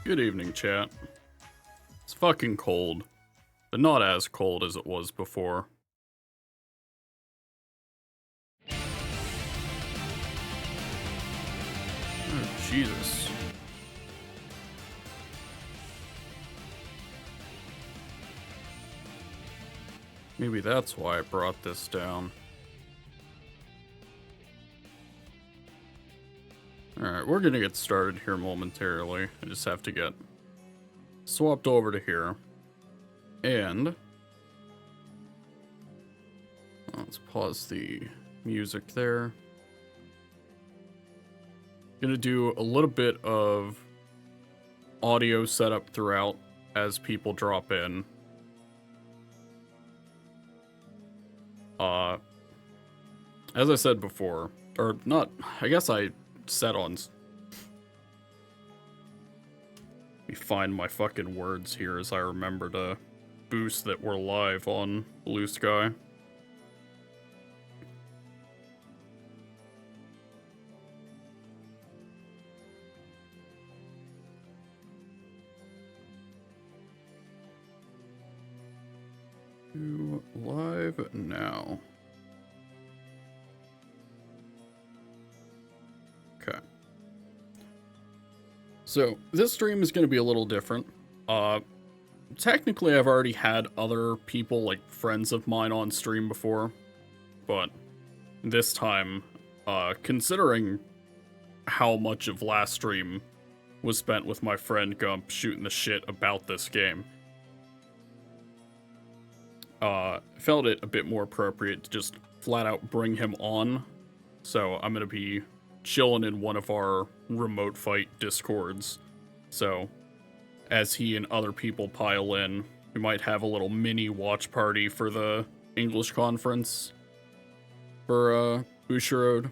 Good evening, chat. It's fucking cold, but not as cold as it was before. Oh, Jesus. Maybe that's why I brought this down. Alright, we're gonna get started here momentarily. I just have to get swapped over to here. And let's pause the music there. Gonna do a little bit of audio setup throughout as people drop in. As I said before, or not, I guess I said on... Let me find my fucking words here as I remember to boost that we're live on Blue Sky. Live now. Okay. So, this stream is going to be a little different. Technically, I've already had other people, like friends of mine, on stream before. But this time, considering how much of last stream was spent with my friend Gump shooting the shit about this game, felt it a bit more appropriate to just flat out bring him on. So I'm gonna be chilling in one of our remote fight discords. So as he and other people pile in, we might have a little mini watch party for the English conference for Bushiroad.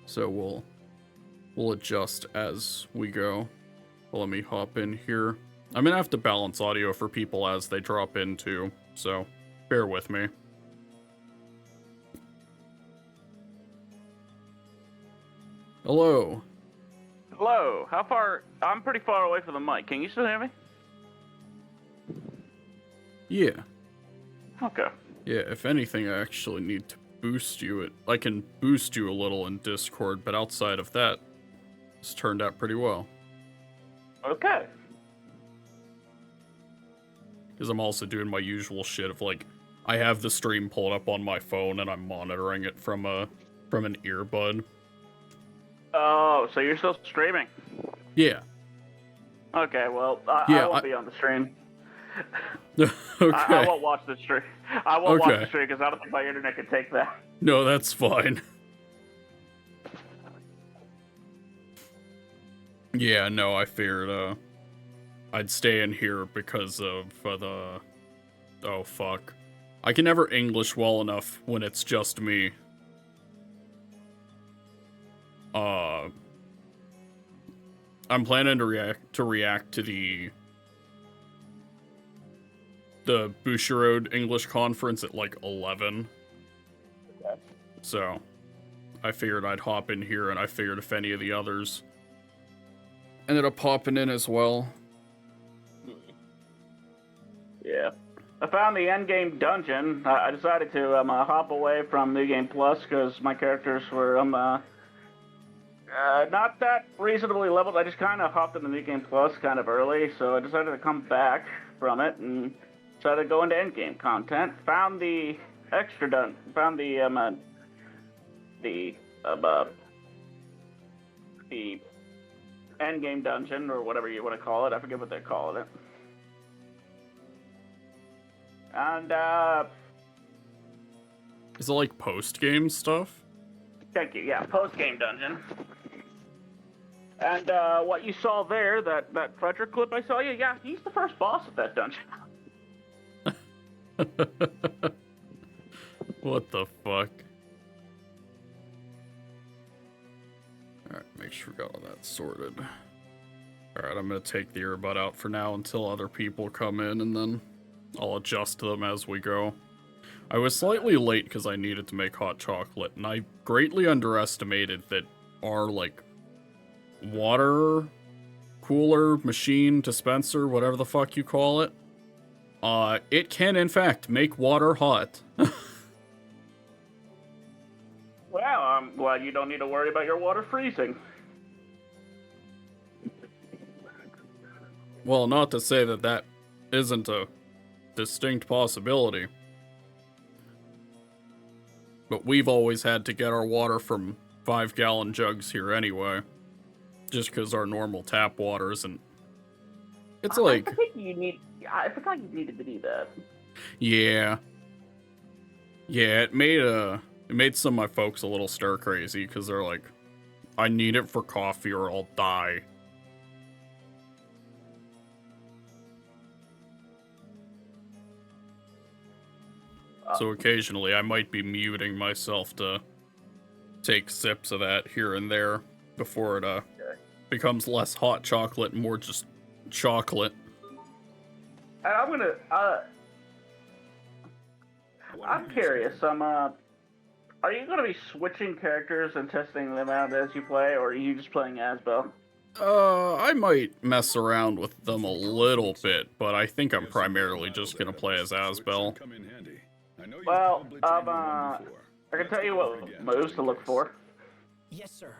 So we'll adjust as we go. Well, let me hop in here. I'm gonna have to balance audio for people as they drop in too, so bear with me. Hello. Hello. How far? I'm pretty far away from the mic. Can you still hear me? Yeah. Okay. Yeah, if anything, I actually need to boost you. I can boost you a little in Discord, but outside of that, it's turned out pretty well. Okay. Because I'm also doing my usual shit of, like, I have the stream pulled up on my phone and I'm monitoring it from an earbud. Oh, so you're still streaming? Yeah. Okay, well, I won't be on the stream. Okay. I won't watch the stream. I won't watch Okay. the stream because I don't think my internet can take that. No, that's fine. Yeah, no, I figured, I'd stay in here because of the... Oh, fuck. I can never English well enough when it's just me. I'm planning to react to the Bushiroad English conference at, like, 11. Okay. So, I figured I'd hop in here, and I figured if any of the others ended up popping in as well. Yeah. I found the endgame dungeon. I decided to hop away from New Game Plus because my characters were not that reasonably leveled. I just kind of hopped into New Game Plus kind of early, so I decided to come back from it and try to go into endgame content. Found the extra found the endgame dungeon, or whatever you want to call it. I forget what they're calling it. And Is it like post-game stuff? thank you. Yeah, post-game dungeon. And what you saw there, that Frederick clip I saw you, yeah, he's the first boss of that dungeon. What the fuck? Alright, make sure we got all that sorted. Alright, I'm gonna take the earbud out for now until other people come in, and then I'll adjust them as we go. I was slightly late because I needed to make hot chocolate, and I greatly underestimated that our, like, water cooler, machine, dispenser, whatever the fuck you call it, it can in fact make water hot. Well, I'm glad you don't need to worry about your water freezing. Well, not to say that that isn't a distinct possibility. But we've always had to get our water from 5-gallon jugs here anyway. Just because our normal tap water isn't. It's like. I think you need. I forgot you needed to do that. Yeah. Yeah, it made some of my folks a little stir crazy because they're like, I need it for coffee or I'll die. So occasionally I might be muting myself to take sips of that here and there before it becomes less hot chocolate and more just chocolate. And I'm gonna. I'm curious. Are you gonna be switching characters and testing them out as you play, or are you just playing Asbel? I might mess around with them a little bit, but I think I'm primarily just gonna play as Asbel. Well, I can tell you what moves to look for. Yes, sir.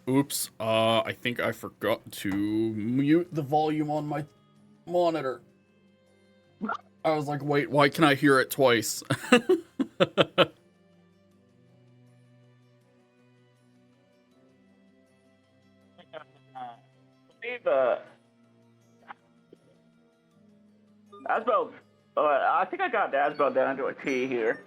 Oops, I think I forgot to mute the volume on my monitor. I was like, wait, why can I hear it twice? Asbel, I think I got Asbel down to a T here.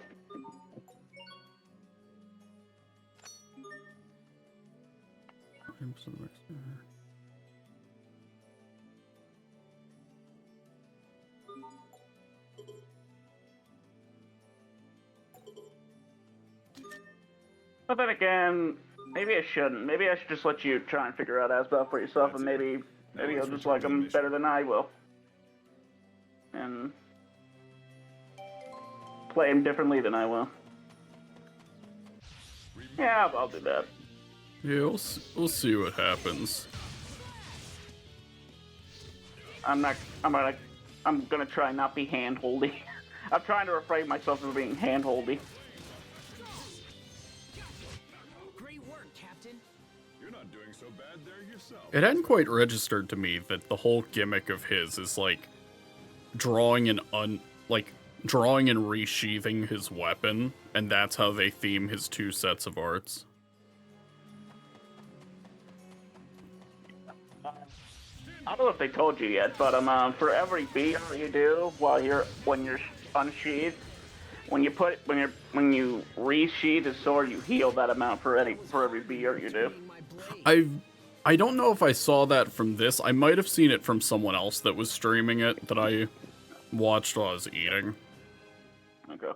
But then again, maybe I shouldn't. Maybe I should just let you try and figure out Asbel for yourself, and maybe you'll just like him better than I will. And play him differently than I will. Yeah, I'll do that. Yeah, we'll see what happens. I'm gonna try not be hand-holdy. I'm trying to refrain myself from being hand-holdy. Great work, Captain. You're not doing so bad there yourself. It hadn't quite registered to me that the whole gimmick of his is like drawing and resheathing his weapon, and that's how they theme his 2 sets of arts. I don't know if they told you yet, but for every beat you do when you're unsheathed, when you resheath his sword, you heal that amount for every beat you do. I don't know if I saw that from this. I might have seen it from someone else that was streaming it that I watched while I was eating. Okay.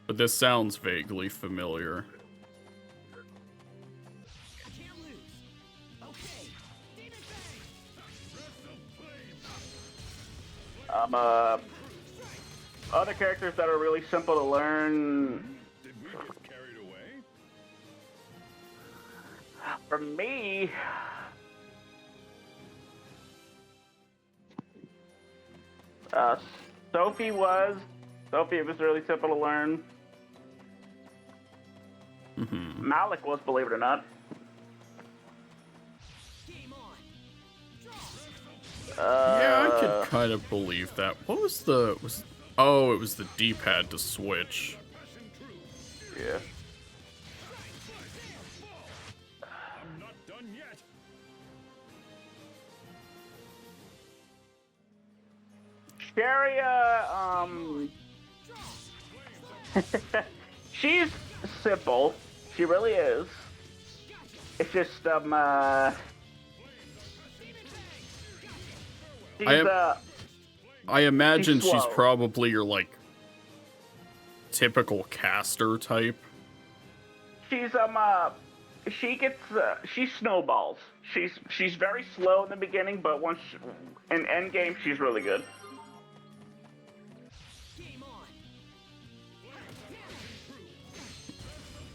But this sounds vaguely familiar. Other characters that are really simple to learn. Did we get carried away? For me, Sophie was really simple to learn. Mm-hmm. Malik was, believe it or not. Yeah, I could kind of believe that. What was oh, it was the D-pad to switch. Yeah. I'm not done yet. Sharia, she's simple. She really is. It's just, I imagine she's she's slow. probably your, like, typical caster type. She's, she snowballs. She's very slow in the beginning, but once in endgame, she's really good.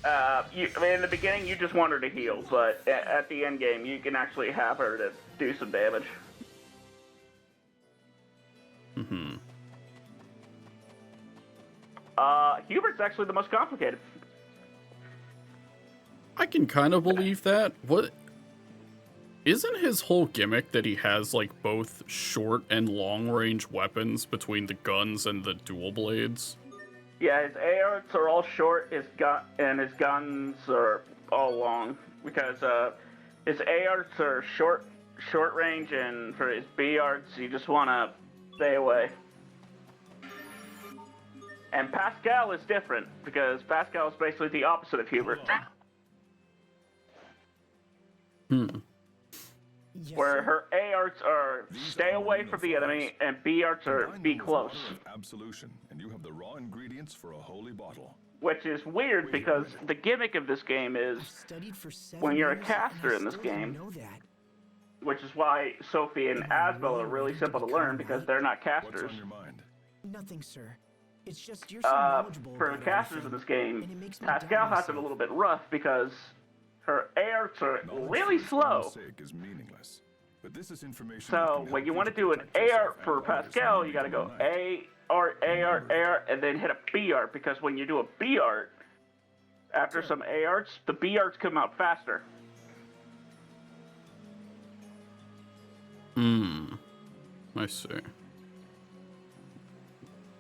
I mean, in the beginning, you just want her to heal, but at the end game, you can actually have her to do some damage. Mm-hmm. Hubert's actually the most complicated. I can kind of believe that. What? Isn't his whole gimmick that he has, like, both short and long-range weapons between the guns and the dual blades? Yeah, his ARs are all short, his guns are all long, because his ARs are short range, and for his BRs, you just want to stay away. And Pascal is different, because Pascal is basically the opposite of Hubert. Yes, Where sir. her ARs are stay away from the enemy, and BRs are be close. Absolution, and you have the raw ingredients for a holy bottle. Which is weird, because the gimmick of this game is, I've studied for 7 when you're a years, caster and I in this still didn't game, know that. which is why Sophie and Asbel are really simple to learn, because they're not What's casters. on your mind? Nothing, sir. It's just you're so knowledgeable For about casters in everything, this game, and it makes me Pascal doubt has it a myself. little bit rough, because her ARs are Knowledge really for its own slow. sake is meaningless. But this is information So that can when you help want to to do an protect AR yourself for and others Pascal, in you got to the go night. AR, and then hit a BR, because when you do a BR, after some ARs, the BRs come out faster. I see.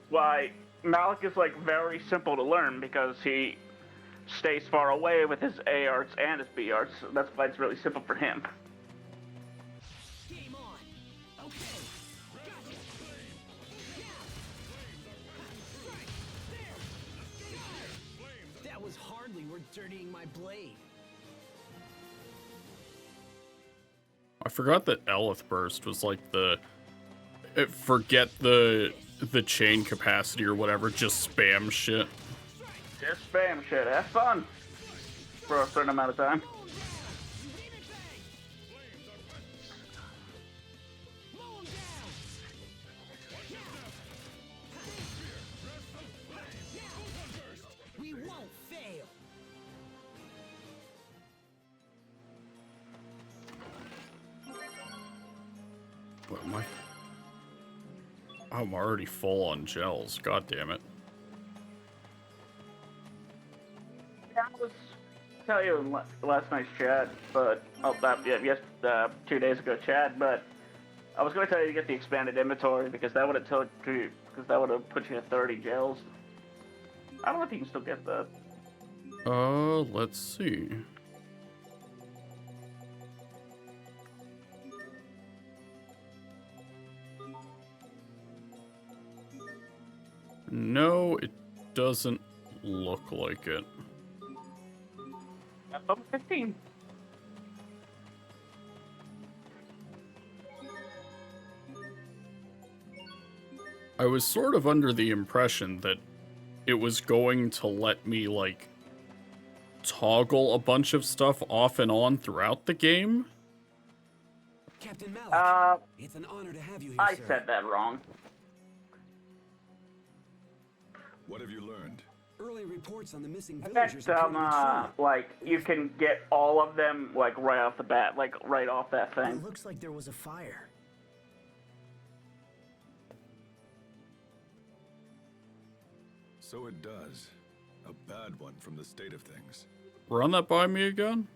Why Malik is like very simple to learn, because he stays far away with his ARs and his BRs. So that's why it's really simple for him. Game on. Okay. Gotcha. That was hardly worth dirtying my blade. I forgot that Elith Burst was like forget the chain capacity or whatever, just spam shit. Just spam shit. Have fun for a certain amount of time. We won't fail. What am I? I'm already full on gels. God damn it. Yeah, I was tell you in last night's chat, but 2 days ago chat, but I was going to tell you to get the expanded inventory, because that would have told you, because that would have put you at 30 gels. I don't know if you can still get that. Let's see. No, it doesn't look like it. At level 15. I was sort of under the impression that it was going to let me, like, toggle a bunch of stuff off and on throughout the game. Captain Malik, It's it's an honor to have you here, I sir. said that wrong. What have you learned? Early reports on the missing I villagers bet, appear to be true. like, you can get all of them, like, right off the bat, like, right off that It thing. looks like there was a fire. So it does. A bad one from the state of things. Run that by me again?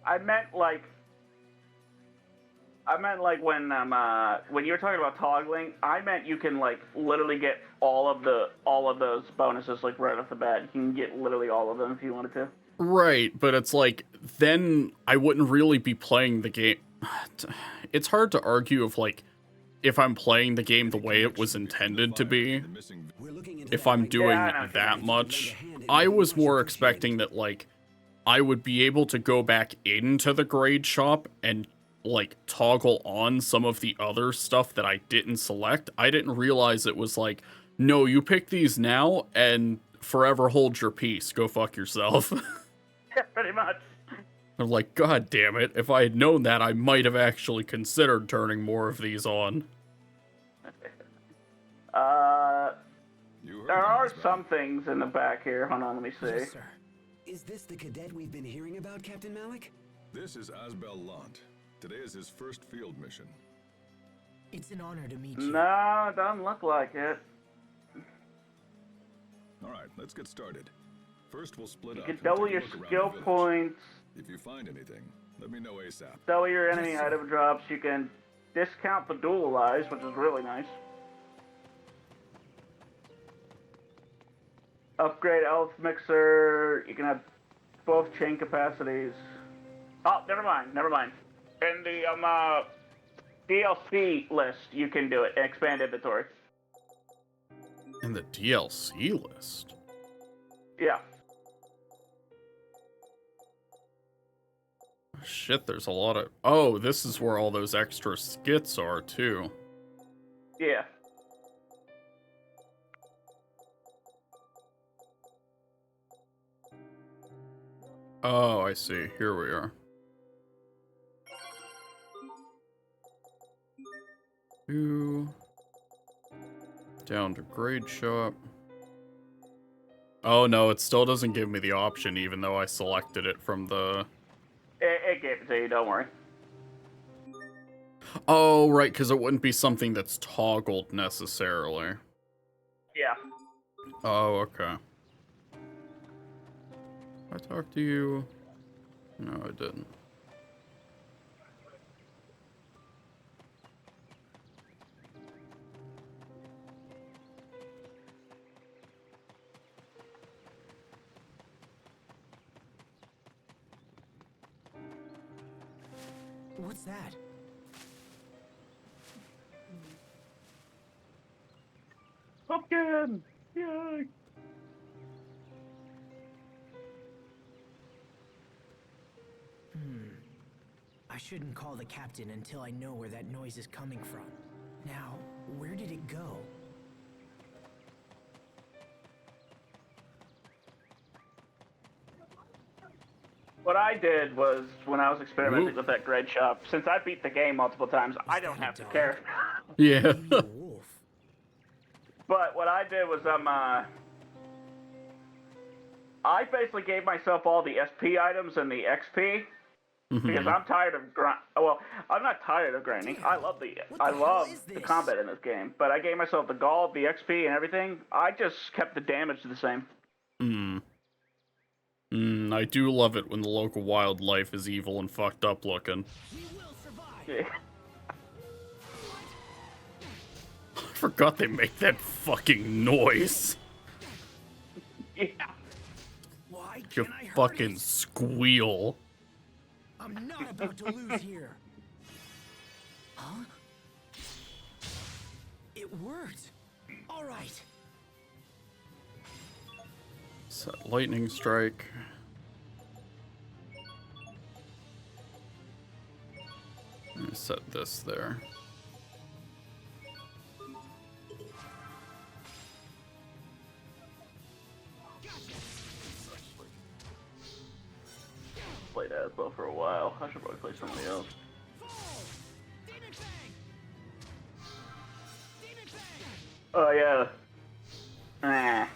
I meant like when you were talking about toggling, I meant you can like literally get all of those bonuses like right off the bat. You can get literally all of them if you wanted to. Right, but it's like, then I wouldn't really be playing the game. It's hard to argue if I'm playing the game the way it was intended to be, The missing We're looking into if that I'm right doing Yeah, I know what you that mean. much. Lend a hand, it I would be was much more appreciated. expecting that, like, I would be able to go back into the grade shop and, like, toggle on some of the other stuff that I didn't select. I didn't realize it was like, no, you pick these now and forever hold your peace. Go fuck yourself. Yeah, pretty much. I'm like, God damn it. If I had known that, I might have actually considered turning more of these on. You heard There them, are Asbel. some things in the back here. Hold on, let me see. Yes, sir. Is this the cadet we've been hearing about, Captain Malik? This is Asbel Lant. Today is his first field mission. It's an honor to meet you. No, doesn't look like it. All right, let's get started. First, we'll split You up can and double take a your look around skill the village. points, If you find anything, let me know ASAP. double your enemy Yes, sir. item drops. You can discount the dualize, which is really nice. Upgrade elf mixer. You can have both chain capacities. Oh, never mind. In the DLC list, you can do it. Expand inventory. In the DLC list. Yeah. Shit, there's a lot of... Oh, this is where all those extra skits are, too. Yeah. Oh, I see. Here we are. Two. Down to grade shop. Oh, no, it still doesn't give me the option, even though I selected it from the... It gave it to you, don't worry. Oh, right, because it wouldn't be something that's toggled necessarily. Yeah. Oh, okay. I talked to you? No, I didn't. What's that? Pumpkin! Yay! I shouldn't call the captain until I know where that noise is coming from. Now, where did it go? What I did was, when I was experimenting with that grade shop, since I beat the game multiple times, I don't have to care. Yeah. Maybe a wolf. But what I did was, I basically gave myself all the SP items and the XP, because I'm tired of well, I'm not tired of grinding. Damn. I What the hell love is the this? combat in this game. But I gave myself the gold, the XP, and everything. I just kept the damage the same. I do love it when the local wildlife is evil and fucked up looking. We will survive. Yeah. I forgot they make that fucking noise. Yeah. Why You can't I hurt fucking it? squeal. I'm not about to lose here. Huh? It worked. All right. Set lightning strike. I'm gonna set this there. Played Asbo for a while. I should probably play somebody else. Oh yeah. Ah.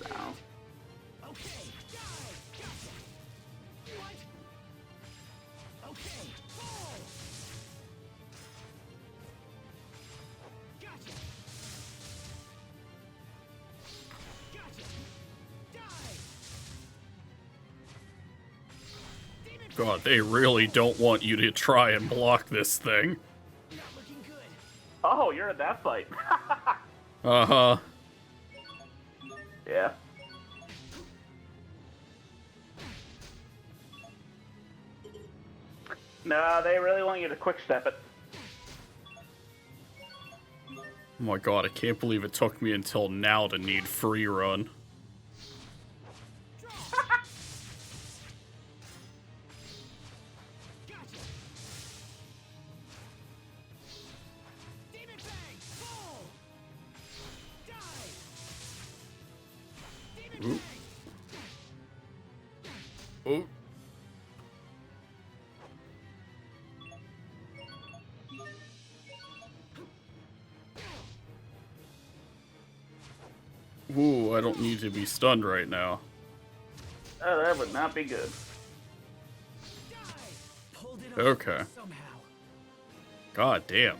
No. God, they really don't want you to try and block this thing. Oh, you're in that fight. Uh-huh. Yeah. No, they really want you to quick step it. Oh my god, I can't believe it took me until now to need free run. Ooh. Ooh. Ooh, I don't need to be stunned right now. Oh, that would not be good. Pulled it off Okay. somehow. God damn.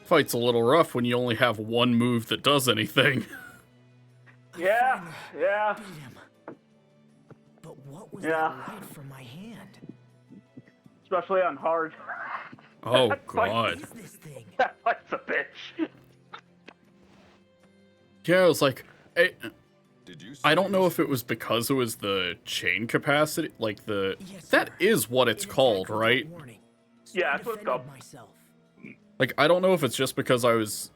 Fight's a little rough when you only have one move that does anything. Yeah, yeah. Beat him. But what was Yeah. that light from my hand? Especially on hard. Oh, Like- What God. is this thing? That fight's a bitch. Yeah, I was like, Did you I don't know see if it was because it was the chain capacity, like the... Yes, That sir. is what it's It called, attacked without right? warning. So Yeah, I that's what it's defended called. myself. Like, I don't know if it's just because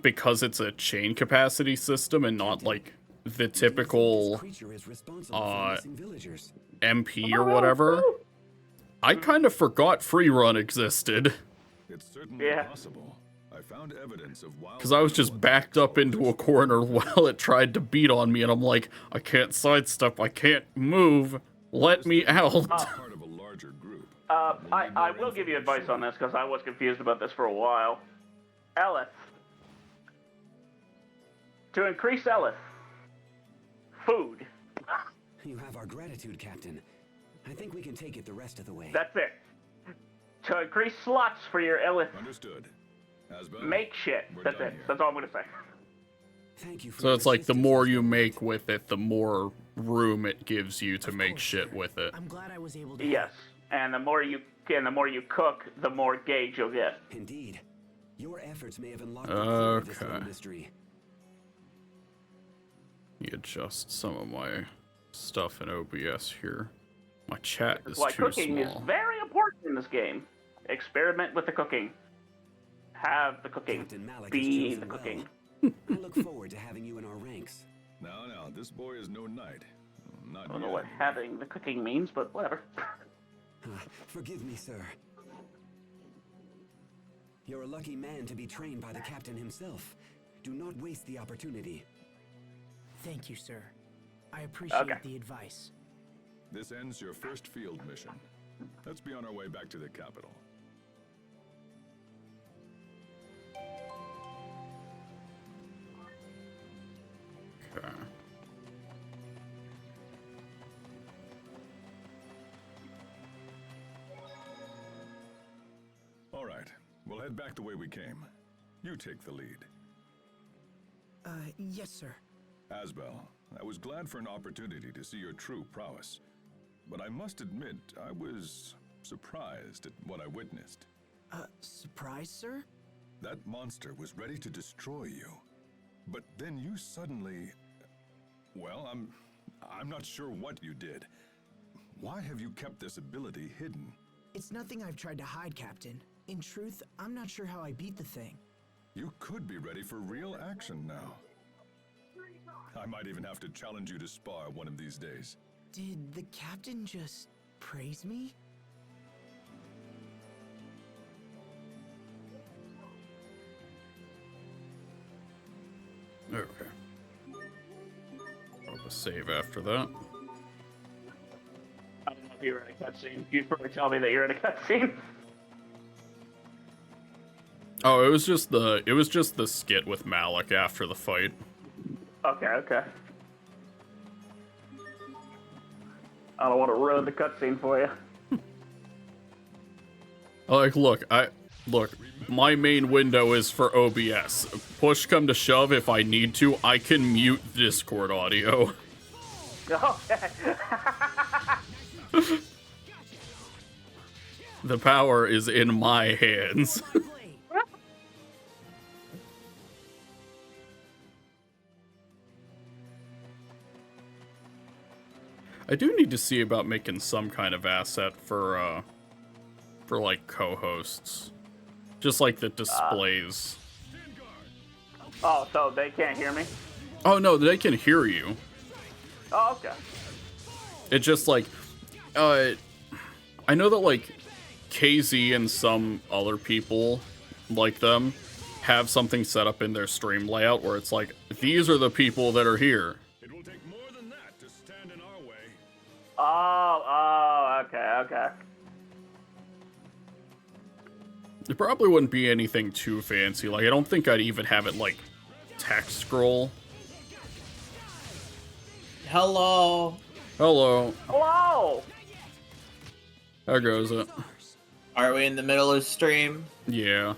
because it's a chain capacity system and not, like, the typical MP or whatever. I kind of forgot free run existed. It's certainly Yeah. possible. I found evidence of wild. Because I was just backed up into a corner while it tried to beat on me, and I'm like, I can't sidestep, I can't move, let me out. part of a larger group. I will give you advice on this because I was confused about this for a while. Elith. To increase Elith. Food. You have our gratitude, Captain. I think we can take it the rest of the way. That's it. To increase slots for your Elith. Understood. Asbel, Make shit. we're That's done it. here. That's all I'm gonna say. Thank you for So your it's like the assistance, more Mr. you White. make with it, the more room it gives you to Of make course, shit sir. with it. I'm glad I was able to. Yes. And the more you cook, the more gauge you'll get. Indeed. Your efforts may have unlocked the core of this little Okay. mystery. Let me adjust some of my stuff in OBS here. My chat is That's why too cooking is small. very important in this game. Experiment with the cooking. Have the cooking. Captain Malik has Be chosen the well. cooking. I look forward to having you in our ranks. Now, this boy is no knight. Not I don't know yet. what having the cooking means, but whatever. Forgive me, sir. You're a lucky man to be trained by the captain himself. Do not waste the opportunity. Thank you, sir. I appreciate Okay. the advice. This ends your first field mission. Let's be on our way back to the capital. Okay. All right, we'll head back the way we came. You take the lead. Yes, sir. Asbel, I was glad for an opportunity to see your true prowess. But I must admit, I was surprised at what I witnessed. Surprise, sir? That monster was ready to destroy you. But then you suddenly... Well, I'm not sure what you did. Why have you kept this ability hidden? It's nothing I've tried to hide, Captain. In truth, I'm not sure how I beat the thing. You could be ready for real action now. I might even have to challenge you to spar one of these days. Did the captain just praise me? Okay. I'll just save after that. I don't know if you're in a cutscene. You'd probably tell me that you're in a cutscene. Oh, it was just the skit with Malik after the fight. Okay, okay. I don't want to ruin the cutscene for you. Like, look, my main window is for OBS. Push come to shove, if I need to, I can mute Discord audio. Okay. The power is in my hands. I do need to see about making some kind of asset for like co-hosts. Just like the displays. Oh, so they can't hear me? Oh no, they can hear you. Oh, okay. It's just like, I know that like KZ and some other people like them have something set up in their stream layout where it's like, these are the people that are here. It will take more than that to stand in our way. Oh, okay, okay. It probably wouldn't be anything too fancy. Like, I don't think I'd even have it like text scroll. Hello. Hello. Hello! How goes it? Are we in the middle of stream? Yeah.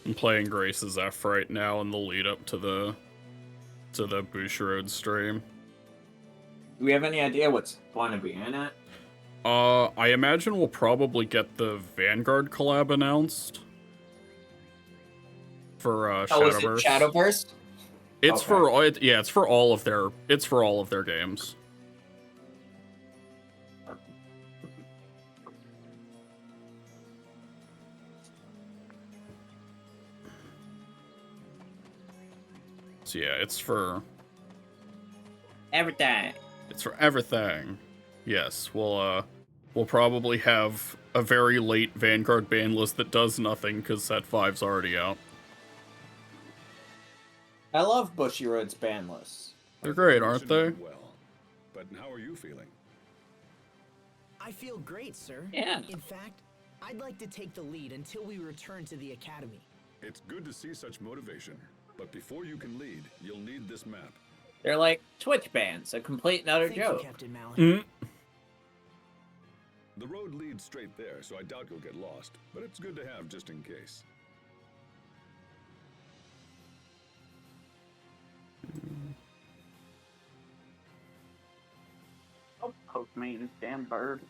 I'm playing Grace's F right now in the lead up to the Bushiroad stream. Do we have any idea what's going to be in it? I imagine we'll probably get the Vanguard collab announced for Oh, is it Shadowverse. Shadowverse? It's Okay. for it's for all of their games. So yeah, it's for Everything. It's for everything. Yes, we'll probably have a very late Vanguard ban list that does nothing because Set 5's already out. I love Bushiroad's ban lists. They're great, aren't they? Well, but how are you feeling? I feel great, sir. Yeah. In fact, I'd like to take the lead until we return to the academy. It's good to see such motivation, but before you can lead, you'll need this map. They're like Twitch bans, a complete and utter Thank joke. you, Captain Malik. Mm. The road leads straight there, so I doubt you'll get lost, but it's good to have just in case. Oh, poke me, you damn bird.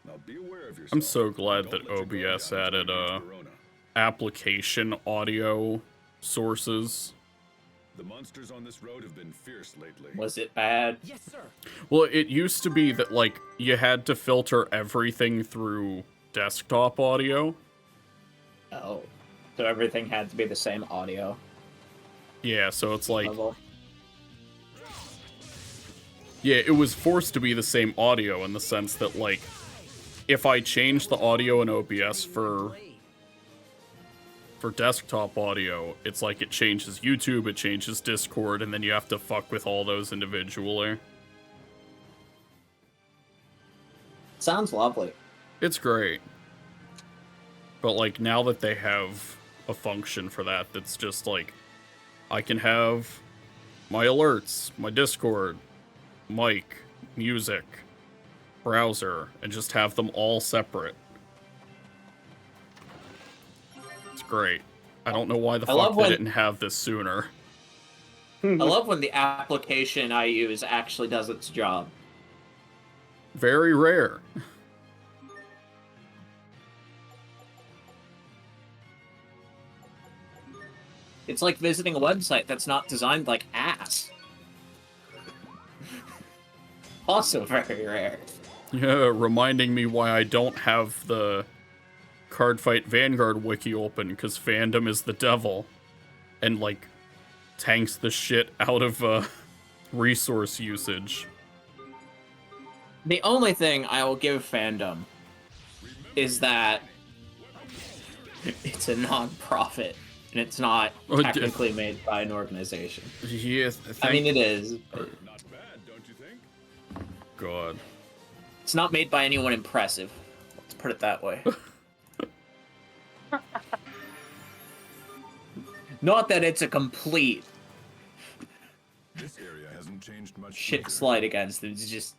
Now be aware of yourself. I'm so glad Don't that let your guard OBS down added until you reach Verona. application audio sources. The monsters on this road have been fierce lately. Was it bad? Yes, sir. Well, it used to be that like you had to filter everything through desktop audio. Oh. So everything had to be the same audio Yeah, so it's like level. yeah, it was forced to be the same audio in the sense that like if I change the audio in OBS for desktop audio, it's like it changes YouTube, it changes Discord, and then you have to fuck with all those individually. Sounds lovely. It's great. But like now that they have a function for that that's just like I can have my alerts, my Discord, mic, music, browser, and just have them all separate. It's great. I don't know why the I fuck love they when- didn't have this sooner. I love when the application I use actually does its job. Very rare. It's like visiting a website that's not designed like ass. Also very rare. Yeah, reminding me why I don't have the Cardfight Vanguard wiki open, because fandom is the devil. And, like, tanks the shit out of, resource usage. The only thing I will give fandom is that it's a non-profit, and it's not Oh, technically made by an organization. Yes, I mean, it is, but Not bad, don't you think? God. it's not made by anyone impressive. Let's put it that way. Not that it's a complete This area hasn't changed much. shit either. slide against it. It's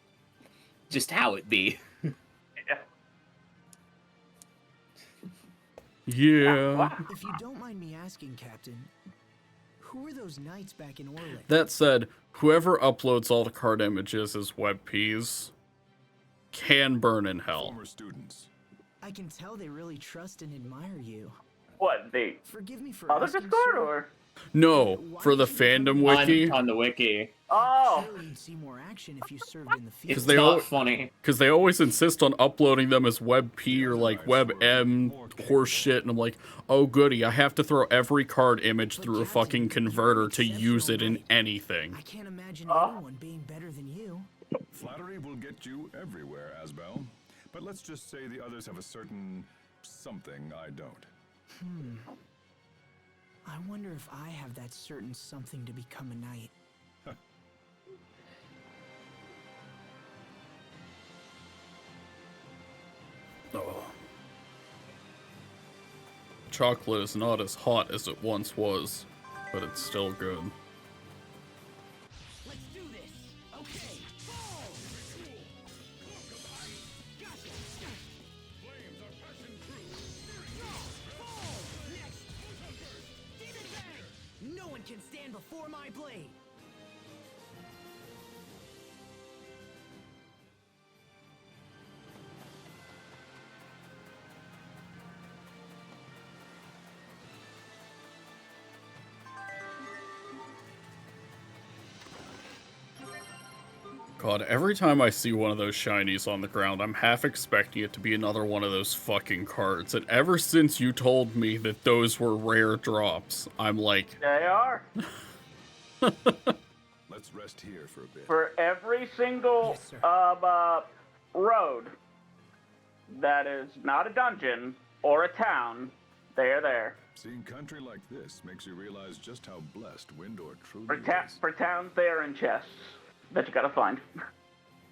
just how it be. Yeah. If you don't mind me asking, Captain, who are those knights back in Orlick? That said, whoever uploads all the card images as WebPs can burn in hell. Former students. I can tell they really trust and admire you. What, the Forgive me for other asking, Discord, sir. or? No, for the fandom wiki, On the wiki. Oh! Surely you'd see more action if you served in the field. It's they not all- funny. because they always insist on uploading them as WebP or like WebM horse shit, and I'm like, oh goody, I have to throw every card image But through a Captain, fucking you're converter an to use it in exceptional knight. anything. I can't imagine Ah. anyone being better than you. Flattery will get you everywhere, Asbel. But let's just say the others have a certain something I don't. I wonder if I have that certain something to become a knight. chocolate is not as hot as it once was, but it's still good. Let's do this. Okay. Fall. Demon Fang! No one can stand before my blade. God, every time I see one of those shinies on the ground, I'm half expecting it to be another one of those fucking cards. And ever since you told me that those were rare drops, I'm like... They are. Let's rest here for a bit. For every single Yes, sir. road that is not a dungeon or a town, they are there. Seeing country like this makes you realize just how blessed Windor truly is. For towns, they are in chests that you gotta find.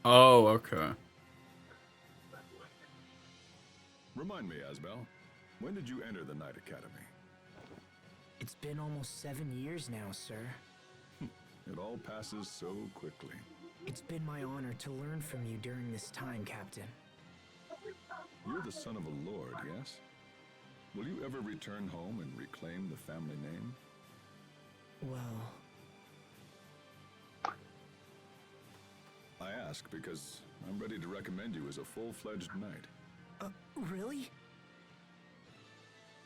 Oh, okay. Remind me, Asbel, when did you enter the Knight Academy? It's been almost 7 years now, sir. It all passes so quickly. It's been my honor to learn from you during this time, Captain. You're the son of a lord, yes? Will you ever return home and reclaim the family name? Well, I ask because I'm ready to recommend you as a full-fledged knight. really?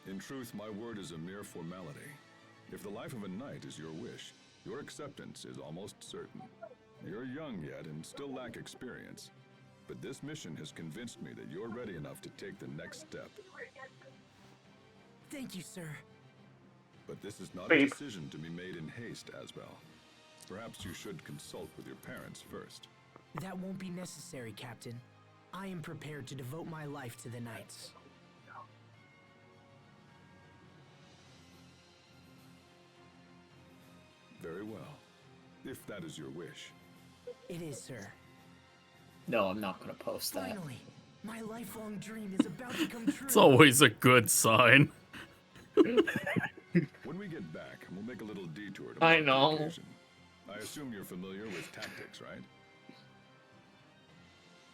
In truth, my word is a mere formality. If the life of a knight is your wish, your acceptance is almost certain. You're young yet and still lack experience, but this mission has convinced me that you're ready enough to take the next step. Thank you, sir. But this is not a Beep. decision to be made in haste, Asbel. Perhaps you should consult with your parents first. That won't be necessary, Captain. I am prepared to devote my life to the Knights. Very well, if that is your wish. It is, sir. No, I'm not gonna post that. Finally, my lifelong dream is about to come true. It's always a good sign. When we get back, we'll make a little detour to I mark the know. occasion. I assume you're familiar with tactics, right?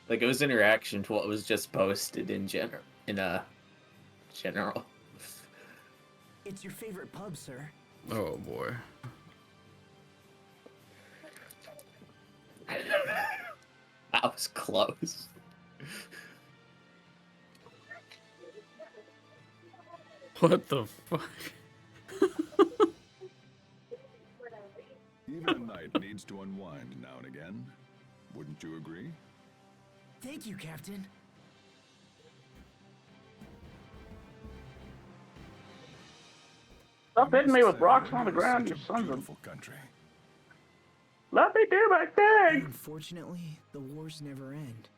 Like, it was in reaction to what was just posted in general. It's your favorite pub, sir. Oh boy. That was close. What the fuck? Even a knight needs to unwind now and again. Wouldn't you agree? Thank you, Captain. Stop hitting me with Say, rocks on the Windor is ground, such you a sons of... beautiful country. Let me do my thing! Unfortunately, the wars never end.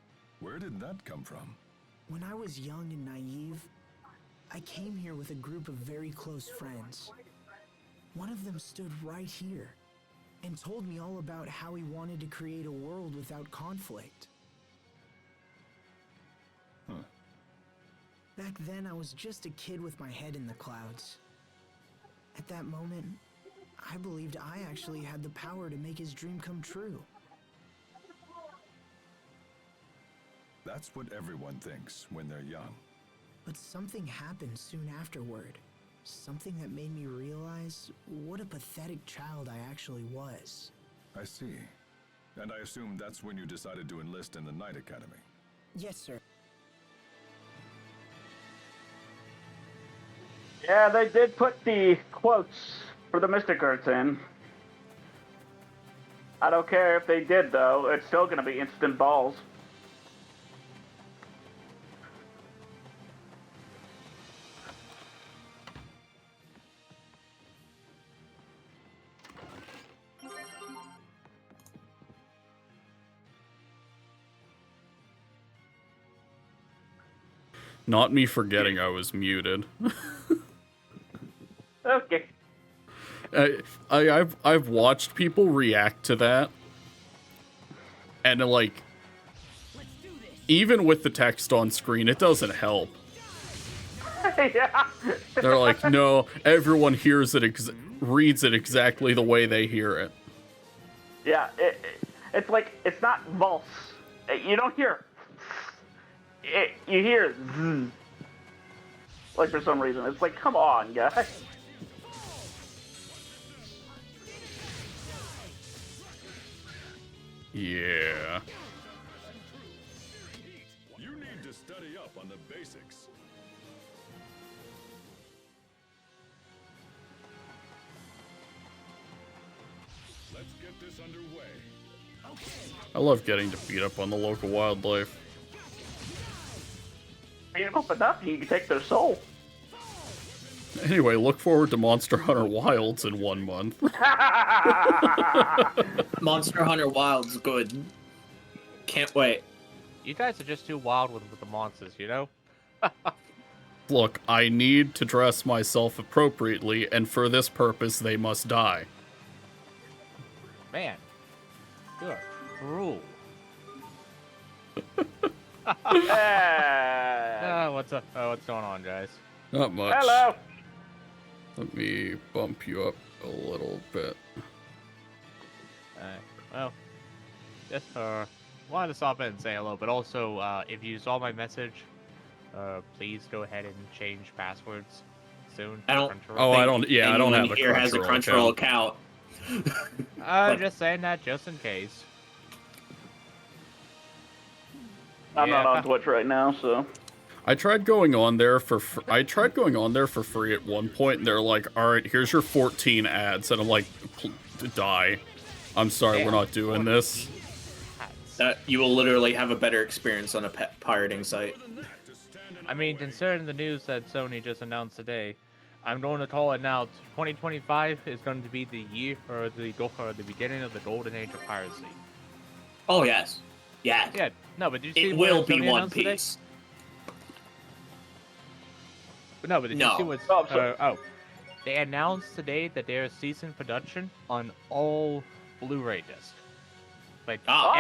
Where did that come from? When I was young and naive, I came here with a group of very close friends. One of them stood right here and told me all about how he wanted to create a world without conflict. Huh. Back then, I was just a kid with my head in the clouds. At that moment, I believed I actually had the power to make his dream come true. That's what everyone thinks when they're young. But something happened soon afterward. Something that made me realize what a pathetic child I actually was. I see. And I assume that's when you decided to enlist in the Knight Academy. Yes, sir. Yeah, they did put the quotes for the Mystic Arts in. I don't care if they did, though. It's still gonna be instant balls. Not me forgetting I was muted. Okay. I've watched people react to that, and like, even with the text on screen, it doesn't help. Yeah. They're like, no, everyone hears it, reads it exactly the way they hear it. Yeah, it's like, it's not Vulse. You don't hear it, you hear zzz. Like, for some reason. It's like, come on, guys. Yeah. You need to study up on the basics. Let's get this underway. I love getting to beat up on the local wildlife. Beat them up enough, you can take their soul. Anyway, look forward to Monster Hunter Wilds in 1 month. Monster Hunter Wild's good. Can't wait. You guys are just too wild with the monsters, you know? Look, I need to dress myself appropriately, and for this purpose, they must die. Man, you're cruel. What's up? What's going on, guys? Not much. Hello. Let me bump you up a little bit. Well, just wanted to stop in and say hello, but also, if you saw my message, please go ahead and change passwords soon. I don't- Crunchyroll. Oh, I don't. Yeah, I don't have a here has a Crunchyroll account. Just saying that just in case. I'm not Yeah. on Twitch right now, so. I tried going on there for free at one point, and they're like, "All right, here's your 14 ads," and I'm like, "Die! I'm sorry, Damn, we're not doing this." That you will literally have a better experience on a pirating site. I mean, considering the news that Sony just announced today, I'm going to call it now. 2025 is going to be the year or the beginning of the golden age of piracy. Oh yes, yeah. Yeah, no, but did you see It what will be Sony One announced today? Piece. No, but did you No. see what's... Oh, I'm sorry. They announced today that they're ceasing production on all Blu-ray discs. Like, Oh.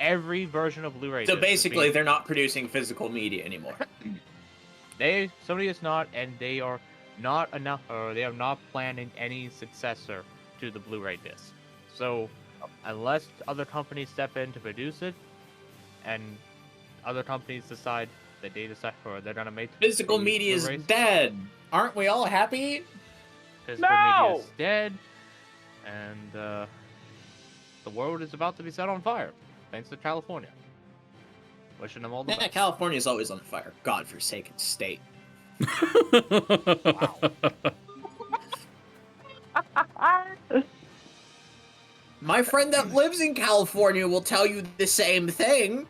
every version of Blu-ray So disc is basically, being- they're not producing physical media anymore. Sony is not, and they are not enough, or they are not planning any successor to the Blu-ray disc. So, unless other companies step in to produce it, and other companies decide that they're gonna make Physical these media is Blu-rays, dead. Aren't we all happy? physical No! media is dead, and the world is about to be set on fire, thanks to California. Wishing them all the Yeah, best. California's always on fire. Godforsaken state. My friend that lives in California will tell you the same thing.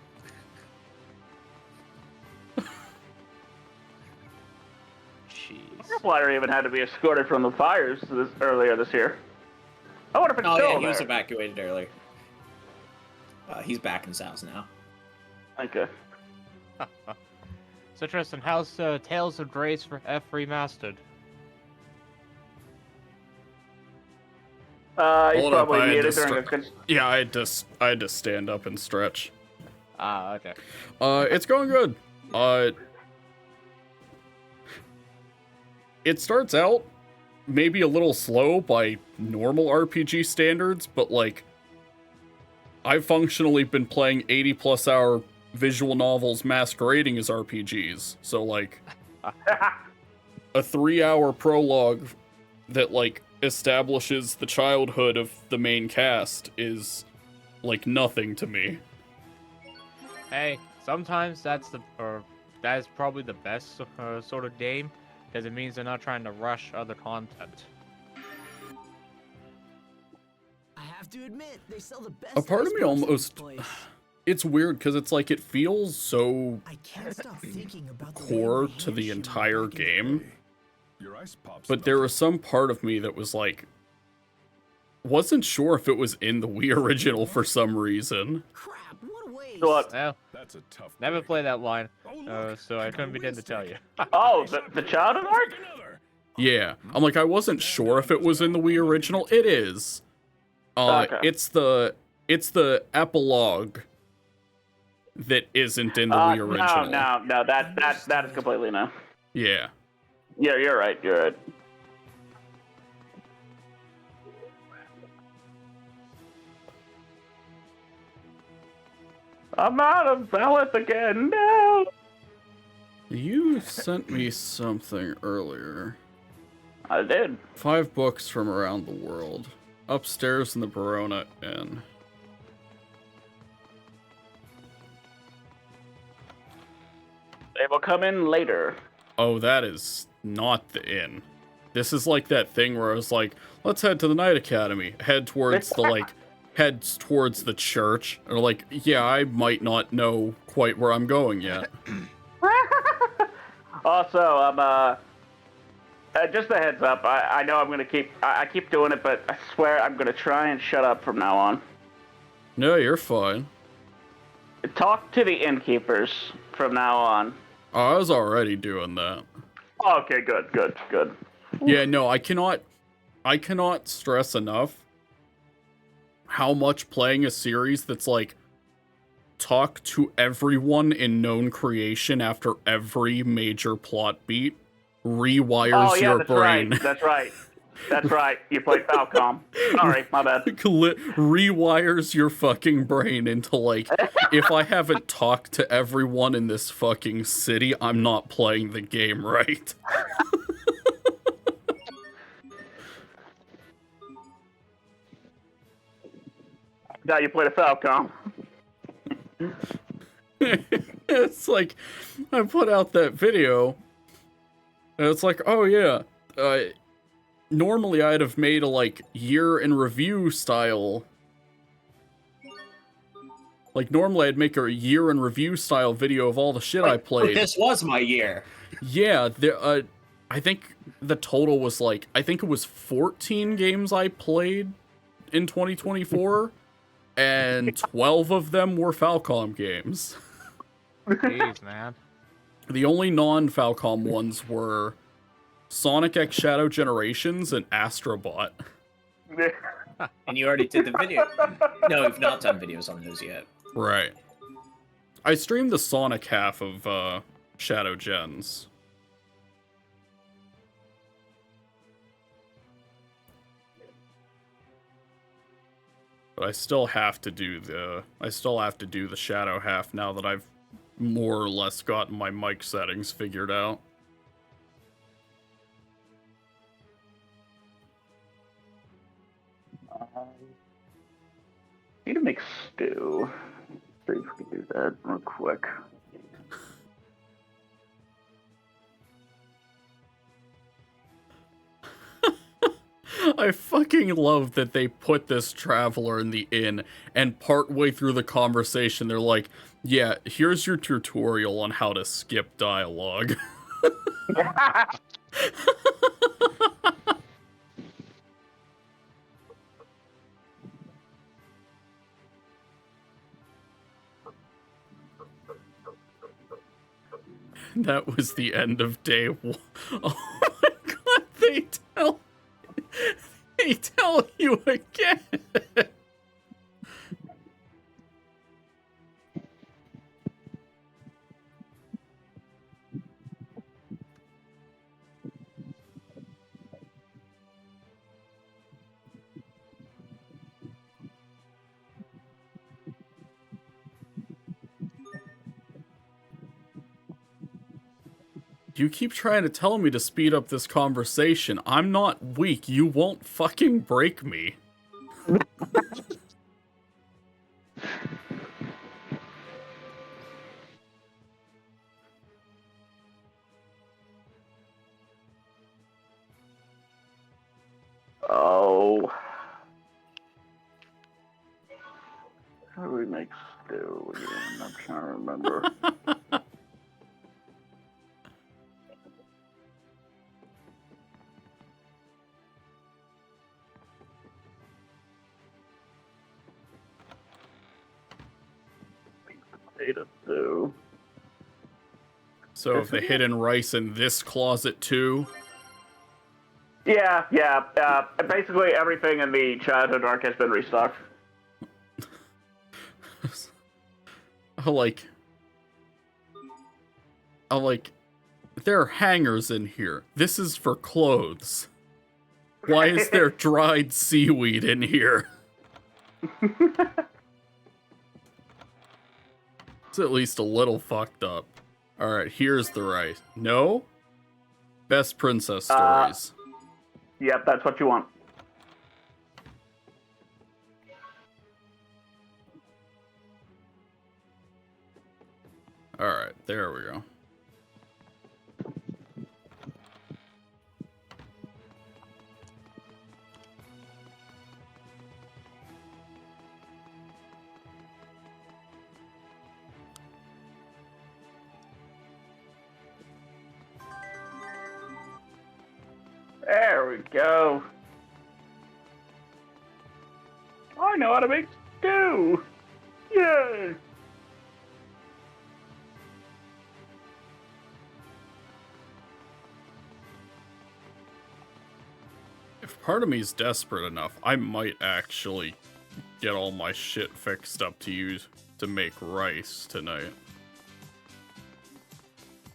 Jeez. Flyer even had to be escorted from the fires earlier this year. I wonder if it's Oh still yeah, he was there. evacuated earlier. He's back in his house now. Okay. So Tristan, how's Tales of Grace for F Remastered? He's Hold up, probably I had muted to during a start- Yeah, I had to stand up and stretch. Ah, okay. It's going good. It starts out maybe a little slow by normal RPG standards, but like, I've functionally been playing 80+ hour visual novels masquerading as RPGs. So like, a 3-hour prologue that like establishes the childhood of the main cast is like nothing to me. Hey, sometimes that is probably the best sort of game, because it means they're not trying to rush other content. I have to admit, they sell the best. A part of me ice pops in this almost- place. It's weird because it's like it feels so I can't stop thinking about the way core my to hands the shivered entire back in the game. day. Your ice pops. But there was some part of me that was like, wasn't sure if it was in the Wii original for some reason. Crap! What a waste. What? Well, That's a tough. never break. played that line, Oh, look, so I couldn't begin to tell you. Oh, the childhood arc? Another. Yeah, I'm like, I wasn't sure if it was in the Wii original. It is. Okay. It's the epilogue that isn't in the Wii original. No, that is completely no. Yeah. Yeah, you're right. You're right. I'm out of Valeth again. No. You sent me something earlier. I did. 5 books from around the world. Upstairs in the Verona Inn. They will come in later. Oh, that is not the inn. This is like that thing where I was like, let's head to the Night Academy. Head towards the church. Or like, yeah, I might not know quite where I'm going yet. Also, just a heads up. I know I'm gonna I keep doing it, but I swear I'm gonna try and shut up from now on. No, you're fine. Talk to the innkeepers from now on. Oh, I was already doing that. Okay, good. Yeah, no, I cannot stress enough how much playing a series that's like talk to everyone in known creation after every major plot beat rewires your brain. That's right. You played Falcom. Sorry, my bad. Rewires your fucking brain into like, if I haven't talked to everyone in this fucking city, I'm not playing the game right. Now you played a Falcom. It's like, I put out that video, and it's like, oh yeah, normally I'd have made a, like, year in review style. Like, normally I'd make a year in review style video of all the shit I played. This was my year. Yeah, I think the total was, like, I think it was 14 games I played in 2024, and 12 of them were Falcom games. Jeez, man. The only non-Falcom ones were Sonic X Shadow Generations and Astrobot. And you already did the video. No, you've not done videos on those yet. Right. I streamed the Sonic half of Shadow Gens. But I still have to do the Shadow half now that I've more or less gotten my mic settings figured out. Need to make stew. See if we can do that real quick. I fucking love that they put this traveler in the inn, and partway through the conversation, they're like, yeah, here's your tutorial on how to skip dialogue. That was the end of day one. Oh my god, they tell you again. You keep trying to tell me to speed up this conversation. I'm not weak. You won't fucking break me. Oh. How do we make stew again? I'm trying to remember. Potato stew. So the hidden rice in this closet too? Yeah. Basically everything in the childhood arc has been restocked. I like there are hangers in here. This is for clothes. Why is there dried seaweed in here? It's at least a little fucked up. Alright, here's the rice. No? Best princess stories. Yep, that's what you want. Alright, there we go. There we go. I know how to make stew. Yay! If part of me is desperate enough, I might actually get all my shit fixed up to use to make rice tonight.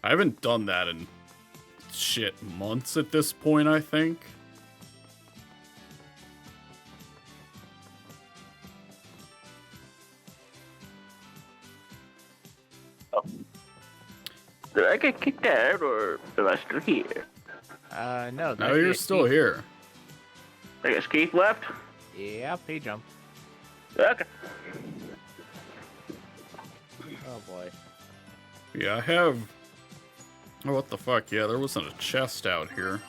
I haven't done that in shit months at this point, I think. Did I get kicked out, or am I still here? No. No, you're still here. I guess Keith left? Yeah, he jumped. Okay. Oh boy. Yeah, I have... Oh, what the fuck? Yeah, there wasn't a chest out here.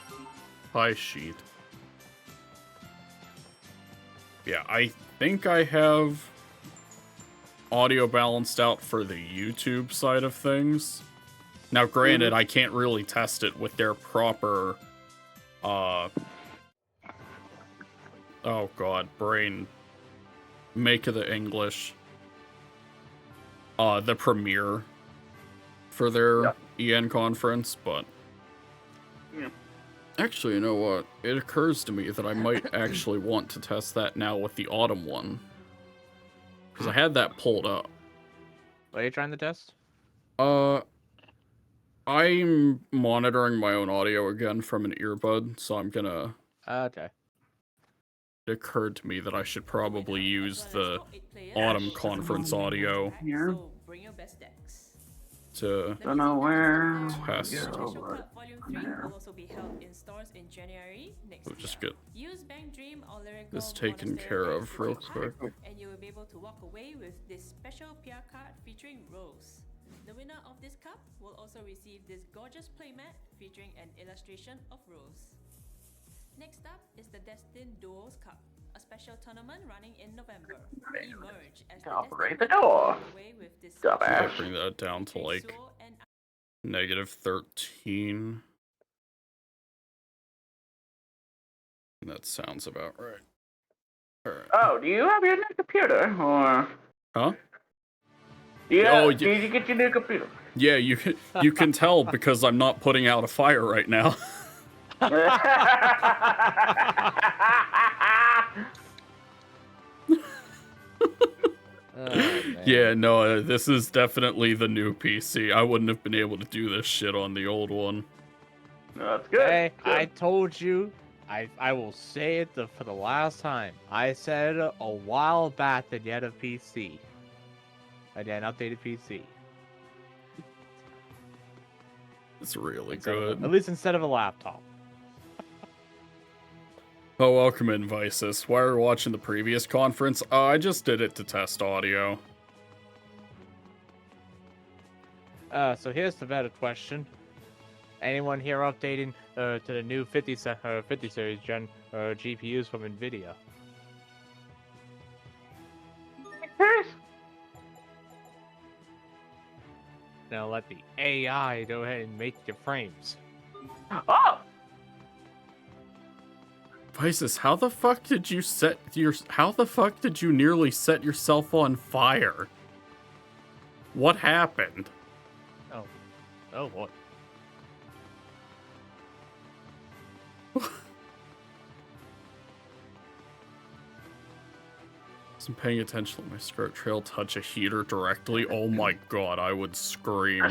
Pie sheet. Yeah, I think I have audio balanced out for the YouTube side of things. Now, granted, I can't really test it with their proper, oh god, brain. Make of the English. The premiere for their EN conference, but... Yeah. Actually, you know what? It occurs to me that I might actually want to test that now with the autumn one. Because I had that pulled up. What are you trying to test? I'm monitoring my own audio again from an earbud, so I'm gonna... Okay. It occurred to me that I should probably use the autumn conference audio Here. to Don't know where. test. Special Club Volume 3 will also be held in stores in January next We'll just year. get Use Bank Dream or Lyrical this taken Monastery care of as real your card, quick. and you will be able to walk away with this special PR card featuring Rose. The winner of this cup will also receive this gorgeous playmat featuring an illustration of Rose. Next up is the Destined Duels Cup, a special tournament running in November. Emerge as Operate the the door. Destined away with this Dumbass. I bring that down to like Suo and -13. That sounds about right. Alright. Oh, do you have your new computer, or Huh? did you get your new computer? Yeah, you can tell because I'm not putting out a fire right now. Yeah, no, this is definitely the new PC. I wouldn't have been able to do this shit on the old one. No, that's good. Hey, Good. I told you. I will say it for the last time. I said a while back that you had a PC. I had an updated PC. It's really Instead of- good. at least instead of a laptop. Oh, welcome in, Visus. While you're watching the previous conference, I just did it to test audio. So here's the better question. Anyone here updating to the new 50 series gen GPUs from NVIDIA? Now let the AI go ahead and make your frames. Oh, Visus, how the fuck did you nearly set yourself on fire? What happened? Oh boy. Wasn't paying attention. Let my skirt trail touch a heater directly. Oh my god, I would scream.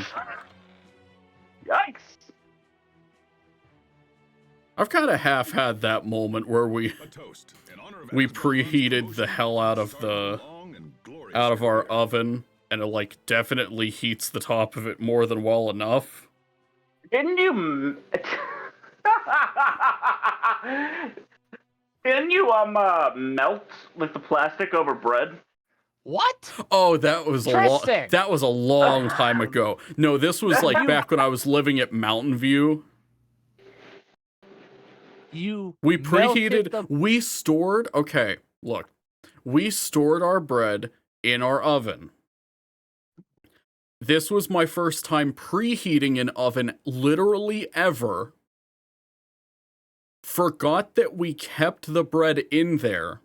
yikes! I've kind of half had that moment where we preheated the hell out of our oven, and it like definitely heats the top of it more than well enough. Didn't you? Didn't you melt with the plastic over bread? What? Oh, that was a long time ago. No, this was like back when I was living at Mountain View. We preheated, we stored our bread in our oven. This was my first time preheating an oven literally ever. Forgot that we kept the bread in there.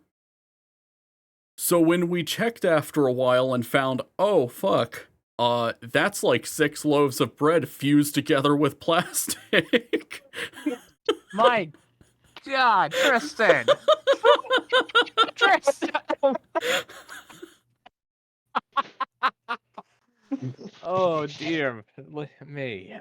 So when we checked after a while and found, oh fuck, that's like 6 loaves of bread fused together with plastic. My God, Tristan! Tristan! Oh dear me.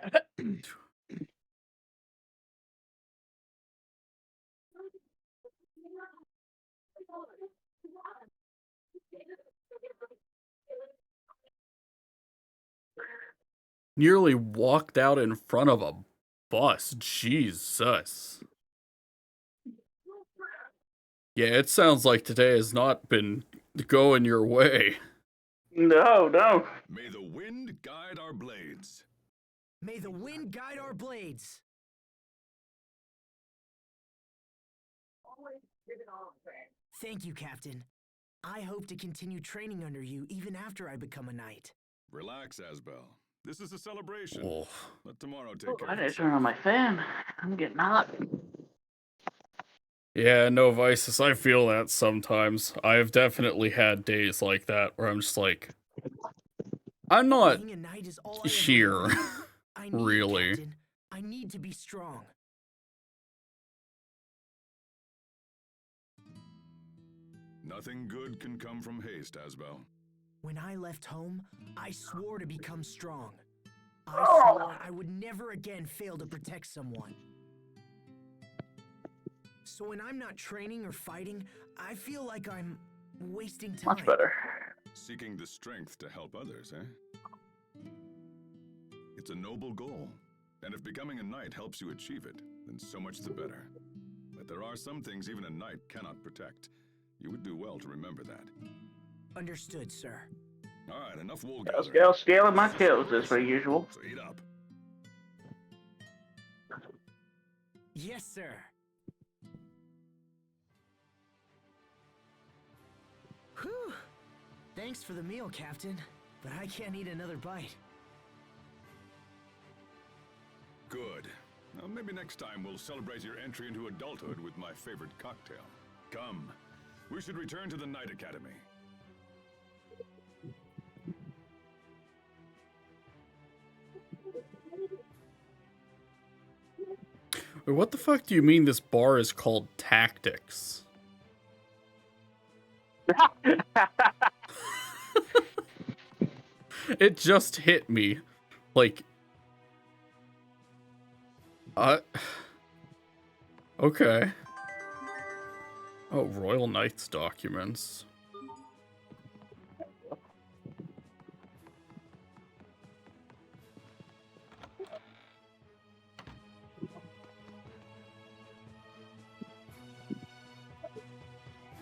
Nearly walked out in front of a bus. Jesus. Yeah, it sounds like today has not been going your way. No. May the wind guide our blades. May the wind guide our blades. Thank you, Captain. I hope to continue training under you even after I become a knight. Relax, Asbel. This is a celebration. Oh. Let tomorrow take care I of didn't itself. turn on my fan. I'm getting hot. Yeah, no, Vices, I feel that sometimes. I've definitely had days like that where I'm just like, I'm not Being a knight is all I ever here, wanted. I need really. it, Captain. I need to be strong. Nothing good can come from haste, Asbel. When I left home, I swore to become strong. I swore I would never again fail to protect someone. So when I'm not training or fighting, I feel like I'm wasting time. Much better. Seeking the strength to help others, eh? It's a noble goal, and if becoming a knight helps you achieve it, then so much the better. But there are some things even a knight cannot protect. You would do well to remember that. Understood, sir. All right, enough wool I'll gathering. scaling my kills as per usual. So eat up. Yes, sir. Whew. Thanks for the meal, Captain, but I can't eat another bite. Good. Now, maybe next time we'll celebrate your entry into adulthood with my favorite cocktail. Come, we should return to the Knight Academy. Wait, what the fuck do you mean this bar is called Tactics? It just hit me. Like... Okay. Oh, Royal Knights documents.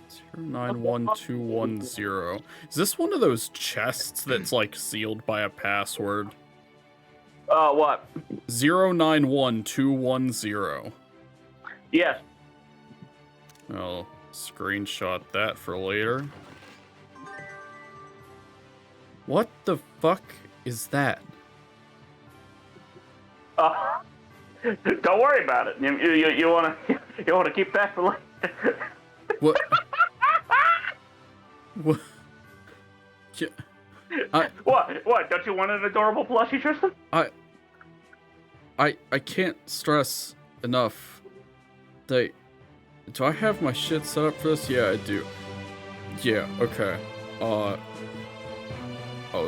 Zero 91210. Is this one of those chests that's like sealed by a password? What? 091210. Yes. I'll screenshot that for later. What the fuck is that? Don't worry about it. You wanna keep that for later. What? What? Yeah, What? Don't you want an adorable plushie, Tristan? I can't stress enough that... Do I have my shit set up for this? Yeah, I do. Yeah, okay. Oh,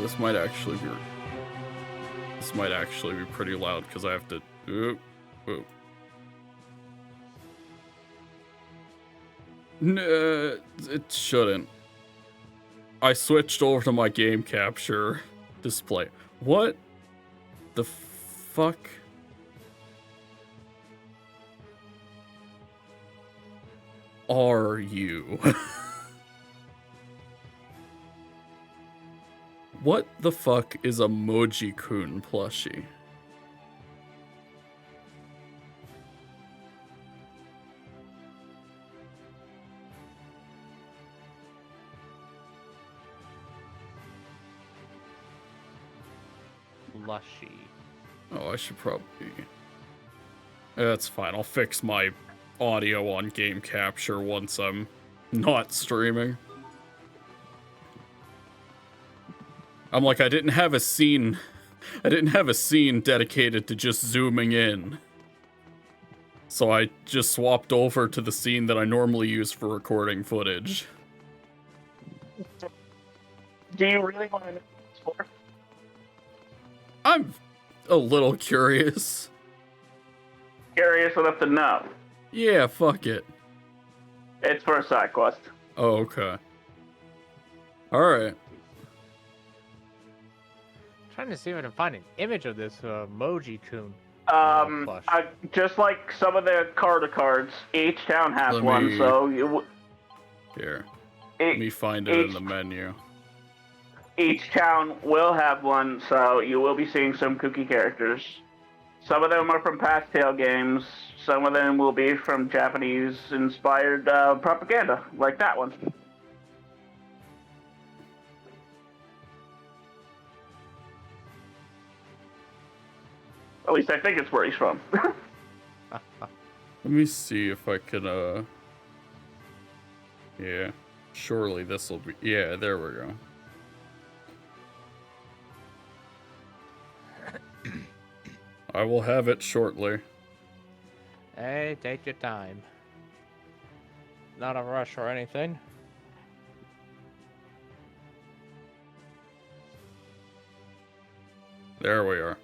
this might actually be... This might actually be pretty loud, because I have to... Ooh. It shouldn't. I switched over to my game capture display. What the fuck? Are you? What the fuck is a Moji-kun plushie? Lushy. Oh, I should probably... That's fine. I'll fix my audio on game capture once I'm not streaming. I'm like, I didn't have a scene dedicated to just zooming in. So I just swapped over to the scene that I normally use for recording footage. Do you really want to know what it's for? I'm a little curious. Curious enough to know. Yeah, fuck it. It's for a side quest. Oh, okay. Alright. Trying to see if I can find an image of this Moji-kun. Plush. Just like some of the cards, each town has Let one, me- so you... Here. Let me find it in the menu. Each town will have one, so you will be seeing some kooky characters. Some of them are from past Tale games. Some of them will be from Japanese-inspired propaganda, like that one. At least I think it's where he's from. Let me see if I can, Yeah. Surely this'll be... Yeah, there we go. I will have it shortly. Hey, take your time. Not a rush or anything. There we are.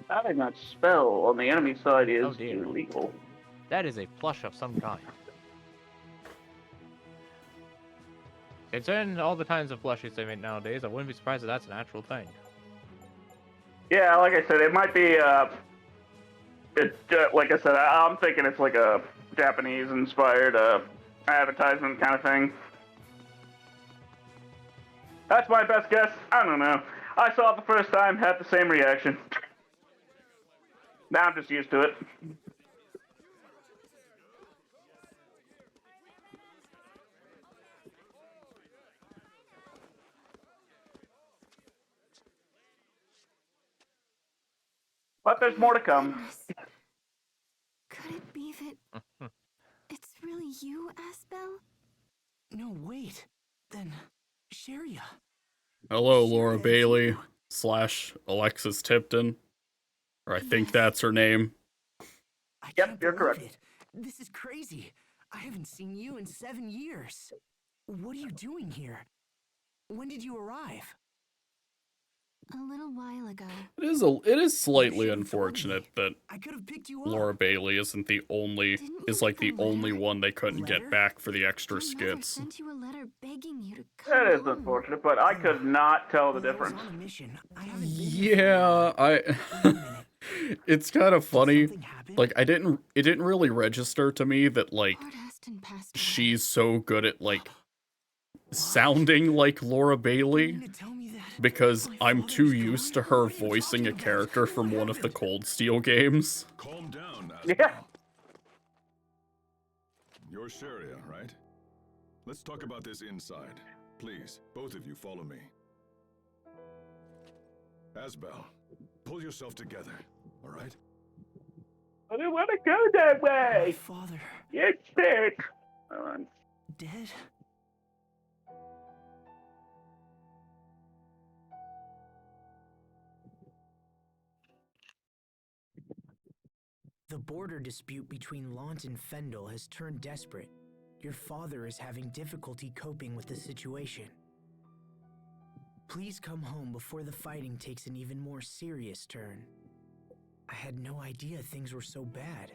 Having that spell on the enemy side is Oh, dear. illegal. That is a plush of some kind. Considering all the kinds of plushies they make nowadays, I wouldn't be surprised if that's an actual thing. Yeah, like I said, it might be, like I said, I'm thinking it's like a Japanese-inspired, advertisement kind of thing. That's my best guess. I don't know. I saw it the first time, had the same reaction. Now I'm just used to it. But there's more to come. Goodness. Could it be that it's really you, Asbel? No, wait. Then, Sharia. Hello, Laura Sharia, Bailey / Alexis Tipton. Or I think that's her name. I Yep, can't you're believe correct. it. This is crazy. I haven't seen you in 7 years. What are you doing here? When did you arrive? A little while ago. It is slightly should've told unfortunate me. that I could have picked you Laura up. Bailey isn't the only Didn't you is like get the the only letter? one they couldn't Letter? get back for the extra Your mother skits. sent you a letter begging you to come That is home. unfortunate, but I could not tell the Well, I was difference. on a mission. I haven't been here for a Yeah, while. Wait a minute. it's kind of funny. Something happened? Like it didn't really register to me that like Lord Aston passed away. she's so good at like sounding like Laura You Bailey mean to tell me that because my I'm father too is used gone? to her What are you voicing a talking about? character from What one of the happened? Cold Steel games. Calm down, Asbel. Yeah. You're Sharia, right? Let's talk about this inside. Please, both of you follow me. Asbel, pull yourself together, all right? I didn't want to go that My way. father You're sick. dead? The border dispute between Lant and Fendel has turned desperate. Your father is having difficulty coping with the situation. Please come home before the fighting takes an even more serious turn. I had no idea things were so bad.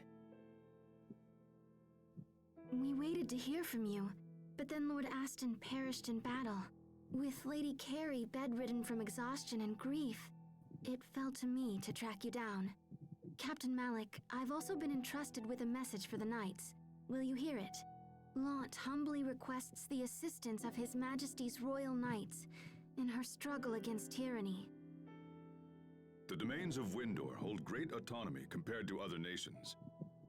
We waited to hear from you, but then Lord Aston perished in battle. With Lady Carrie bedridden from exhaustion and grief, it fell to me to track you down. Captain Malik, I've also been entrusted with a message for the Knights. Will you hear it? Launt humbly requests the assistance of His Majesty's Royal Knights in her struggle against tyranny. The domains of Windor hold great autonomy compared to other nations.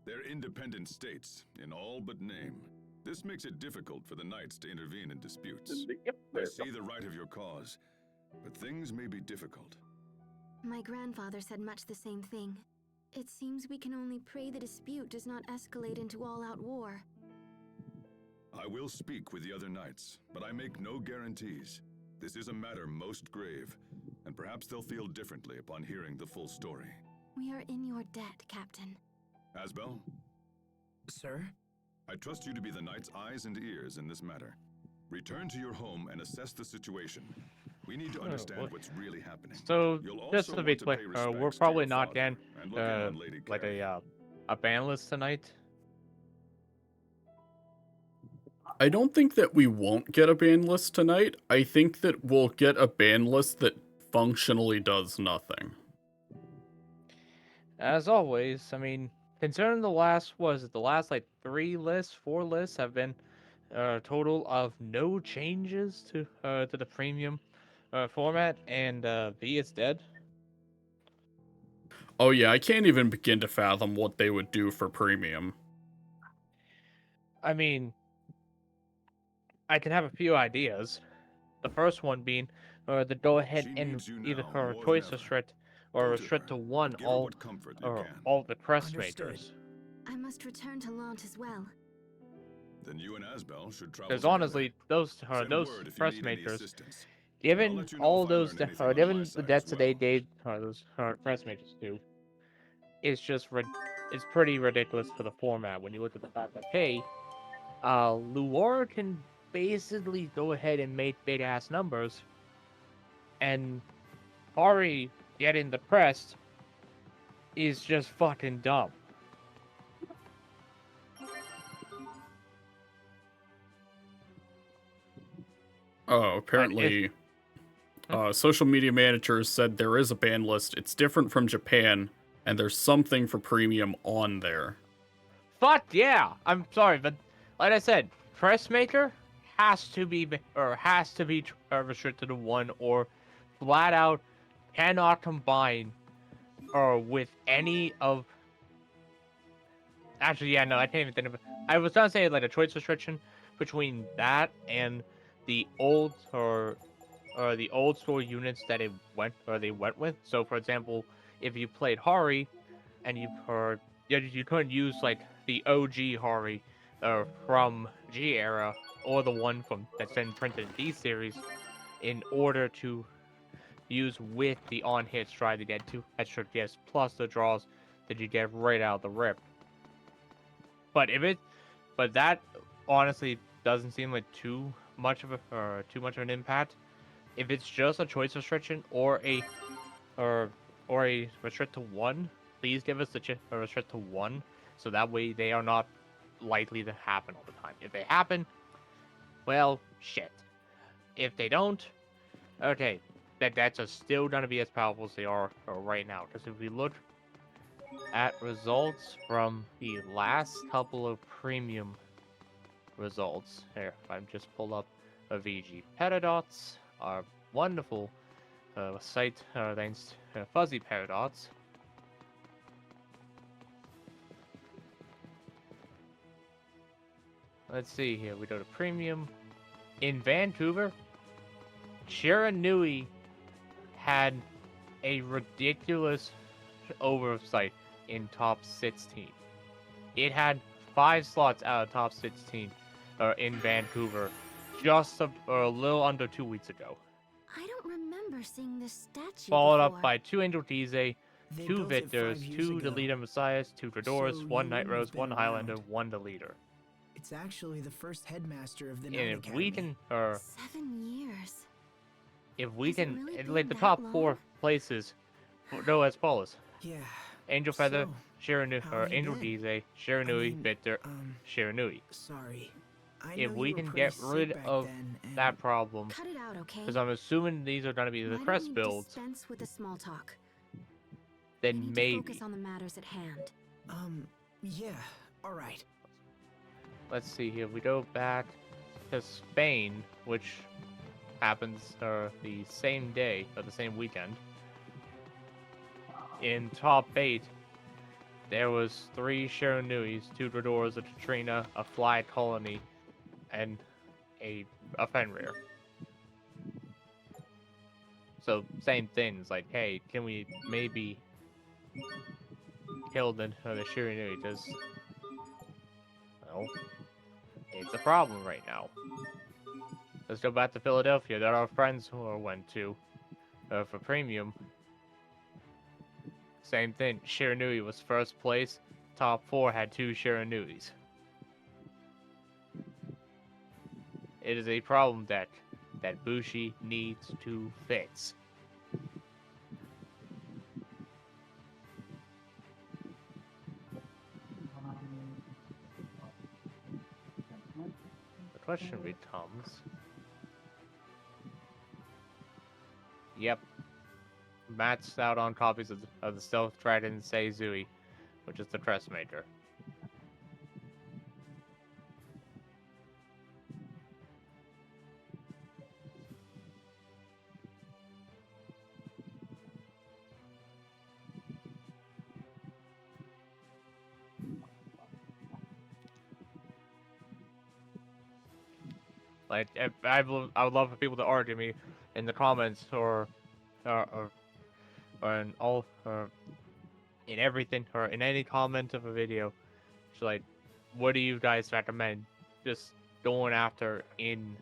They're independent states, in all but name. This makes it difficult for the Knights to intervene in disputes. I see the right of your cause, but things may be difficult. My grandfather said much the same thing. It seems we can only pray the dispute does not escalate into all-out war. I will speak with the other Knights, but I make no guarantees. This is a matter most grave, and perhaps they'll feel differently upon hearing the full story. We are in your debt, Captain. Asbel, Sir? I trust you to be the Knight's eyes and ears in this matter. Return to your home and assess the situation. We need to understand what's really happening. So, You'll just also to be want to clear, pay we're respects to probably your not father getting and look in on Lady like Carrie. a ban list tonight. I don't think that we won't get a ban list tonight. I think that we'll get a ban list that functionally does nothing. As always, I mean, considering the last like 4 lists have been a total of no changes to the premium format, and V is dead. Oh yeah, I can't even begin to fathom what they would do for premium. I mean, I can have a few ideas. The first one being to go ahead She and needs you either now her more choice than ever. restrict Go or to restrict her, to one but give her what comfort you can. all the crest Understood. makers. I must return to Launt as well. Then you and Asbel should travel Because together. honestly, those Send those word if you crest need any makers, assistance. I'll given let you know all if I those learn anything on my given the side debts as that they well. gave those crest makers do, it's just it's pretty ridiculous for the format when you look at the fact that hey, Luor can basically go ahead and make big ass numbers, and Ari getting the crest is just fucking dumb. Oh, apparently, social media managers said there is a ban list. It's different from Japan, and there's something for premium on there. Fuck yeah! I'm sorry, but like I said, press maker has to be restricted to one, or flat out cannot combine with any of. Actually, yeah, no, I can't even think of it. I was gonna say like a choice restriction between that and the old the old school units that they went with. So, for example, if you played Hari and you couldn't use like the OG Hari from G era or the one from that's been printed in D series in order to use with the on-hit stride to get 2 extra gifts plus the draws that you get right out of the rip. But that honestly doesn't seem like too much of an impact. If it's just a choice restriction or a restrict to one, please give us a restrict to one, so that way they are not likely to happen all the time. If they happen, well, shit. If they don't, okay, that's still gonna be as powerful as they are right now. Because if we look at results from the last couple of premium results, here, if I just pull up a VG Petadots, our wonderful site, thanks to Fuzzy Paradox. Let's see here. We go to premium. In Vancouver, Shiranui had a ridiculous oversight in top 16. It had 5 slots out of top 16 in Vancouver just a little under 2 weeks ago. I don't remember seeing this statue Followed before. up by 2 Angel Dize, They 2 built it 5 Victors, years 2 ago. Deleta Messiahs, 2 Fedors, So 1 you Night wouldn't have Rose, been 1 Highlander, around. 1 Deleter. It's actually the first headmaster of the And Knight if Academy. we can, 7 years. if we Has it can, really like been the that top long? 4 places, go as follows. Yeah, Angel Feather, So, Shiranui, how or have you Angel been? Dize, Shiranui, mean, Victor, Shiranui. Sorry. I If know we you were can pretty get sick rid back of then, and that problem, Cut it out, okay? because I'm assuming these are going to be the Why don't crest we builds, dispense with the small talk? We then need to focus maybe. on the matters at hand. Yeah, alright. Let's see here. We go back to Spain, which happens the same day or the same weekend. In top 8, there was 3 Shiranuis, 2 Dodors, a Katrina, a Fly Colony, and a Fenrir. So same things, like, hey, can we maybe kill the Shiranui? Because, well, it's a problem right now. Let's go back to Philadelphia that our friends who went to for premium. Same thing. Shiranui was first place. Top 4 had 2 Shiranuis. It is a problem deck that Bushi needs to fix. The question becomes... Yep. Maxed out on copies of the Stealth Dragon Seizui, which is the Crest Major. Like, I would love for people to argue me in the comments or in all or in everything or in any comment of a video. It's like, what do you guys recommend? Just going after in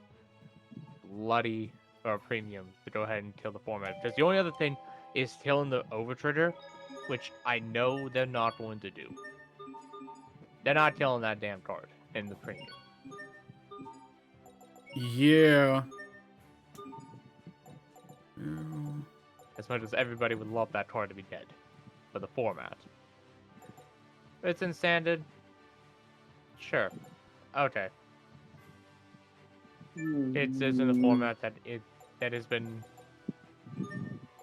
bloody or premium to go ahead and kill the format. Because the only other thing is killing the overtrigger, which I know they're not going to do. They're not killing that damn card in the premium. Yeah. As much as everybody would love that card to be dead for the format. It's in standard. Sure. Okay. It's in the format that has been,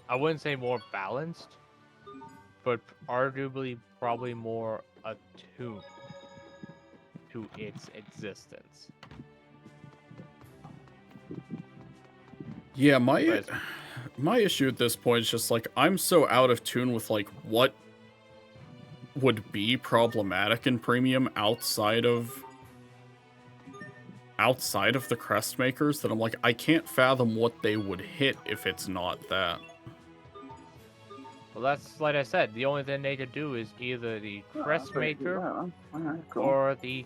I wouldn't say more balanced, but arguably probably more attuned to its existence. Yeah, my issue at this point is just like I'm so out of tune with like what would be problematic in premium outside of the crest makers that I'm like I can't fathom what they would hit if it's not that. Well, that's like I said. The only thing they could do is either the crest maker Alright, cool. or the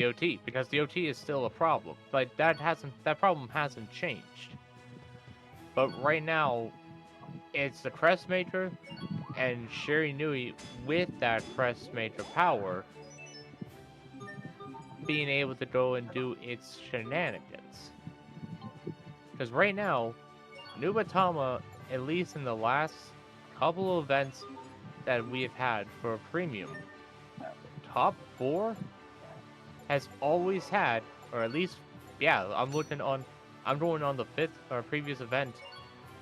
OT, because the OT is still a problem. Like that problem hasn't changed. But right now, it's the crest maker and Shiranui with that crest maker power being able to go and do its shenanigans. Because right now, Nubatama, at least in the last couple of events that we have had for premium, top 4 has always had, or at least, yeah, I'm going on the 5th or previous event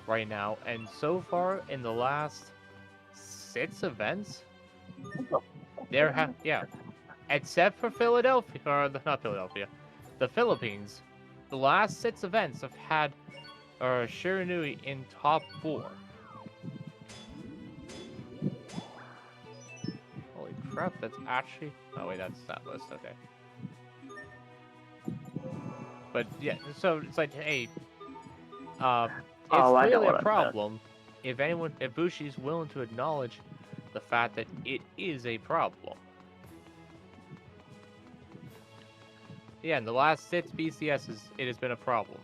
right now, and so far in the last 6 events, except for Philadelphia, or not Philadelphia, the Philippines, the last 6 events have had Shiranui in top 4. Holy crap, that's actually, oh wait, that's that list, okay. But yeah, so it's like, hey, it's I know clearly what a I said. problem if Bushi's willing to acknowledge the fact that it is a problem. Yeah, in the last 6 BCSs, it has been a problem.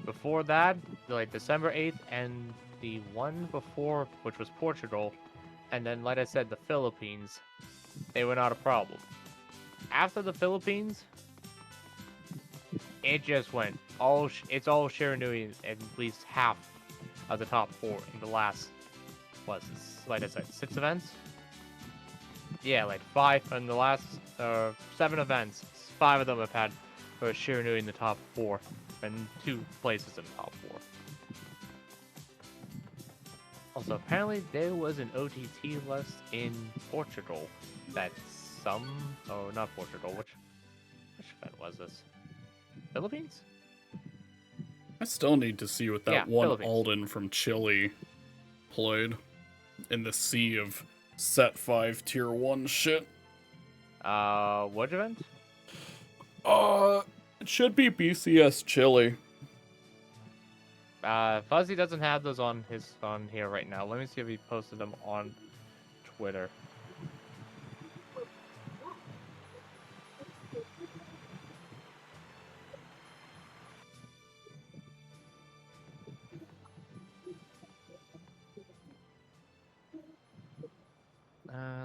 Before that, like December 8th, and the one before, which was Portugal, and then, like I said, the Philippines, they were not a problem. After the Philippines, it just went it's all Shiranui at least half of the top 4 in the last, what is this, like I said, 6 events? Yeah, like 5 in the last 7 events. 5 of them have had Shiranui in the top 4, and 2 places in the top 4. Also, apparently there was an OTT list in Portugal that not Portugal, which event was this? Philippines? I still need to see what that Yeah, one Philippines. Alden from Chile played in the sea of set 5 tier 1 shit. What event? It should be BCS Chile. Fuzzy doesn't have those on here right now. Let me see if he posted them on Twitter.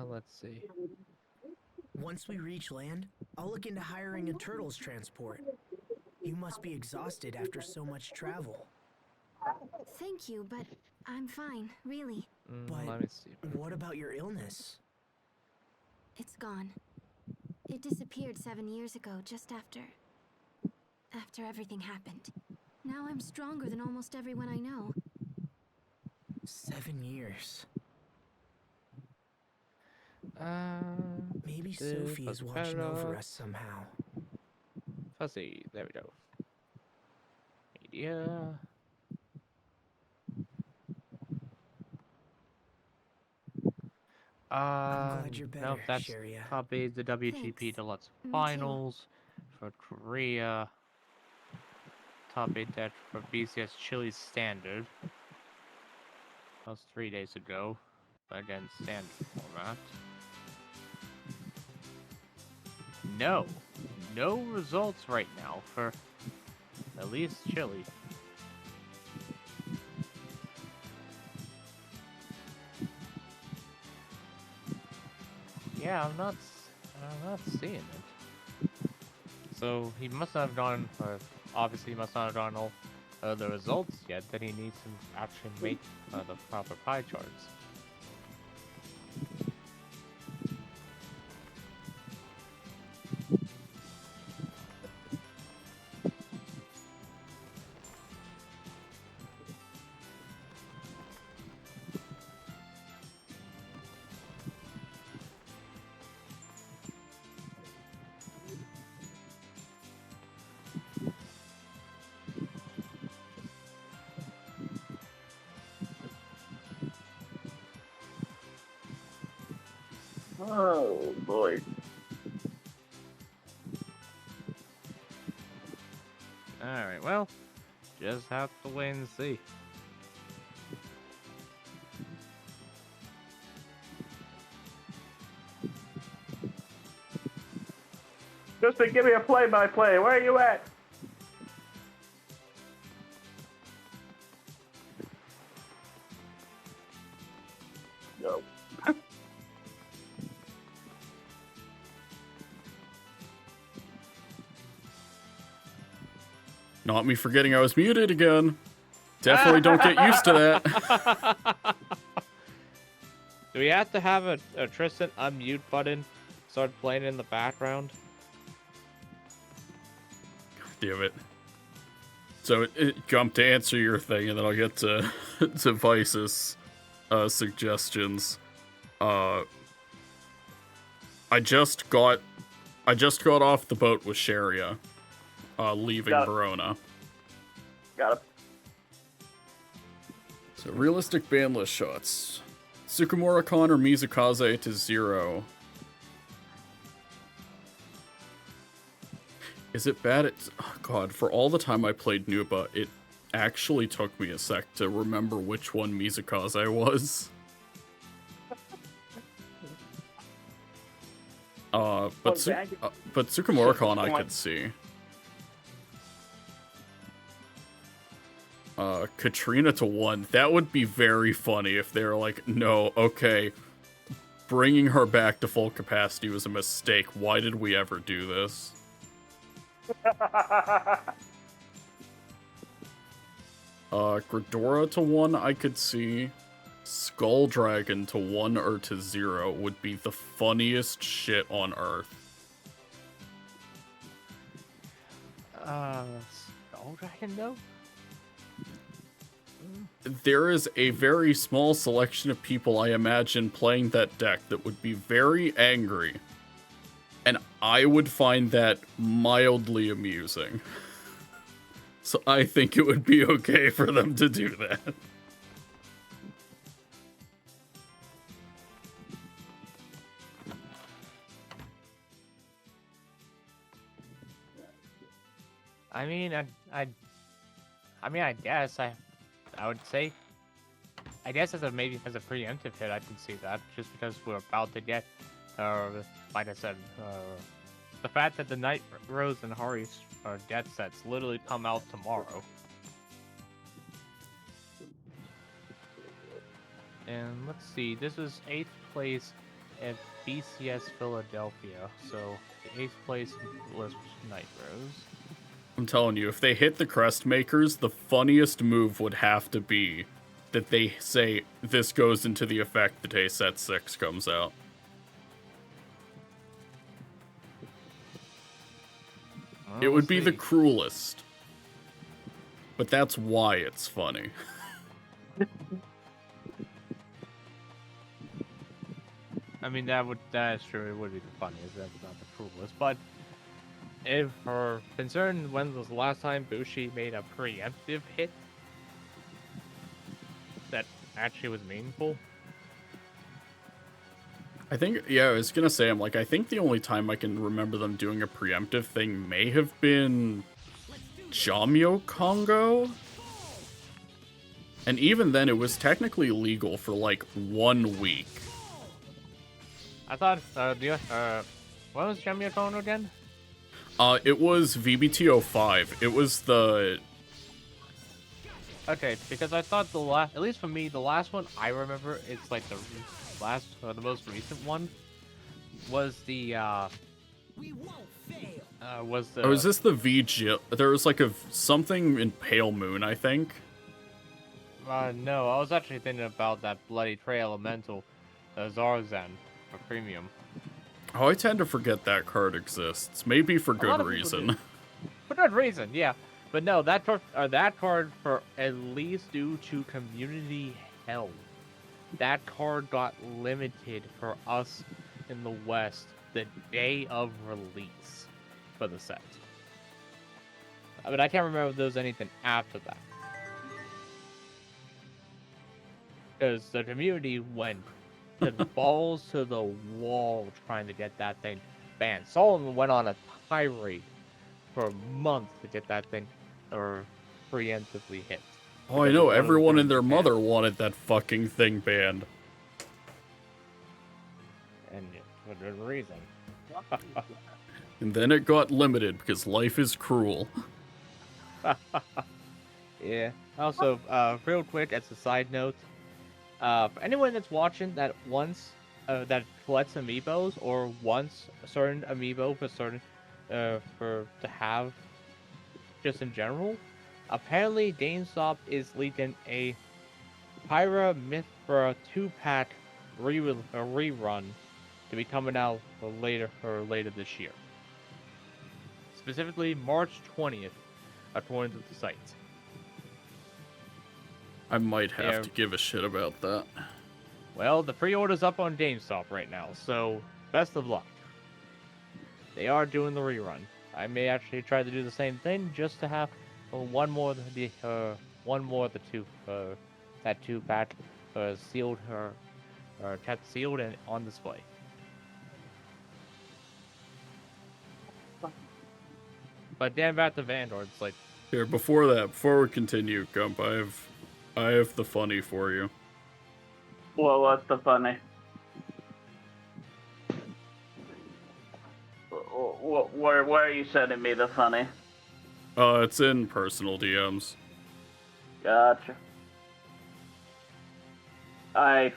Let's see. Once we reach land, I'll look into hiring a turtles transport. You must be exhausted after so much travel. Thank you, but I'm fine, really. But Let me see. what about your illness? It's gone. It disappeared 7 years ago, just after everything happened. Now I'm stronger than almost everyone I know. 7 years. Maybe Fuzzy, Sophie is Fuzzy watching over Paradox. us somehow. Fuzzy, there we go. Media. I'm glad you're better, Nope, that's Sharia. top 8, the WGP Thanks. Deluxe Me too. Finals for Korea. Top 8 that for BCS Chile Standard. That was 3 days ago. But again, standard format. No results right now for at least Chile. Yeah, I'm not seeing it. So he must not have gone, or obviously he must not have gotten all the results yet that he needs to actually make the proper pie charts. Oh boy. Alright, well, just have to wait and see. Just to give me a play-by-play. Where are you at? No. Not me forgetting I was muted again. Definitely don't get used to that. Do we have to have a Tristan unmute button start playing in the background? Damn it. So, Jump, to answer your thing, and then I'll get to, to Vice's suggestions. I just got off the boat with Sharia, leaving Verona. Got it. So, realistic ban list shots. Tsukumura-kan or Mizukaze to 0. Is it bad? Oh God, for all the time I played Nuba, it actually took me a sec to remember which one Mizukaze was. But Tsukumura-kan I could see. Katrina to 1. That would be very funny if they're like, no, okay, bringing her back to full capacity was a mistake. Why did we ever do this? Gridora to 1 I could see. Skull Dragon to 1 or to 0 would be the funniest shit on Earth. Skull Dragon though? There is a very small selection of people I imagine playing that deck that would be very angry. And I would find that mildly amusing. So I think it would be okay for them to do that. I mean, I guess I would say, I guess maybe as a preemptive hit, I can see that just because we're about to get, like I said, the fact that the Night Rose and Hari's death sets literally come out tomorrow. And let's see, this is 8th place at BCS Philadelphia, so the 8th place was Night Rose. I'm telling you, if they hit the Crest Makers, the funniest move would have to be that they say this goes into the effect the day set 6 comes out. Well, It would be the see. cruelest. But that's why it's funny. I mean, that is true, it would be the funniest, that's not the cruelest, but if her concern, when was the last time Bushi made a preemptive hit that actually was meaningful? I think, yeah, I was gonna say, I think the only time I can remember them doing a preemptive thing may have been Jamyo Congo? And even then, it was technically legal for, 1 week. I thought, what was Jamia Kono again? It was VBT05. It was the... Okay, because I thought at least for me, the last one I remember, it's like the most recent one, was the, was the... Oh, is this the VG? There was, something in Pale Moon, I think. No, I was actually thinking about that Bloody Trey Elemental, Zarzan, for premium. Oh, I tend to forget that card exists. Maybe for good reason. For good reason, yeah. But no, that card, for at least due to community hell, that card got limited for us in the West the day of release for the set. But I can't remember if there was anything after that. Because the community went to the balls to the wall trying to get that thing banned. Solomon went on a tirade for months to get that thing preemptively hit. Oh, I know. Everyone and their mother wanted that fucking thing banned. And for good reason. And then it got limited because life is cruel. Yeah. Also, real quick, as a side note, for anyone that's watching that that collects amiibos or wants a certain amiibo for certain to have just in general, apparently GameStop is leaking a Pyra Mythra 2-pack rerun to be coming out later this year. Specifically March 20th, according to the site. I might have to give a shit about that. Well, the pre-order's up on GameStop right now, so best of luck. They are doing the rerun. I may actually try to do the same thing just to have one more of the 2-pack sealed kept sealed and on display. But damn, back to Vanguard, it's like Here, before we continue, Gump, I have the funny for you. Well, what's the funny? Where are you sending me the funny? It's in personal DMs. Gotcha. I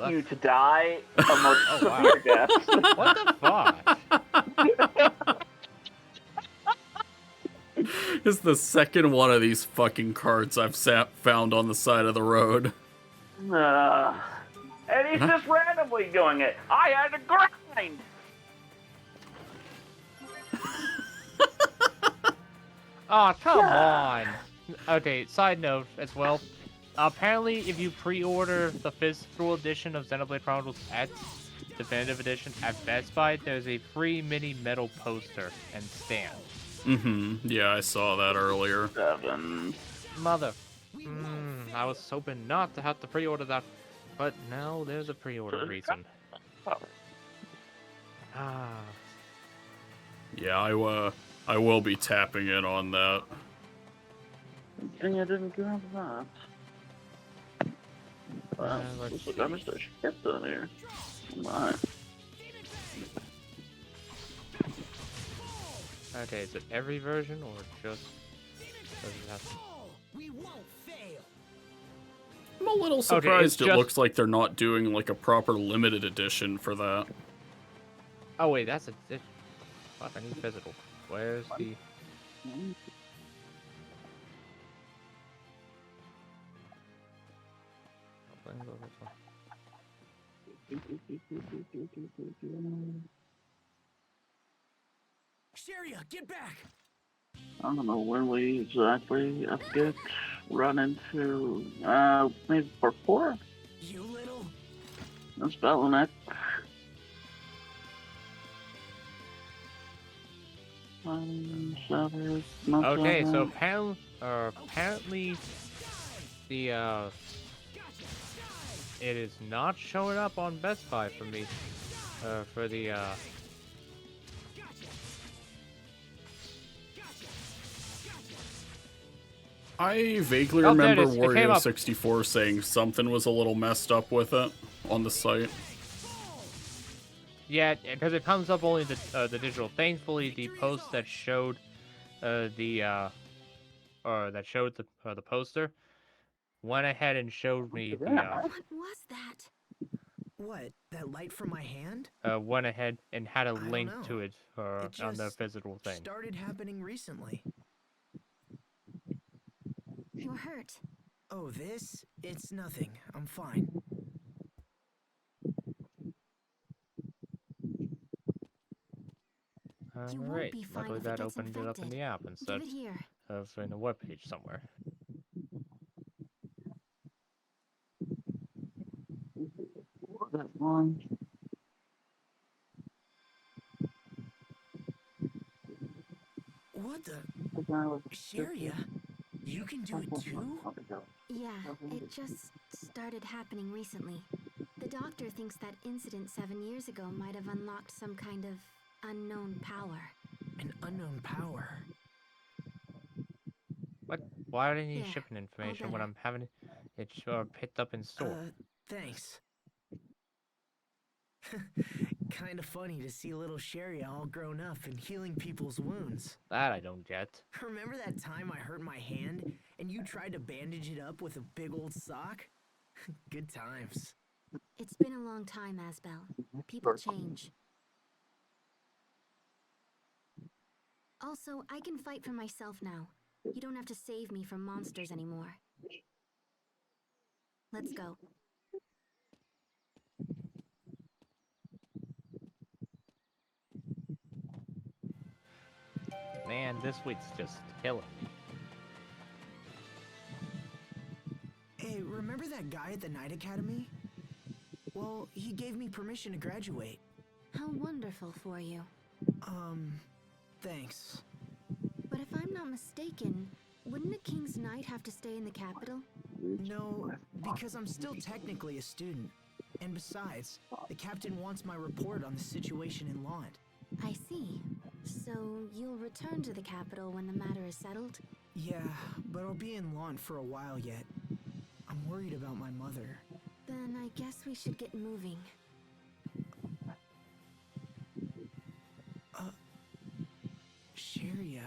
continue to die a more severe deaths. What the fuck? This is the second one of these fucking carts I've found on the side of the road. And he's just randomly doing it. I had to grind! Oh, come on. Okay, side note as well. Apparently, if you pre-order the physical edition of Xenoblade Chronicles X Definitive Edition at Best Buy, there's a free mini metal poster and stand. Yeah, I saw that earlier. 7. Mother. I was hoping not to have to pre-order that, but now there's a pre-order reason. Yeah, I will be tapping in on that. Dang, I didn't grab that. Wow, looks like I missed a shit ton here. My. Okay, is it every version or just does it have to... I'm a little surprised it looks like they're not doing like a proper limited edition for that. Oh wait, that's a... Fuck, I need physical. Where's the... Sharia, get back! I don't know when we exactly get run into. Maybe for 4? You little... I'm spelling it. Okay, so apparently the it is not showing up on Best Buy for me for the I vaguely remember it came Wario up. 64 saying something was a little messed up with it on the site. Yeah, because it comes up only the digital. Thankfully, the post that showed the poster went ahead and showed me the What was that? What? That light from my hand? went ahead and had a I don't link know. to it It on the just physical thing. started happening recently. You're hurt. Oh, this? It's nothing. I'm fine. You won't Alright, be fine luckily if it that gets opened it up in infected. the app instead Give it here. of in a web page somewhere. That one. What the? The guy was Sharia? You can do it too? Yeah, it just started happening recently. The doctor thinks that incident 7 years ago might have unlocked some kind of unknown power. An unknown power. What? Why do I need There, shipping all information when better. I'm having it picked up in store? Thanks. Kinda funny to see little Sharia all grown up and healing people's wounds. That I don't get. Remember that time I hurt my hand and you tried to bandage it up with a big old sock? Good times. It's been a long time, Asbel. People change. Also, I can fight for myself now. You don't have to save me from monsters anymore. Let's go. Man, this week's just killing me. Hey, remember that guy at the Night Academy? Well, he gave me permission to graduate. How wonderful for you. Thanks. But if I'm not mistaken, wouldn't a King's Knight have to stay in the capital? No, because I'm still technically a student. And besides, the captain wants my report on the situation in Launt. I see. So you'll return to the capital when the matter is settled? Yeah, but I'll be in Launt for a while yet. I'm worried about my mother. Then I guess we should get moving. Sharia.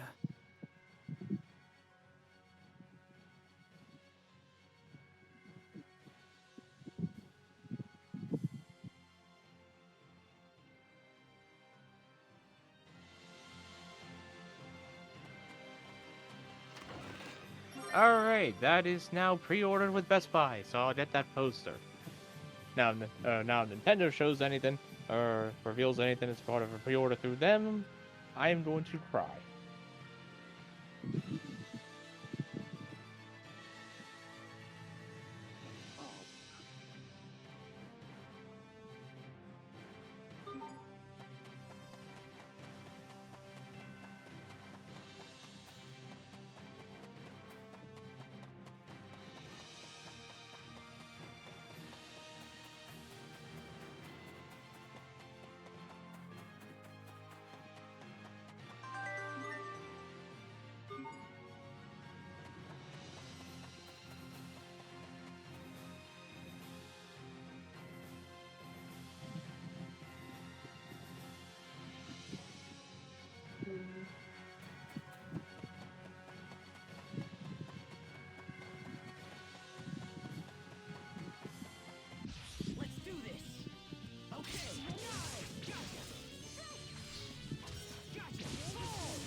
Alright, that is now pre-ordered with Best Buy, so I'll get that poster. Now, now Nintendo shows anything, or reveals anything as part of a pre-order through them, I am going to cry. Let's do this. Okay. Gotcha. Gotcha. Oh.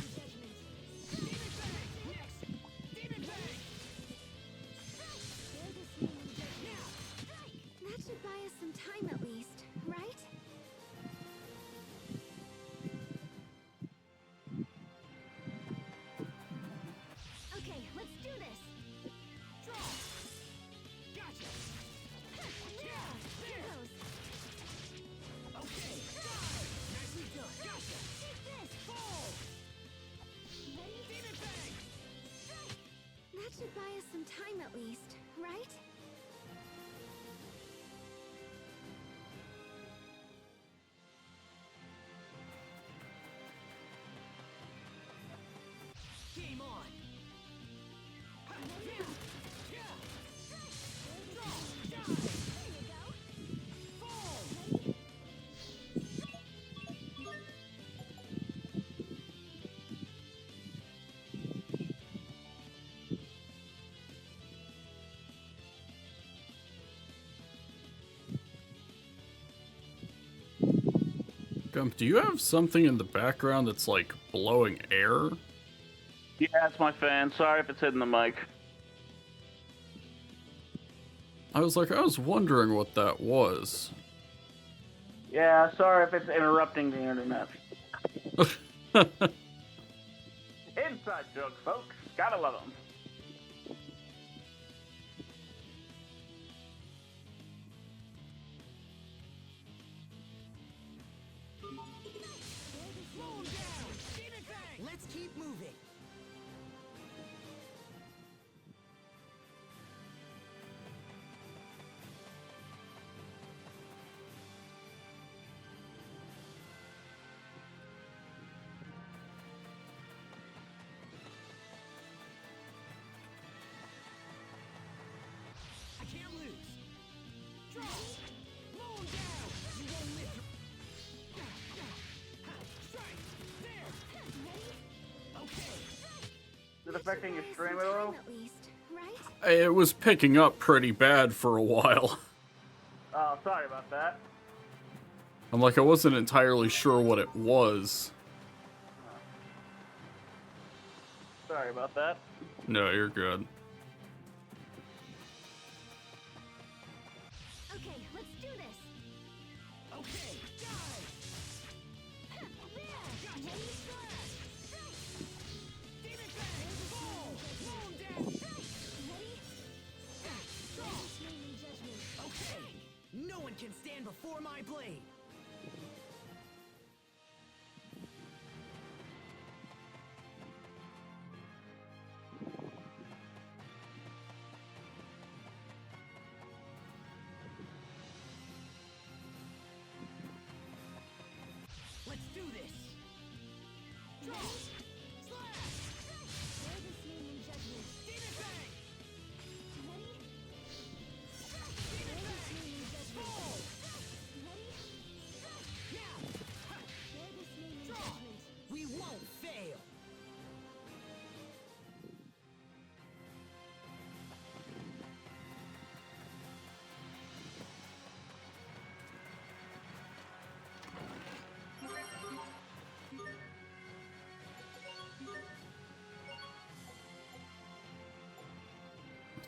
Demon Bang. Next. Demon Bang. Now. That should buy us some time at least, right? Okay, let's do this. Draw. Gotcha. Yeah. There. Okay. Die. Nicely done. Gotcha. Take this. Fall. Ready? Demon Bang. That should buy us some time at least, right? Game on. Yeah. Draw. Die. There you go. Fall. Gump, do you have something in the background that's like blowing air? Yeah, it's my fan. Sorry if it's hitting the mic. I was wondering what that was. Yeah, sorry if it's interrupting the internet. Inside jokes, folks. Gotta love them. Slow him down. Demon Bang. Let's keep moving. I can't lose. Draw. Slow him down. You won't live your... Strike. There. Okay. Is it affecting your stream at all? Time at least, right? It was picking up pretty bad for a while. Oh, sorry about that. I wasn't entirely sure what it was. Sorry about that. No, you're good. Okay, let's do this. Okay. Die. Gotcha. Smash. Demon Bang. Fall. Slow him down. Draw. Okay. No one can stand before my blade. Let's do this. Draw. Slash. Demon Bang. Demon Bang. Fall. Now. Draw. We won't fail.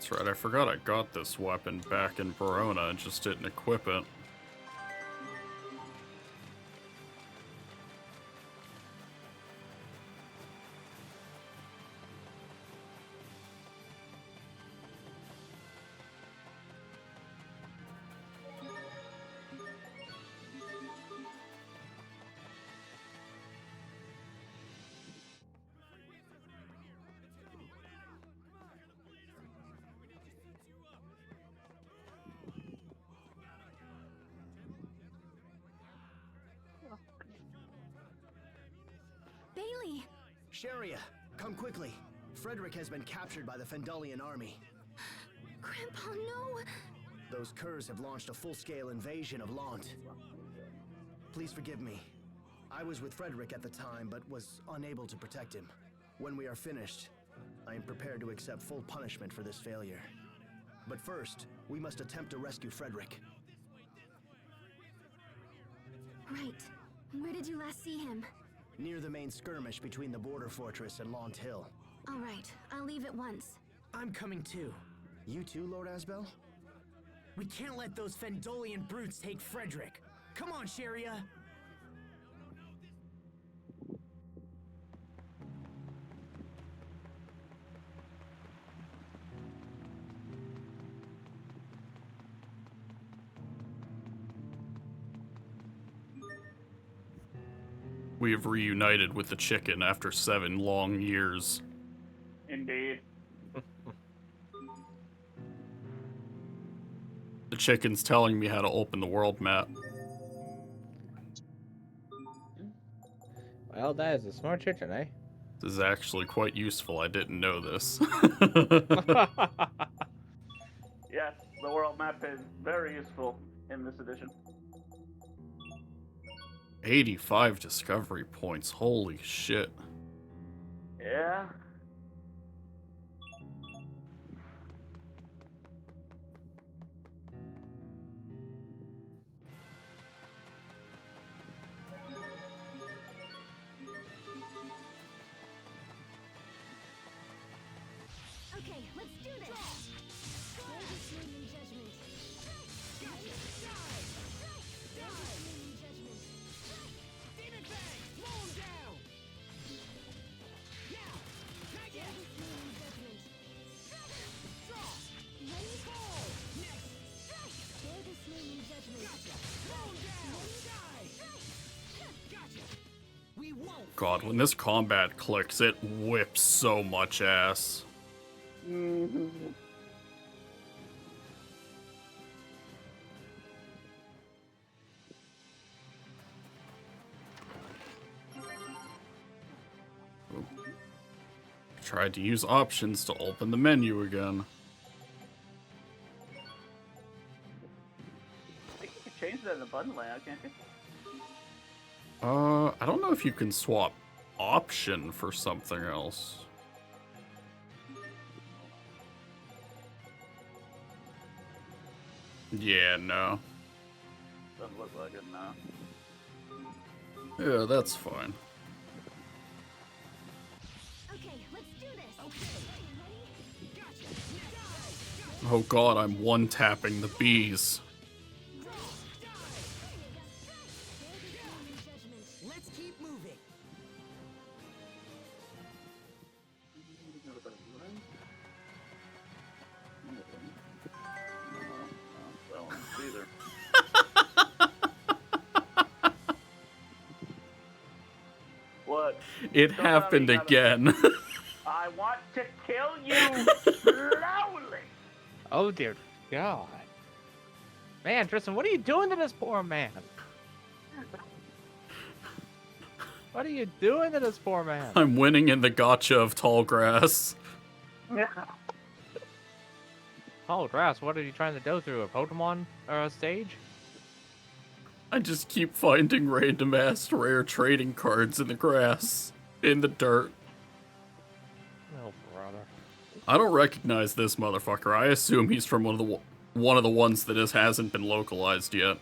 That's right, I forgot I got this weapon back in Verona and just didn't equip it. Bailey! Sharia, come quickly. Frederick has been captured by the Fendalian army. Grandpa, no! Those curs have launched a full-scale invasion of Lant. Please forgive me. I was with Frederick at the time, but was unable to protect him. When we are finished, I am prepared to accept full punishment for this failure. But first, we must attempt to rescue Frederick. Right. Where did you last see him? Near the main skirmish between the border fortress and Lant Hill. All right, I'll leave at once. I'm coming too. You too, Lord Asbel? We can't let those Fendolian brutes take Frederick. Come on, Sharia! We have reunited with the chicken after 7 long years. Indeed. The chicken's telling me how to open the world map. Well, that is a smart chicken, eh? This is actually quite useful. I didn't know this. Yes, the world map is very useful in this edition. 85 discovery points. Holy shit. Yeah. Okay, let's do this! Judgment. Demon Fang! Slow him down! Now! Not yet! Draw! Fall! Next! Gotcha! Slow him down! Die! Gotcha! We won't! God, when this combat clicks, it whips so much ass. Tried to use options to open the menu again. I think you can change that in the button layout, can't you? I don't know if you can swap option for something else. Yeah, no. Doesn't look like it, no. Yeah, that's fine. Okay, let's do this! Oh god, I'm one-tapping the bees. Let's keep moving! Either. What? It Don't tell me happened you gotta- again. I want to kill you slowly. Oh dear God. Man, Tristan, what are you doing to this poor man? What are you doing to this poor man? I'm winning in the gotcha of tall grass. Oh, grass, what are you trying to go through? A Pokemon stage? I just keep finding random ass rare trading cards in the grass, in the dirt. Oh, brother. I don't recognize this motherfucker. I assume he's from one of the ones that hasn't been localized yet.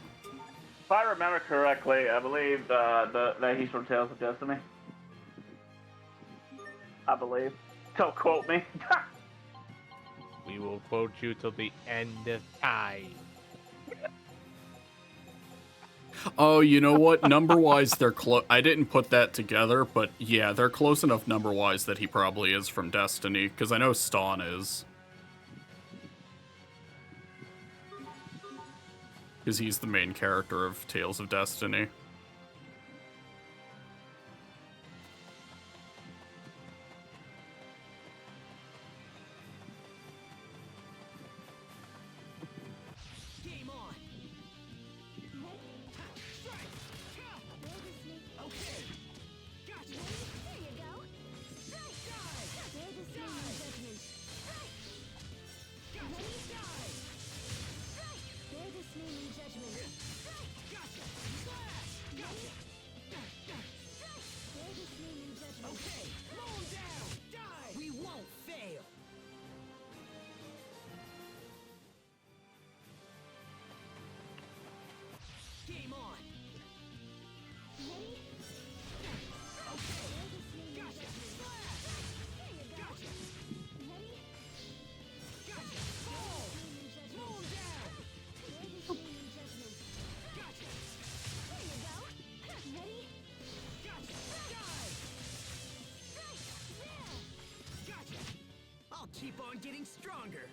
If I remember correctly, I believe that he's from Tales of Destiny. I believe. Don't quote me. We will quote you till the end of time. Oh, you know what? Number-wise, they're close. I didn't put that together, but yeah, they're close enough number-wise that he probably is from Destiny, because I know Ston is. Because he's the main character of Tales of Destiny. Game on. Okay. Gotcha. There you go. Bear this name in judgment. Bear this name in judgment. Gotcha. Slash. Gotcha. Bear this name in judgment. Okay. Mow down. Die. We won't fail. Game on. Ready? Okay. Bear this name in Gotcha. judgment. Slash. There you go. Gotcha. Ready? Gotcha. Ball. Name in judgment. Mow down. Bear this name in judgment. Gotcha. There you go. Ready? Gotcha. Die. There. Gotcha. I'll keep on getting stronger.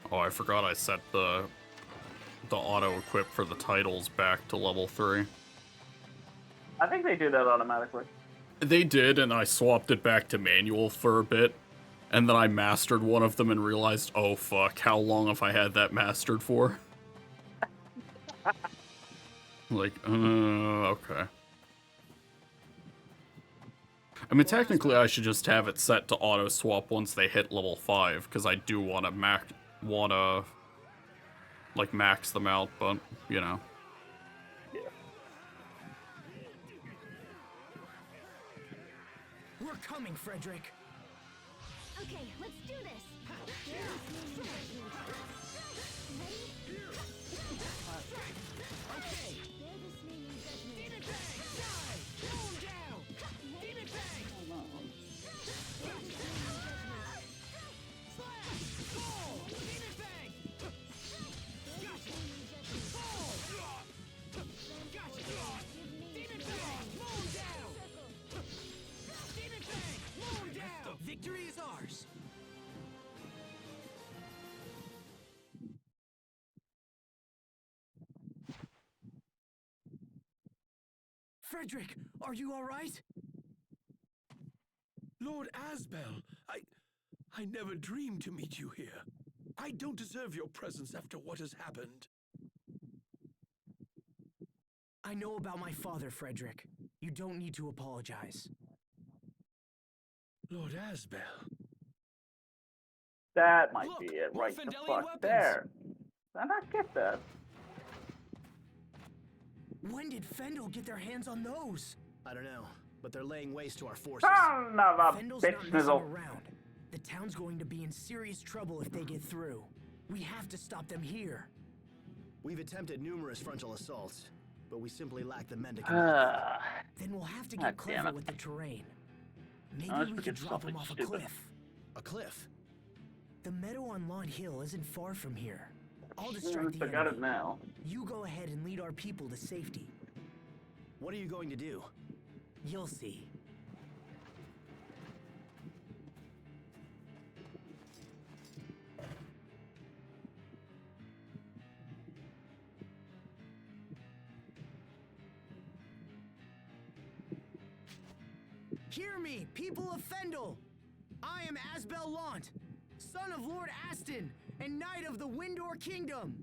Oh, I forgot I set the auto-equip for the titles back to level 3. I think they do that automatically. They did, and I swapped it back to manual for a bit. And then I mastered one of them and realized, oh fuck, how long have I had that mastered for? Like, okay. I mean, technically I should just have it set to auto-swap once they hit level 5, because I do want to like, max them out, but, you know. We're coming, Frederick. Okay, let's do this. Bear this name in judgment. Ready? Okay. Bear this name in judgment. Demon Bang! Die! Blow him down! Demon Bang! Bear this name in judgment. Slash! Ball! Demon Bang! Bear this Gotcha! name in judgment. Ball! Gotcha! Demon Bang! Blow him down! Demon Bang! Blow him down! Victory is ours! Frederick, are you all right? Lord Asbel, I never dreamed to meet you here. I don't deserve your presence after what has happened. I know about my father, Frederick. You don't need to apologize. Lord Asbel. That might Look, be it more right the Fendelian fuck weapons. there. Did I not get that? When did Fendel get their hands on those? I don't know, but they're laying waste to our forces. Son of a Fendel's bitch not messing snizzle. around. The town's going to be in serious trouble if they get through. We have to stop them here. We've attempted numerous frontal assaults, but we simply lack the men to conduct them. Then we'll have to God get damn clever it. with the terrain. Maybe Unless we we could did drop them something off a stupid. cliff. A cliff? The meadow on Lawn Hill isn't far from here. I'll distract the I got it enemy. now. You go ahead and lead our people to safety. What are you going to do? You'll see. Hear me, people of Fendel! I am Asbel Lant, son of Lord Aston and knight of the Windor Kingdom.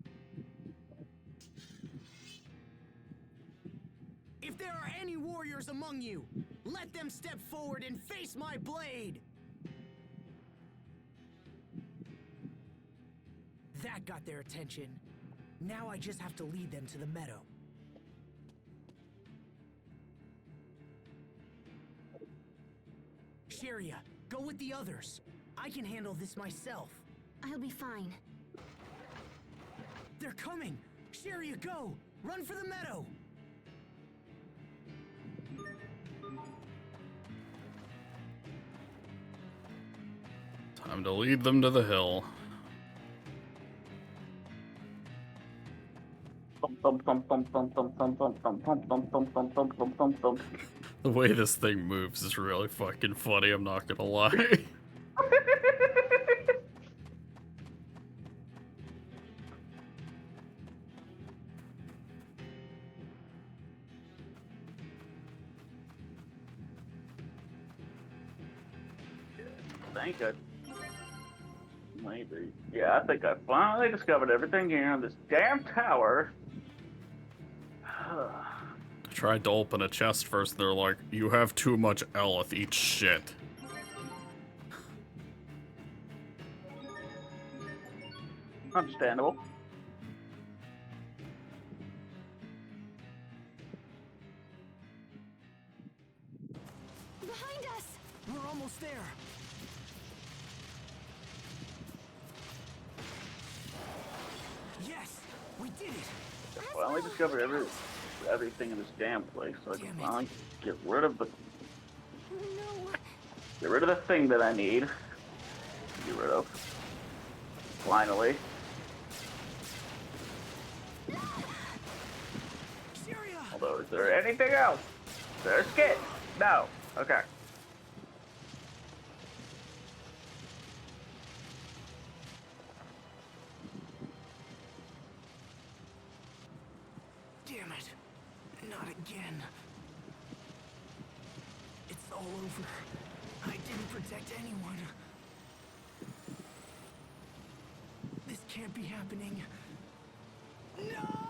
If there are any warriors among you, let them step forward and face my blade! That got their attention. Now I just have to lead them to the meadow. Sharia, go with the others. I can handle this myself. I'll be fine. They're coming! Sharia, go! Run for the meadow! to lead them to the hill. The way this thing moves is really fucking funny, I'm not gonna lie. Thank you. Maybe. Yeah, I think I finally discovered everything here on this damn tower. I tried to open a chest first, they're like, you have too much Elith, eat shit. Understandable. Behind us! We're almost there. Yes, we did it. I finally discovered everything in this damn place, so I can finally get rid of the thing that I need to get rid of. Finally. Although, is there anything else? There's skit. No. Okay. Damn it. Not again. It's all over. I didn't protect anyone. This can't be happening. No!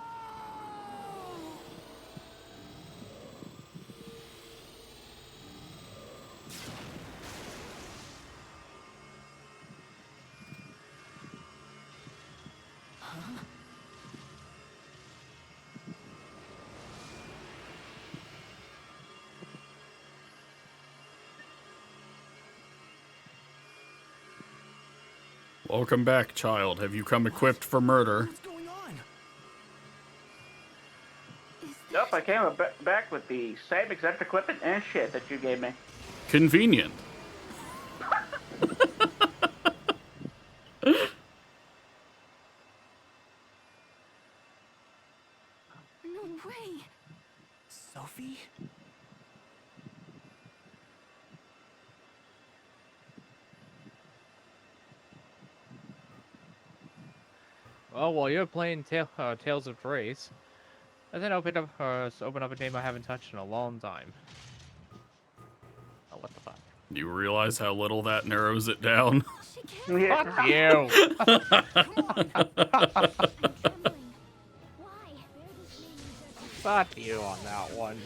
Welcome back, child. Have you come equipped for murder? What's going on? Nope, I came back with the same exact equipment and shit that you gave me. Convenient. No way! Sophie? Well, while you're playing Tales of Grace, I then open up a game I haven't touched in a long time. Oh, what the fuck? You realize how little that narrows it down? Fuck you! Fuck you on that one.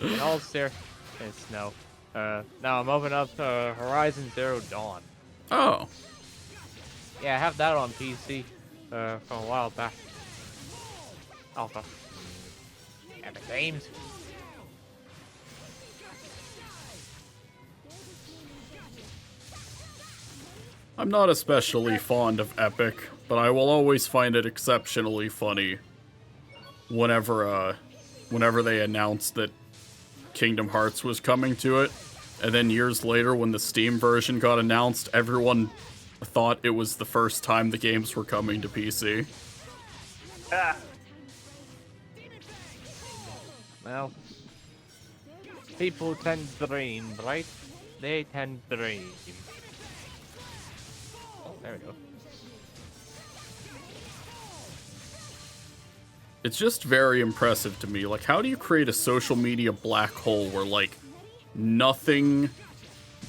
In all seriousness, no. Now I'm opening up Horizon Zero Dawn. Oh. Yeah, I have that on PC from a while back. Alpha. Epic Games. I'm not especially fond of Epic, but I will always find it exceptionally funny whenever they announced that Kingdom Hearts was coming to it, and then years later when the Steam version got announced, everyone thought it was the first time the games were coming to PC. Ah. Well, people tend to dream, right? They tend to dream. Oh, there we go. It's just very impressive to me. Like, how do you create a social media black hole where, like, nothing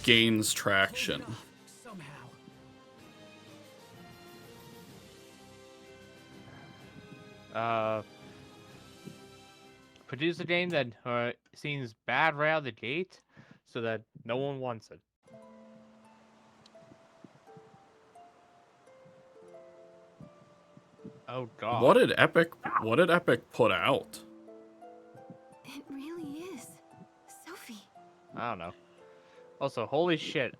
gains traction? Produce a game that seems bad right out of the gate, so that no one wants it. Oh god. What did Epic put out? It really is. Sophie. I don't know. Also, holy shit.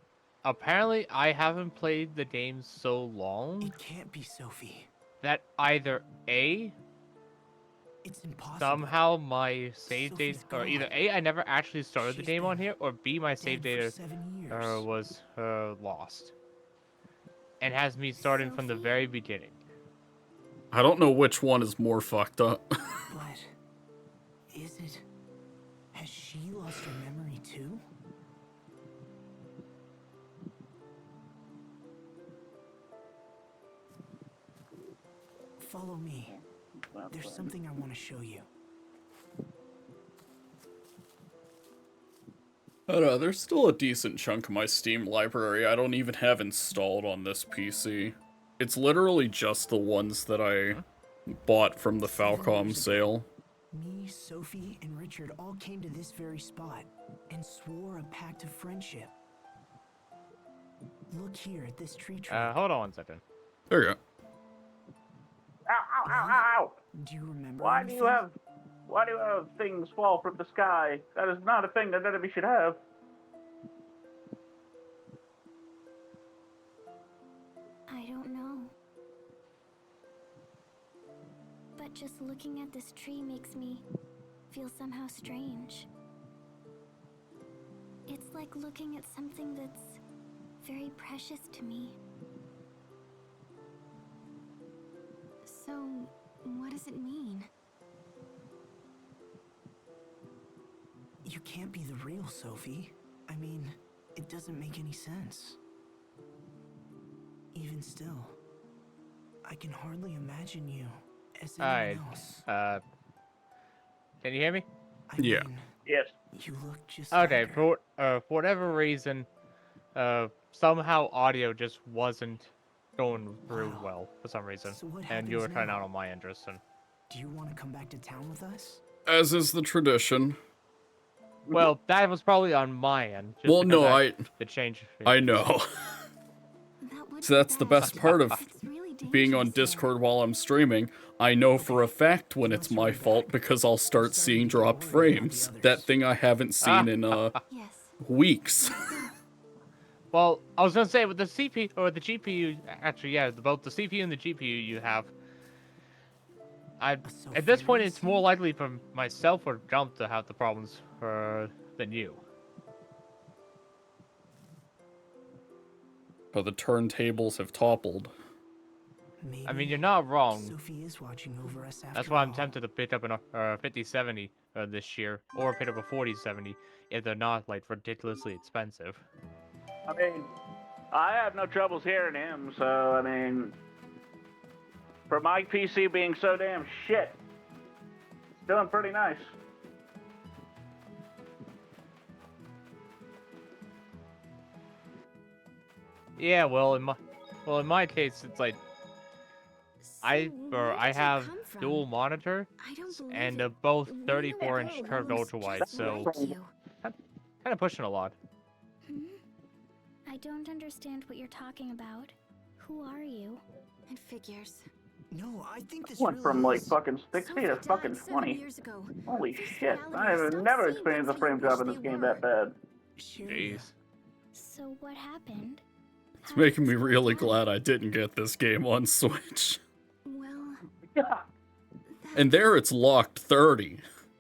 Apparently, I haven't played the game so long. It can't be Sophie. That either A, It's impossible. somehow my save data, Sophie's or either gone. A, I never actually started the She's game on been here, or B, my save dead for data 7 years. was lost. and has me starting from the very beginning. I don't know which one is more fucked up. But is it? Has she lost her memory too? Follow me. There's something I want to show you. I don't know, there's still a decent chunk of my Steam library I don't even have installed on this PC. It's literally just the ones that I bought from the Falcom sale. Me, Sophie, and Richard all came to this very spot and swore a pact of friendship. Look here at this tree trunk. Hold on one second. There you go. Ow, ow, ow, ow, ow! Do you remember Why anything? do you have things fall from the sky? That is not a thing that enemy should have. I don't know. But just looking at this tree makes me feel somehow strange. It's like looking at something that's very precious to me. So, what does it mean? You can't be the real Sophie. I mean, it doesn't make any sense. Even still, I can hardly imagine you as anyone else. Can you hear me? Yeah. Yes. You look just Okay, like her. for whatever reason, somehow audio just wasn't going through well for some reason, So what and you were happens trying now? out on my interest. And Do you want to come back to town with us? As is the tradition. well, that was probably on my end. Just Well, because no, the change. I know. That would So be that's the bad. best part of It's really being on dangerous here. Discord while I'm streaming. I know for a fact when it's my fault because I'll start seeing dropped frames. That thing I haven't seen in Yes. weeks. Well, I was gonna say with the CPU or the GPU, actually, yeah, both the CPU and the GPU you have. At this point, it's more likely for myself or Jump to have the problems than you. Oh, the turntables have toppled. Maybe I mean, you're not wrong. Sophie is watching over us after That's why I'm all. tempted to pick up a 5070 this year, or pick up a 4070 if they're not like ridiculously expensive. I mean, I have no troubles hearing him, so, I mean, for my PC being so damn shit, it's doing pretty nice. Yeah, well, in my case, it's like I have dual monitor and both 34-inch curved ultra wide, so kind of pushing a lot. I don't understand what you're talking about. Who are you? It figures. No, I think this Went really from like is. fucking 60 to fucking 20. Holy shit! I have never experienced a frame drop in this game that bad. Jeez. So what happened? It's making me really glad I didn't get this game on Switch. Well, Yeah. And there it's locked 30.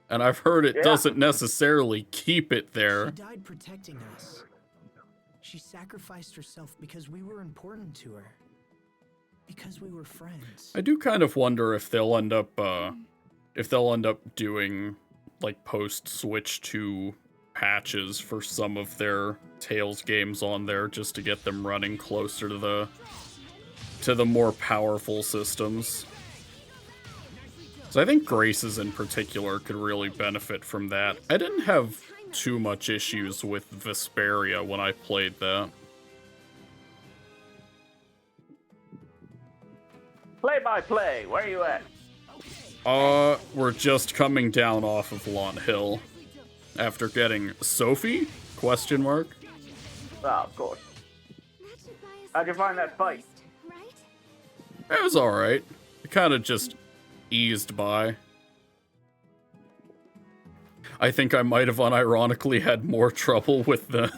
And I've heard it Yeah. doesn't necessarily keep it there. She died protecting us. She sacrificed herself because we were important to her. Because we were friends. I do kind of wonder if they'll end up doing like post Switch 2 patches for some of their Tales games on there just to get them running closer to the more powerful systems. So I think Graces in particular could really benefit from that. I didn't have too much issues with Vesperia when I played that. Play by play, where you at? We're just coming down off of Launt Hill. After getting Sophie? Question mark. Oh, of course. How'd you find that fight? It was alright. It kind of just eased by. I think I might have unironically had more trouble with the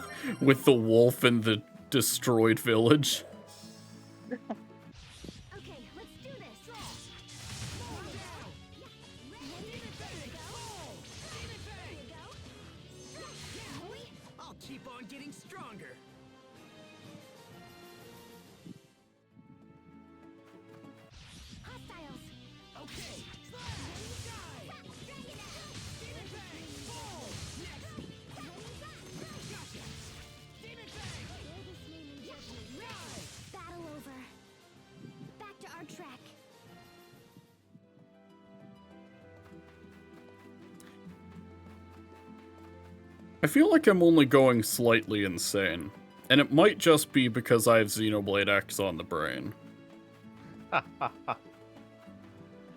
wolf in the destroyed village. I'll keep on getting stronger. I feel like I'm only going slightly insane. And it might just be because I have Xenoblade X on the brain.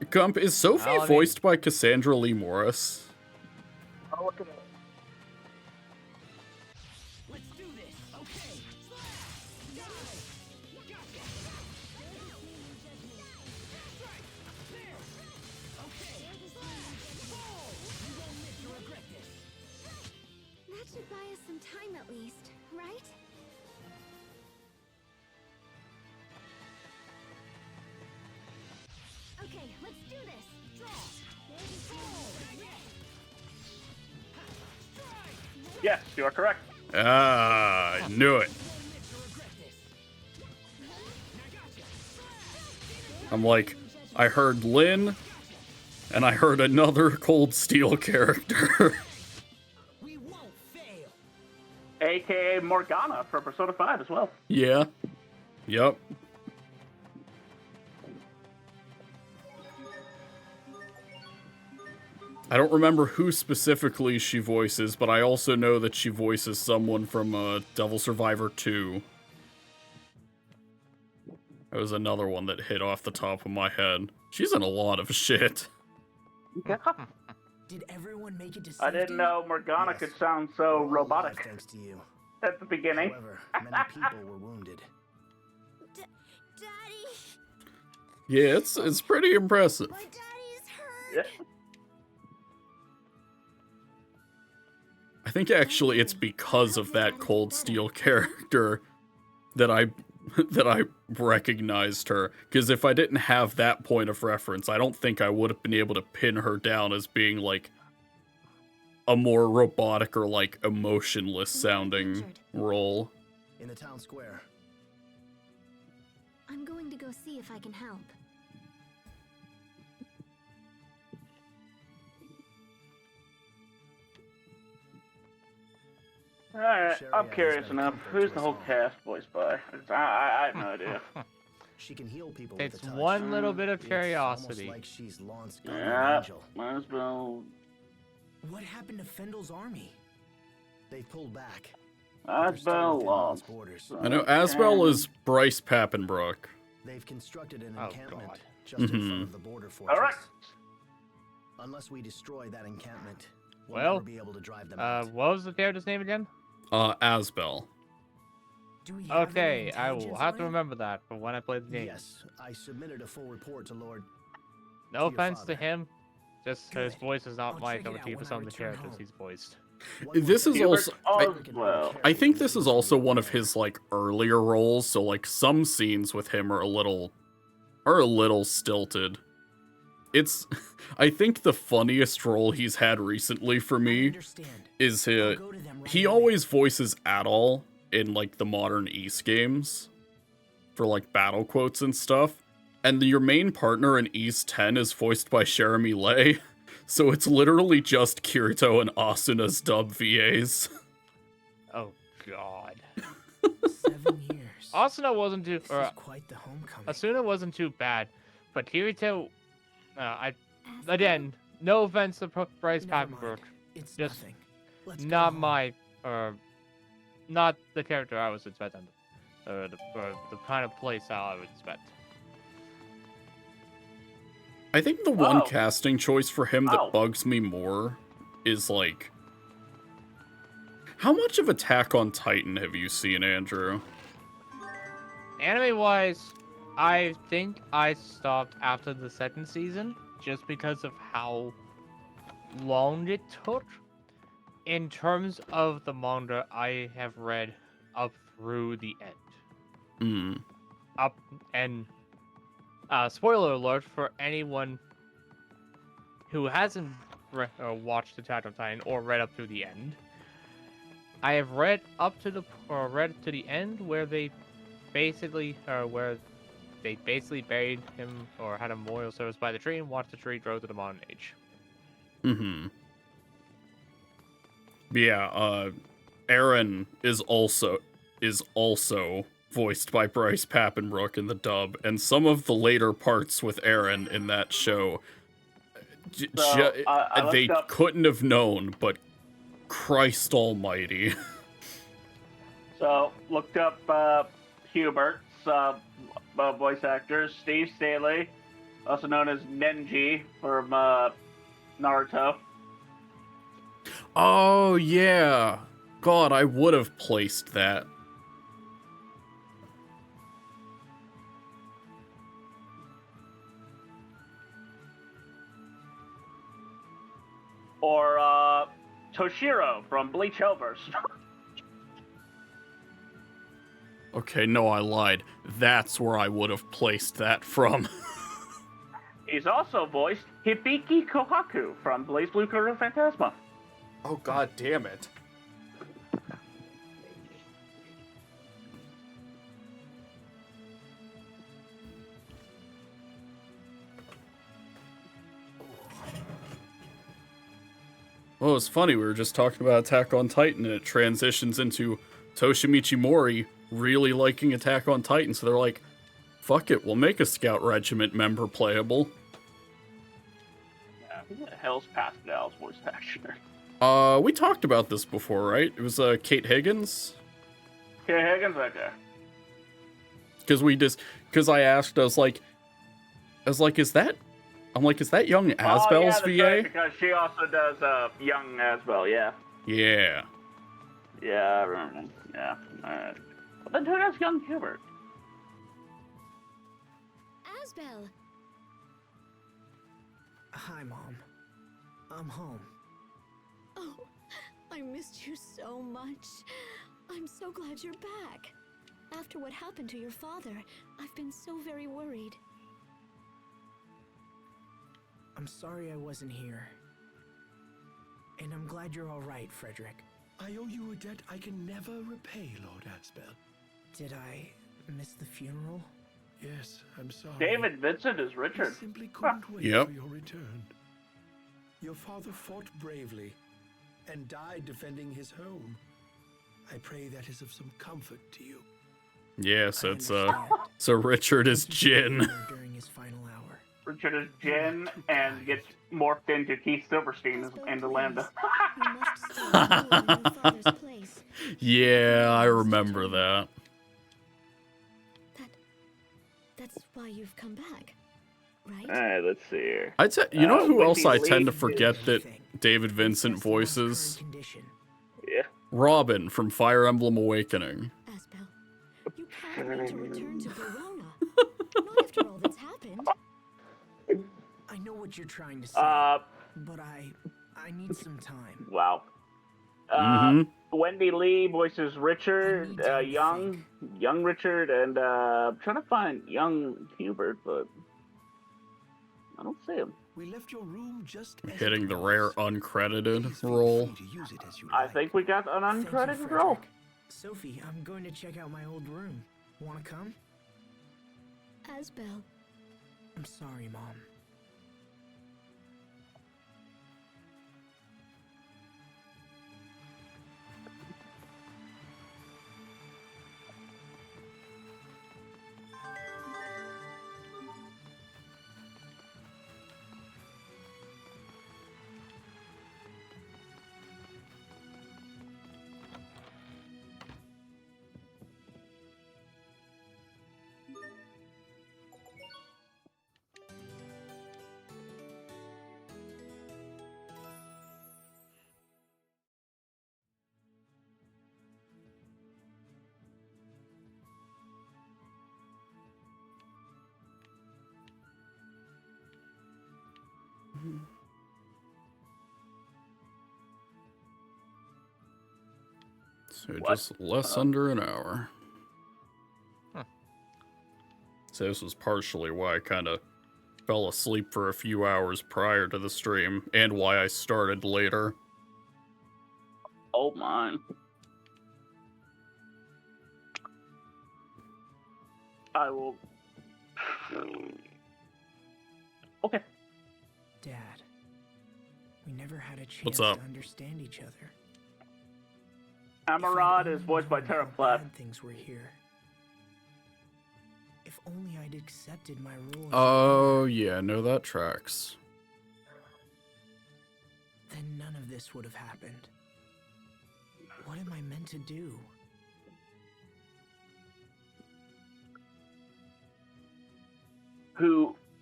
Gump, is Sophie voiced by Cassandra Lee Morris? Oh, look at it. Let's do this. Okay. That should buy us some time at least, right? Okay, let's do this. Yes, you are correct. Ah, I knew it. I'm like, I heard Lynn, and I heard another Cold Steel character. We won't fail. AKA Morgana for Persona 5 as well. Yeah. Yep. I don't remember who specifically she voices, but I also know that she voices someone from Devil Survivor 2. That was another one that hit off the top of my head. She's in a lot of shit. Did everyone make it to I didn't know Morgana could sound so robotic Thanks to you. at the beginning. However, many people were wounded. Daddy, Yeah, it's pretty impressive. my daddy's hurt. Yeah. I think actually it's because of that Cold Steel character that I recognized her. Because if I didn't have that point of reference, I don't think I would have been able to pin her down as being like a more robotic or like emotionless sounding role. In the town square. I'm going to go see if I can help. Alright, Sherry I'm has curious been a enough. comfort Who's to the us whole all. cast voiced by? I have no idea. She can heal people It's with a touch. one little bit of It's curiosity. almost like she's Lon's guardian Yeah, angel. might as well. What happened to Fendel's army? They pulled back. I've They're still been within Lon's lost. borders. I know Asbel is Bryce Pappenbrook. They've constructed an Oh, encampment God. just in front Mhm. of the border fortress. Alright. Unless we destroy that encampment, we'll Well, never be able to drive them out. what was the character's name again? Asbel. Do we have any Okay, I will intelligence have on to it? remember that for when I play the game. Yes, I submitted a full report to Lord. No to your offense father. to him, just his Good. voice is not I'll my check it cup of out tea for when I some of the return characters home. he's voiced. This is Hubert also Oswell. I think this is also one of his like earlier roles, so like some scenes with him are a little stilted. It's I think the funniest role he's had recently for I me understand. is I'll go to them right he away. always voices Adol in like the modern East games for like battle quotes and stuff. And your main partner in East 10 is voiced by Jeremy Lay. So it's literally just Kirito and Asuna's dub VAs. Oh God. 7 years. Asuna wasn't too, This or is quite the homecoming. Asuna wasn't too bad, but Kirito, again, no offense to Bryce Never mind. Pappenbrook, It's just nothing. Let's go not home. my, not the character I was expecting, or the kind of playstyle I would expect. I think the one Oh. casting choice for him that Oh. bugs me more is like, how much of Attack on Titan have you seen, Andrew? Anime-wise, I think I stopped after the second season, just because of how long it took. In terms of the manga, I have read up through the end. Hmm. Up and spoiler alert for anyone who hasn't watched Attack on Titan or read up to the end. I have read up to the end where they basically buried him or had a memorial service by the tree and watched the tree grow to the modern age. Mm-hmm. Yeah, Aaron is also voiced by Bryce Pappenbrook in the dub, and some of the later parts with Aaron in that show, So, I looked they up- couldn't have known, but Christ almighty. So, looked up Hubert's voice actor, Steve Staley, also known as Nenji from Naruto. Oh, yeah. God, I would have placed that. Or Toshiro from Bleach Hellverse. Okay, no, I lied. That's where I would have placed that from. He's also voiced Hibiki Kohaku from Blaze Blue Corona Phantasma. Oh, god damn it. Well, it's funny, we were just talking about Attack on Titan, and it transitions into Toshimichi Mori really liking Attack on Titan, so they're like, fuck it, we'll make a Scout Regiment member playable. Yeah, who the hell's Pascal's voice actor? We talked about this before, right? It was, Kate Higgins? Kate Higgins, okay. Because I asked, I was like, is that young Asbel's that's VA? right, because she also does young Asbel, yeah. Yeah. Yeah, I remember. Yeah, alright. Well, then who does young Hubert? Asbel! Hi, Mom. I'm home. Oh, I missed you so much. I'm so glad you're back. After what happened to your father, I've been so very worried. I'm sorry I wasn't here. And I'm glad you're all right, Frederick. I owe you a debt I can never repay, Lord Asbel. Did I miss the funeral? Yes, I'm sorry. David Vincent is I Richard. simply couldn't wait Yep. for your return. Your father fought bravely and died defending his home. I pray that is of some comfort to you. Yeah, so I it's, understand. so Richard is Jin. During his final hour. Richard is Jin and gets morphed into Keith Silverstein Asbel, and the please. Lambda. You must stay and rule in your father's place. Yeah, I remember that. That's why you've come back, right? Alright, let's see here. I'd say, you know who Wendy else I tend to Lee forget that Anything. David Vincent Assess the Lord's voices? current condition. Yeah. Robin from Fire Emblem Awakening. Asbel, you can't wait to return to Verona. Not after all that's happened. I know what you're trying to say, but I need some time. Wow. Wendy Lee voices Richard, I need to young Richard, and I'm trying to find young Hubert, but I don't see him. We left your room just as Hitting it the was. rare uncredited Please feel role. free to use it as you I like. think we got an Thank you, uncredited role. Frederick. Sophie, I'm going to check out my old room. Wanna come? Asbel, I'm sorry, Mom. So just less under an hour. Huh. So this was partially why I kind of fell asleep for a few hours prior to the stream, and why I started later. Oh my. I will. Okay. Dad, we never had a chance What's up? to understand each other. Amarad is voiced by Tara Platt. Things were here. If only I'd accepted my role. As Oh, yeah, no, that tracks. then none of this would have happened. What am I meant to do?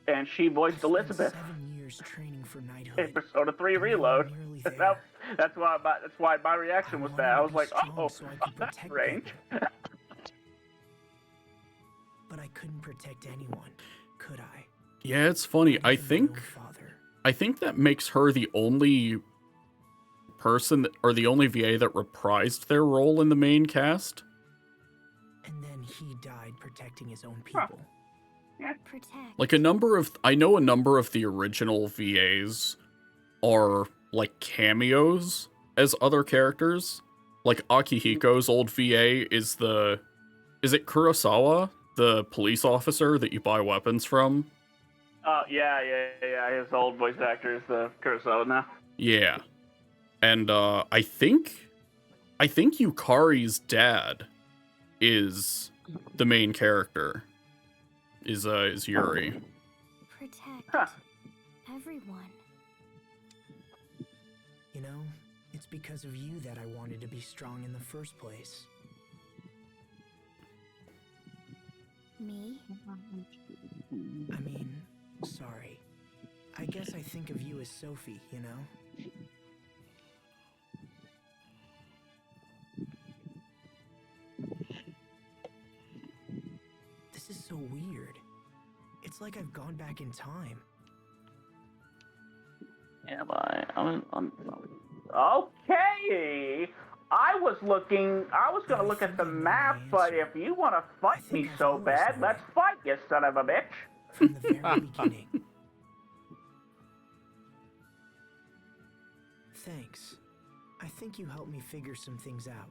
And she voiced I spent Elizabeth 7 years training for in knighthood. Persona 3 and now I'm Reload. nearly there. That's why my reaction was that. I was like, strong oh, so I could that's protect strange. people. But I couldn't protect anyone, could I? Yeah, it's funny. Not I even my think own father. that makes her the only person or the only VA that reprised their role in the main cast. And then he died protecting his own people. Protect. Like I know a number of the original VAs are like cameos as other characters. Like Akihiko's old VA is it Kurosawa, the police officer that you buy weapons from? Yeah. His old voice actor is the Kurosawa now. Yeah. And I think Yukari's dad is the main character. Is Yuri. Protect everyone. You know, it's because of you that I wanted to be strong in the first place. Me? I mean, sorry. I guess I think of you as Sophie, you know? This is so weird. It's like I've gone back in time. Am I? Okay. I was gonna look at the map, but if you want to fight me so bad, let's fight, you son of a bitch. From the very beginning. Thanks. I think you helped me figure some things out.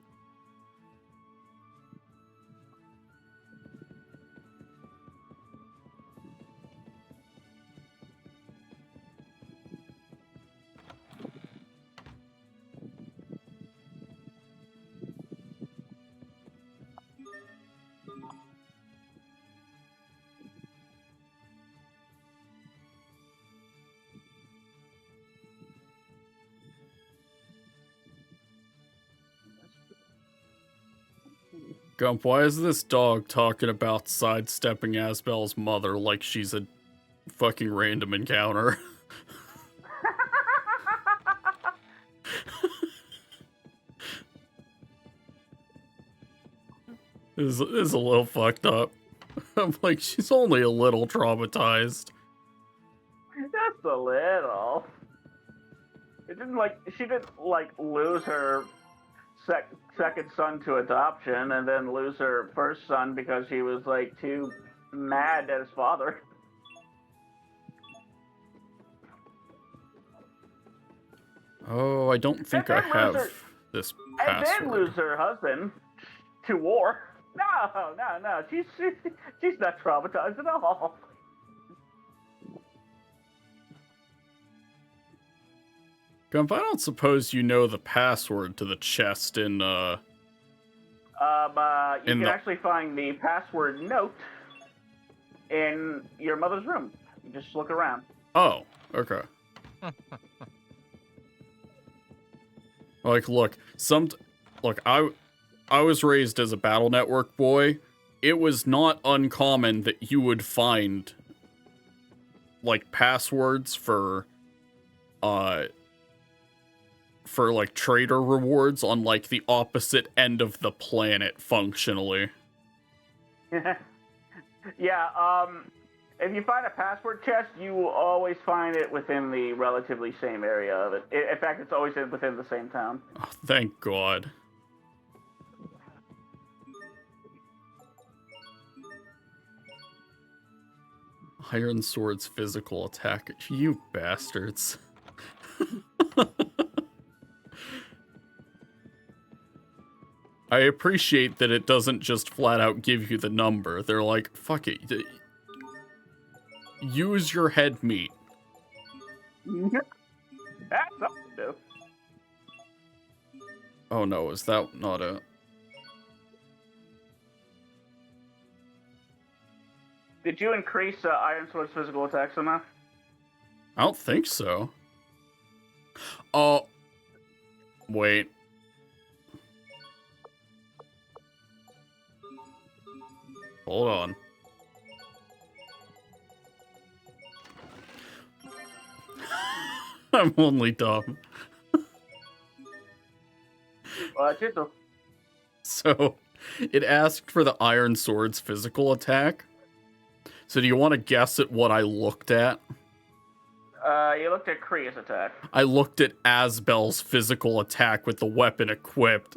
Gump, why is this dog talking about sidestepping Asbel's mother like she's a fucking random encounter? This is a little fucked up. I'm like, she's only a little traumatized. Just a little. She didn't lose her second son to adoption and then lose her first son because she was too mad at his father. Oh, I don't think I have this password. And then lose her husband to war. No. She's not traumatized at all. Gump, I don't suppose you know the password to the chest in, You can actually find the password note in your mother's room. You just look around. Oh, okay. Look, I was raised as a Battle Network boy. It was not uncommon that you would find, passwords for trader rewards on, the opposite end of the planet, functionally. Yeah, if you find a password chest, you will always find it within the relatively same area of it. In fact, it's always within the same town. Oh, thank God. Iron Sword's physical attack. You bastards. I appreciate that it doesn't just flat out give you the number. They're like, fuck it. Use your head meat. That's something to do. Oh no, is that not a... Did you increase Iron Sword's physical attacks enough? I don't think so. Oh. Wait. Hold on. I'm only dumb. So, it asked for the Iron Sword's physical attack. So do you want to guess at what I looked at? You looked at Kriya's attack. I looked at Asbel's physical attack with the weapon equipped.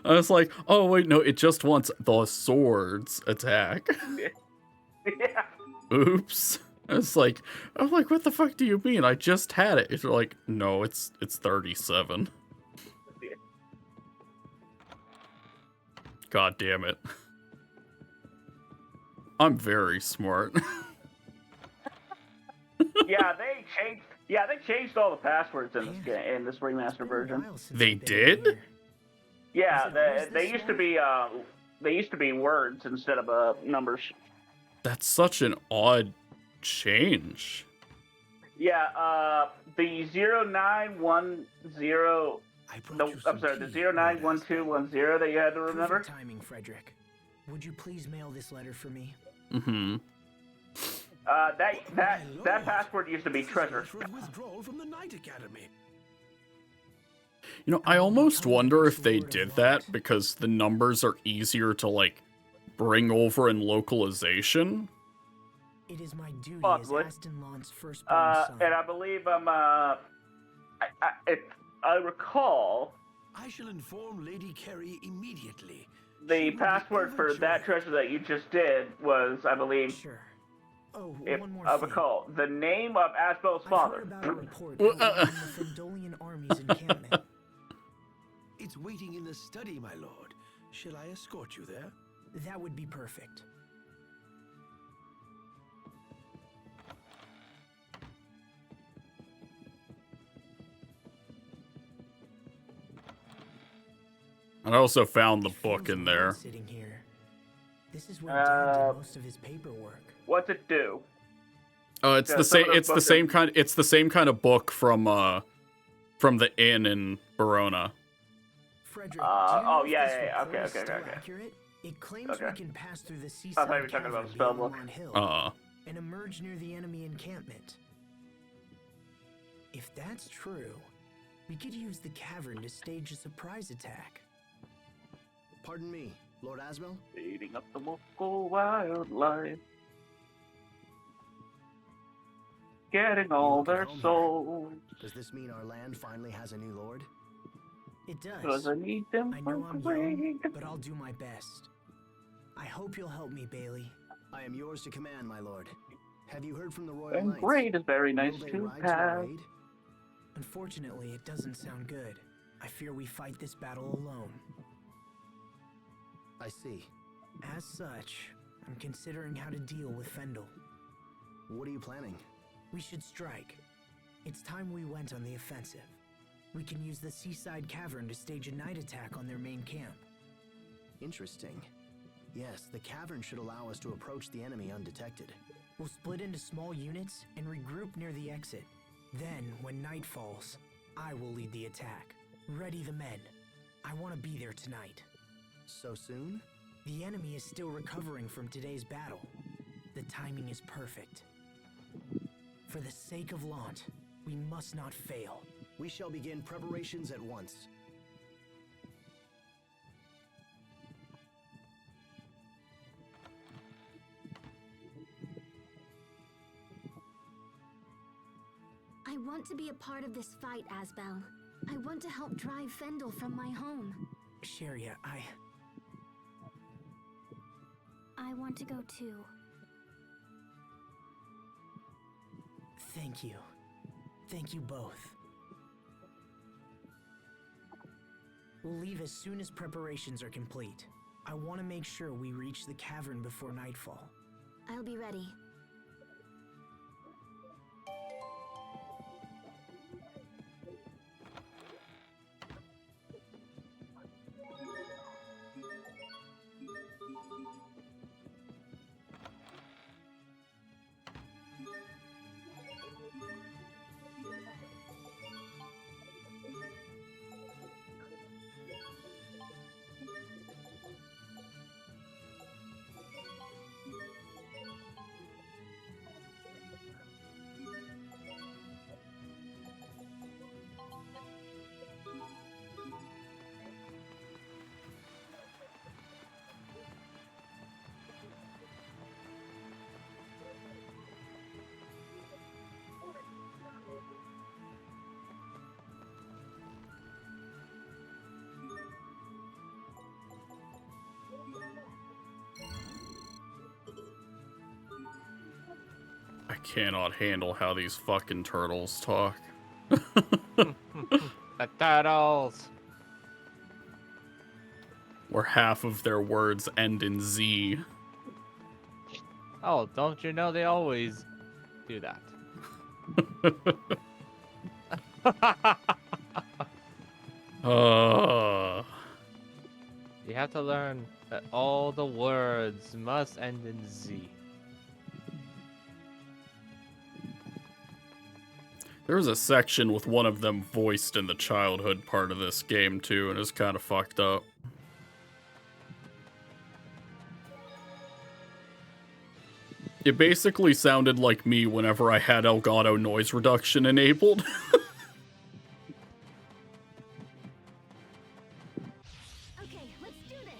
I was like, oh wait, no, it just wants the sword's attack. Yeah. Oops. I'm like, what the fuck do you mean? I just had it. It's like, no, it's 37. God damn it. I'm very smart. Yeah, they changed all the passwords in this game, in this remastered version. They did? Yeah, they used to be words instead of numbers. That's such an odd change. Yeah, the 0910 I'm sorry, the 091210 that you had to remember. Perfect timing, Frederick. Would you please mail this letter for me? Mm-hmm. That password used to be treasure. Withdrawal from the Knight Academy. You know, I almost wonder if they did that because the numbers are easier to, like, bring over in localization. It is my duty Possibly. as Aston Lawn's firstborn son. And I believe if I recall, I shall inform Lady Carey immediately. the password for that treasure that you just did was, I believe, Sure. Oh, if one more I thing. recall, the name of Asbel's I've father. heard about a report outlining the Fendolian army's encampment. It's waiting in the study, my lord. Shall I escort you there? That would be perfect. I also found the It book feels in weird there. Sitting here. This is where Dad did most of his paperwork. What's it do? Oh, it's Yeah, the some same. of those It's the books same are- kind. It's the same kind of book from the inn in Verona. Frederick, do you oh, know if yeah, this yeah, yeah. report Okay, is okay, still okay. accurate? It claims Okay. we can pass through the I seaside thought you were talking about cavern the spell beyond book. Lawn Hill and emerge near the enemy encampment. If that's true, we could use the cavern to stage a surprise attack. Pardon me, Lord Asbel? Feeding up the local wildlife. Getting all look at their home here. souls. Does this mean our land finally has a new lord? It does. Cause I need them I know for I'm great. young, but I'll do my best. I hope you'll help me, Bailey. I am yours to command, my lord. Have you heard from the Royal And Knights? great is very nice Will they to ride to our have. aid? Unfortunately, it doesn't sound good. I fear we fight this battle alone. I see. As such, I'm considering how to deal with Fendel. What are you planning? We should strike. It's time we went on the offensive. We can use the seaside cavern to stage a night attack on their main camp. Interesting. Yes, the cavern should allow us to approach the enemy undetected. We'll split into small units and regroup near the exit. Then, when night falls, I will lead the attack. Ready the men. I want to be there tonight. So soon? The enemy is still recovering from today's battle. The timing is perfect. For the sake of Lant, we must not fail. We shall begin preparations at once. I want to be a part of this fight, Asbel. I want to help drive Fendel from my home. Sheria, I want to go too. Thank you. Thank you both. We'll leave as soon as preparations are complete. I want to make sure we reach the cavern before nightfall. I'll be ready. cannot handle how these fucking turtles talk. The turtles. Where half of their words end in Z. Oh, don't you know they always do that? You have to learn that all the words must end in Z. There was a section with one of them voiced in the childhood part of this game too, and it was kind of fucked up. It basically sounded like me whenever I had Elgato noise reduction enabled. Okay, let's do this.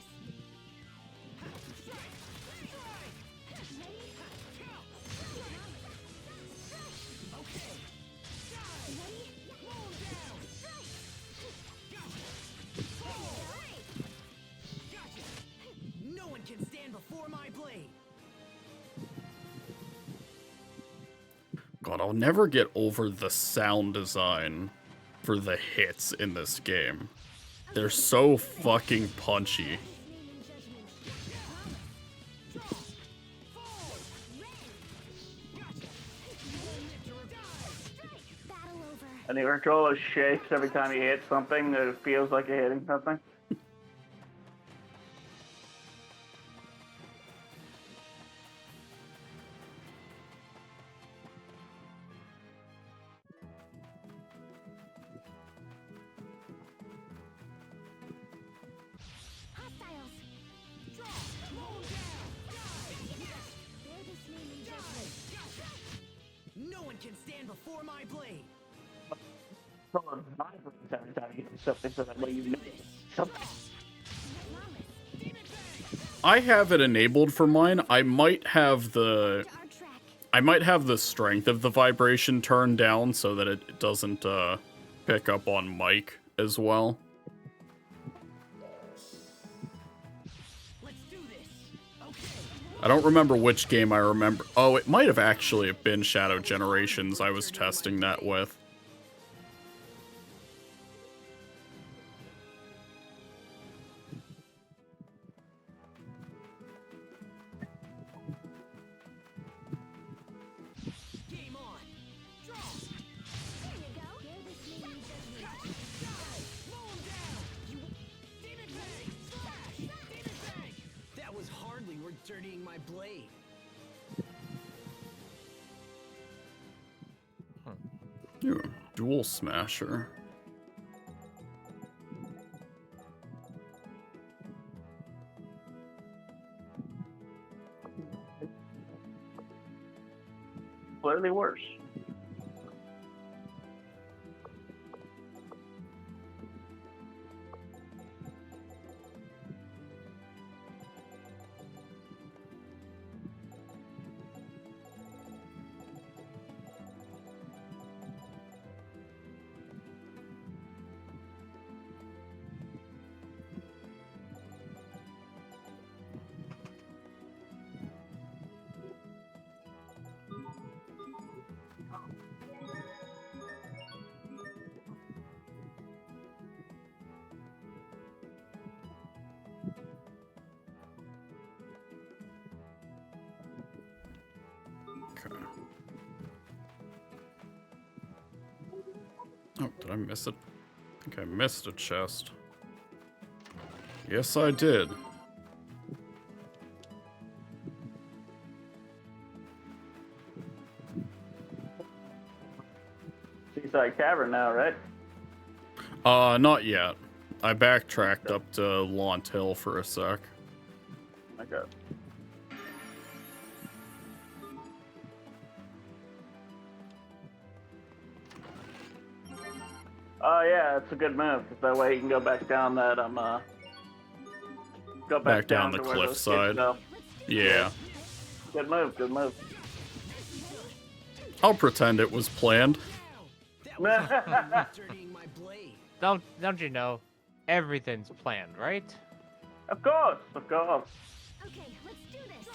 No one can stand before my blade. God, I'll never get over the sound design for the hits in this game. They're so fucking punchy. And the controller shakes every time you hit something that it feels like you're hitting something. No one can stand before my blade. Every time you hit something, so that way you know something. I have it enabled for mine. I might have the strength of the vibration turned down so that it doesn't pick up on mic as well. I don't remember which game I remember. Oh, it might have actually been Shadow Generations I was testing that with. That was hardly worth dirtying my blade. Ooh, Dual Smasher. Clearly worse. Oh, did I miss it? I think I missed a chest. Yes, I did. Seaside Cavern now, right? Not yet. I backtracked up to Launt Hill for a sec. Okay. Oh yeah, it's a good move, because that way you can go back down that go back down the to where those kids cliffside. go. Yeah. Good move, good move. I'll pretend it was planned. Dirtying my blade. Don't you know? Everything's planned, right? Of course, of course. Okay, let's do this.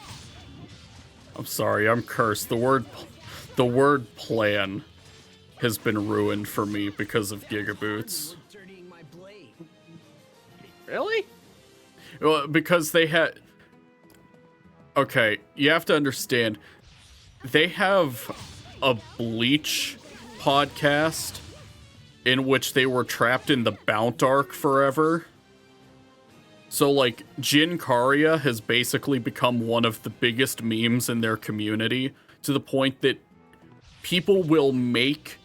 I'm sorry, I'm cursed. The the word plan has been ruined for me because of Gigaboots. Really? Well, because they had... Okay, you have to understand, they have a Bleach podcast in which they were trapped in the Bount arc forever. So, like, Jin Karia has basically become one of the biggest memes in their community, to the point that people will make,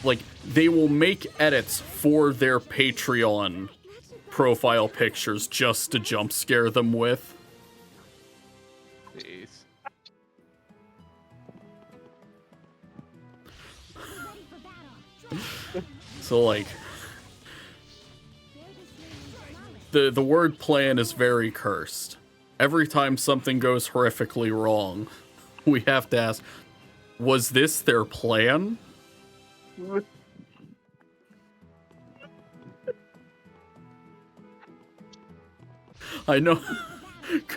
like, they will make edits for their Patreon profile pictures just to jump scare them with. Jeez. So, like, the word plan is very cursed. Every time something goes horrifically wrong, we have to ask, was this their plan? I know,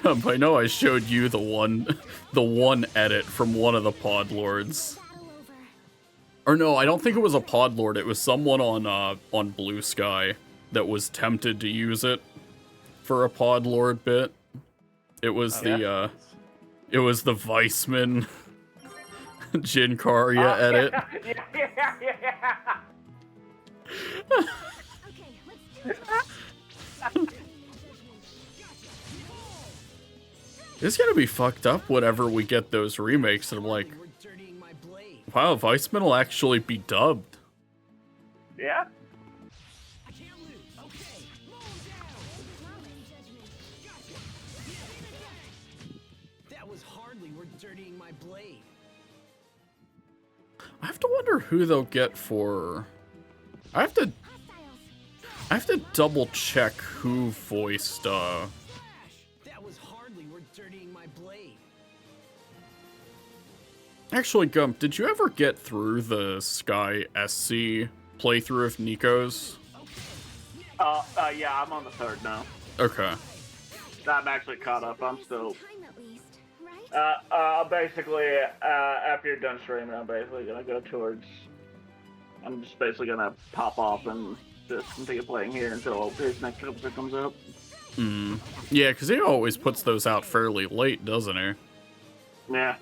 Gump, I know I showed you the one edit from one of the pod lords. Or no, I don't think it was a pod lord. It was someone on Blue Sky that was tempted to use it for a pod lord bit. It was it was the Weissman Jin Karia edit. It's gonna be fucked up whenever we get those remakes, and I'm like, wow, Weissman will actually be dubbed. Yeah. That was hardly worth dirtying my blade. I have to wonder who they'll get for... I have to double check who voiced, That was hardly worth dirtying my blade. Actually, Gump, did you ever get through the Sky SC playthrough of Nico's? Yeah, I'm on the third now. Okay. I'm actually caught up. I'm still... basically, after you're done streaming, I'm basically gonna go towards... I'm just basically gonna pop off and just continue playing here until his next episode comes up. Yeah, because he always puts those out fairly late, doesn't he? Yeah.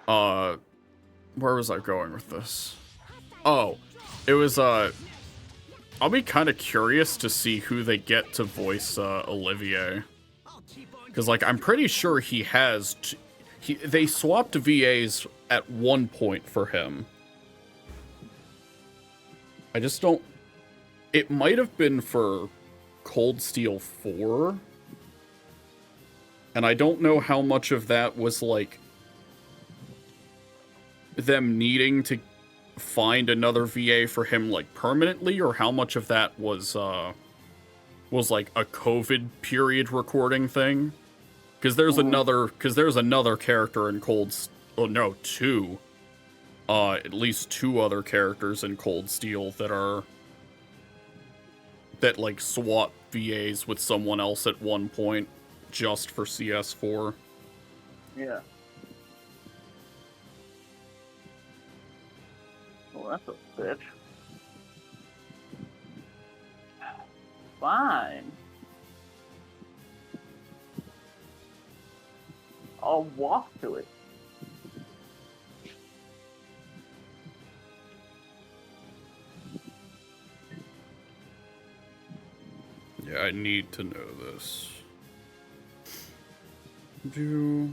Where was I going with this? Oh, it was, I'll be kind of curious to see who they get to voice, Olivier. Because, like, I'm pretty sure he has... they swapped VAs at one point for him. I just don't... It might have been for Cold Steel 4. And I don't know how much of that was, like, them needing to find another VA for him, like, permanently, or how much of that was like a COVID period recording thing. Because there's another character in two. At least two other characters in Cold Steel that like swap VAs with someone else at one point just for CS4. Yeah. Oh, that's a bitch. Fine. I'll walk to it. Yeah, I need to know this. Do...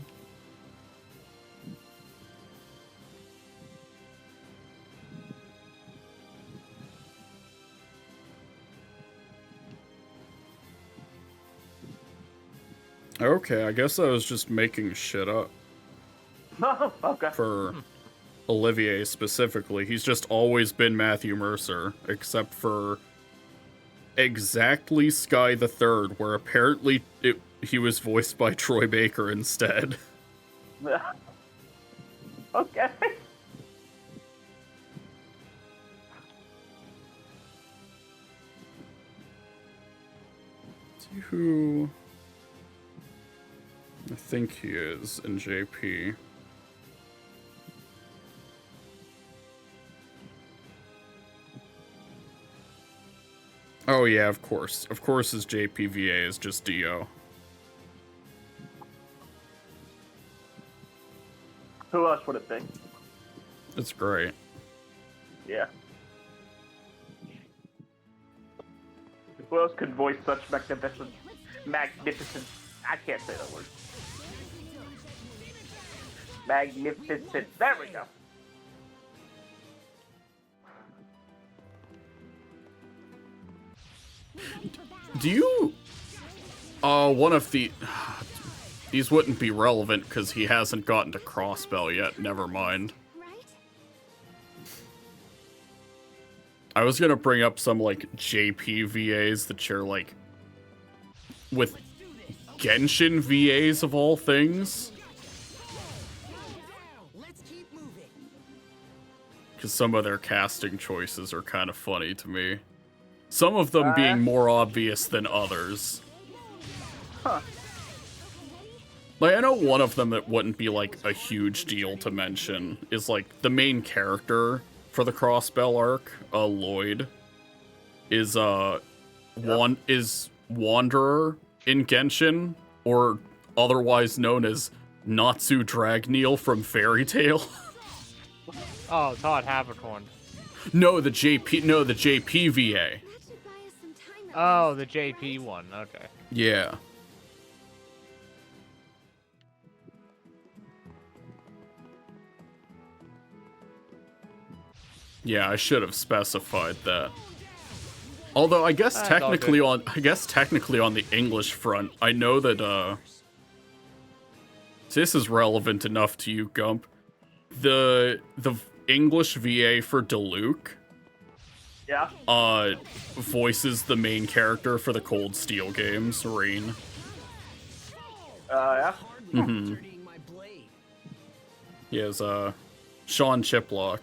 Okay, I guess I was just making shit up. Okay. For Olivier specifically. He's just always been Matthew Mercer, except for exactly Sky the Third, where apparently he was voiced by Troy Baker instead. Okay. See who... I think he is in JP. Oh yeah, of course. Of course his JPVA is just Dio. Who else would it be? It's great. Yeah. Who else could voice such magnificent? I can't say that word. Magnificent. There we go. Do you... one of the... These wouldn't be relevant because he hasn't gotten to Crossbell yet. Never mind. I was gonna bring up some, like, JP VAs that share, like... with Genshin VAs of all things. Because some of their casting choices are kind of funny to me. Some of them being more obvious than others. Huh. Like, I know one of them that wouldn't be, like, a huge deal to mention is, like, the main character for the Crossbell arc, Lloyd, is, is Wanderer in Genshin, or otherwise known as Natsu Dragneel from Fairy Tail. Oh, Todd Havercorn. No, the JPVA. Oh, the JP one. Okay. Yeah. Yeah, I should have specified that. Although I guess technically on the English front, I know that this is relevant enough to you, Gump. The English VA for Diluc, yeah, voices the main character for the Cold Steel games, Rain. Yeah. Mm-hmm. He has Sean Chiplock.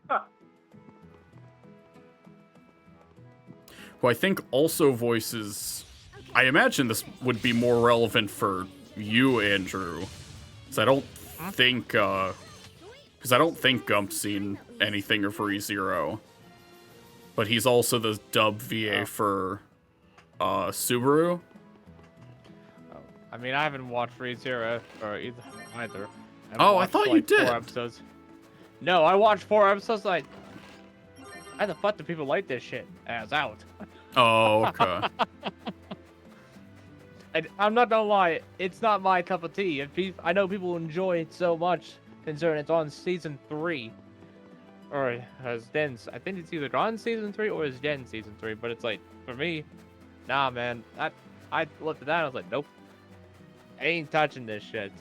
Huh. Who I think also voices... I imagine this would be more relevant for you, Andrew. Because I don't think... Because I don't think Gump's seen anything of ReZero. But he's also the dub VA for Subaru. I mean, I haven't watched ReZero or either. I thought you did. 4 episodes. No, I watched 4 episodes. Like, how the fuck do people like this shit? And it's out. Oh, okay. I'm not gonna lie, it's not my cup of tea. I know people enjoy it so much, considering it's on season 3, or has Den's. I think it's either on season 3 or is Den season 3. But it's like, for me, nah, man. I looked at that and I was like, nope, I ain't touching this shit.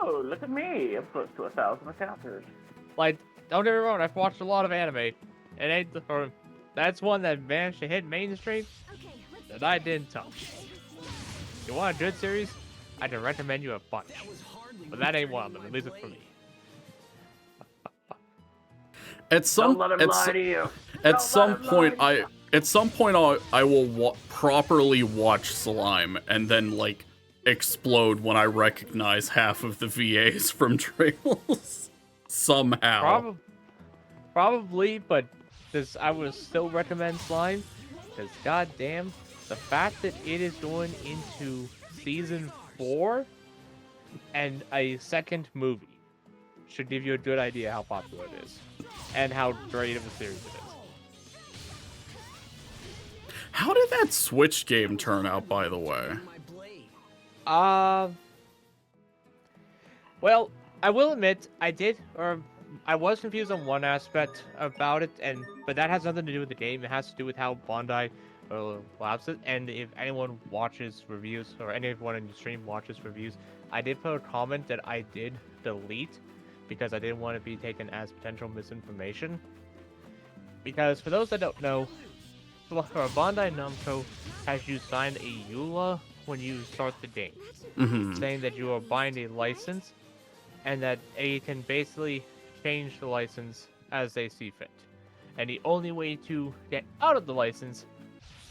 Oh, look at me! I'm close to 1,000 encounters. Like, don't get me wrong, I've watched a lot of anime. It ain't that's one that managed to hit mainstream that I didn't touch. You want a good series? I can recommend you a bunch, but that ain't one of them. At least for me. At some point, I will properly watch Slime and then like explode when I recognize half of the VAs from trailers somehow. Probably, but I would still recommend Slime because goddamn, the fact that it is going into season 4 and a second movie should give you a good idea how popular it is and how great of a series it is. How did that Switch game turn out, by the way? Well, I will admit I was confused on one aspect about it, but that has nothing to do with the game. It has to do with how Bandai labs it. And if anyone watches reviews, or anyone in the stream watches reviews, I did put a comment that I did delete because I didn't want to be taken as potential misinformation. Because for those that don't know, Bandai Namco has you sign a EULA when you start the game, saying that you are buying a license and that they can basically change the license as they see fit. And the only way to get out of the license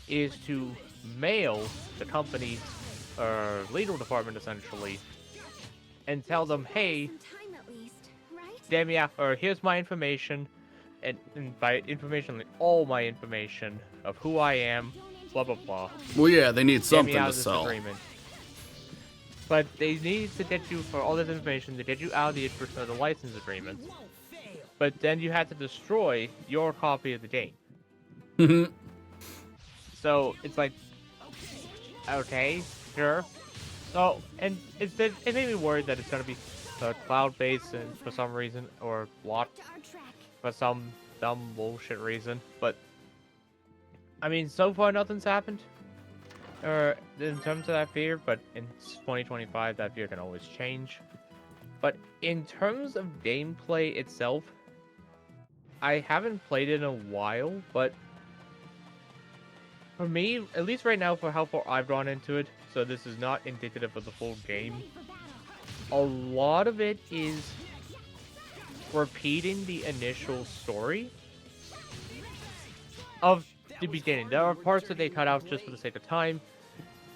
is to mail the company legal department essentially, and tell them, hey, Some time at least, right? damn yeah, or here's my information, and by information, like, all my information of who I am, blah blah blah. Well, yeah, they need Get something me out to of this sell. agreement. But they need to get you for all this information to get you out of the license agreement. But then you have to destroy your copy of the game. So it's like, okay, sure. So, and it made me worried that it's gonna be cloud-based and for some reason, or blocked for some dumb bullshit reason. But I mean, so far nothing's happened. In terms of that fear, but in 2025, that fear can always change. But in terms of gameplay itself, I haven't played it in a while, but for me, at least right now, for how far I've gone into it, so this is not indicative of the full game, a lot of it is repeating the initial story of the beginning. There are parts that they cut out just for the sake of time,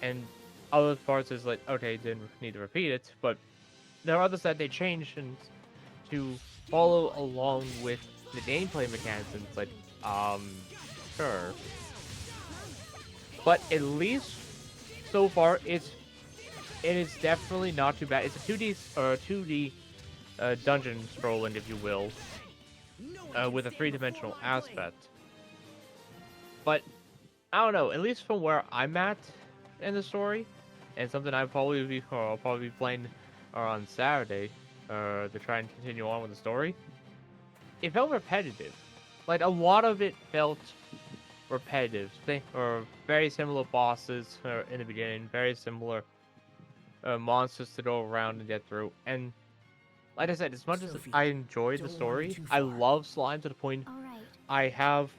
and other parts is like, okay, didn't need to repeat it, but there are others that they changed and to follow along with the gameplay mechanics, and it's like, sure. But at least so far, it is definitely not too bad. It's a 2D dungeon scrolling, if you will, with a three-dimensional aspect. But I don't know. At least from where I'm at in the story, and something I'll probably be playing on Saturday, to try and continue on with the story. It felt repetitive. Like a lot of it felt repetitive. They were very similar bosses in the beginning, very similar monsters to go around and get through. And like I said, as much as I enjoyed the story, I love slime to the point I have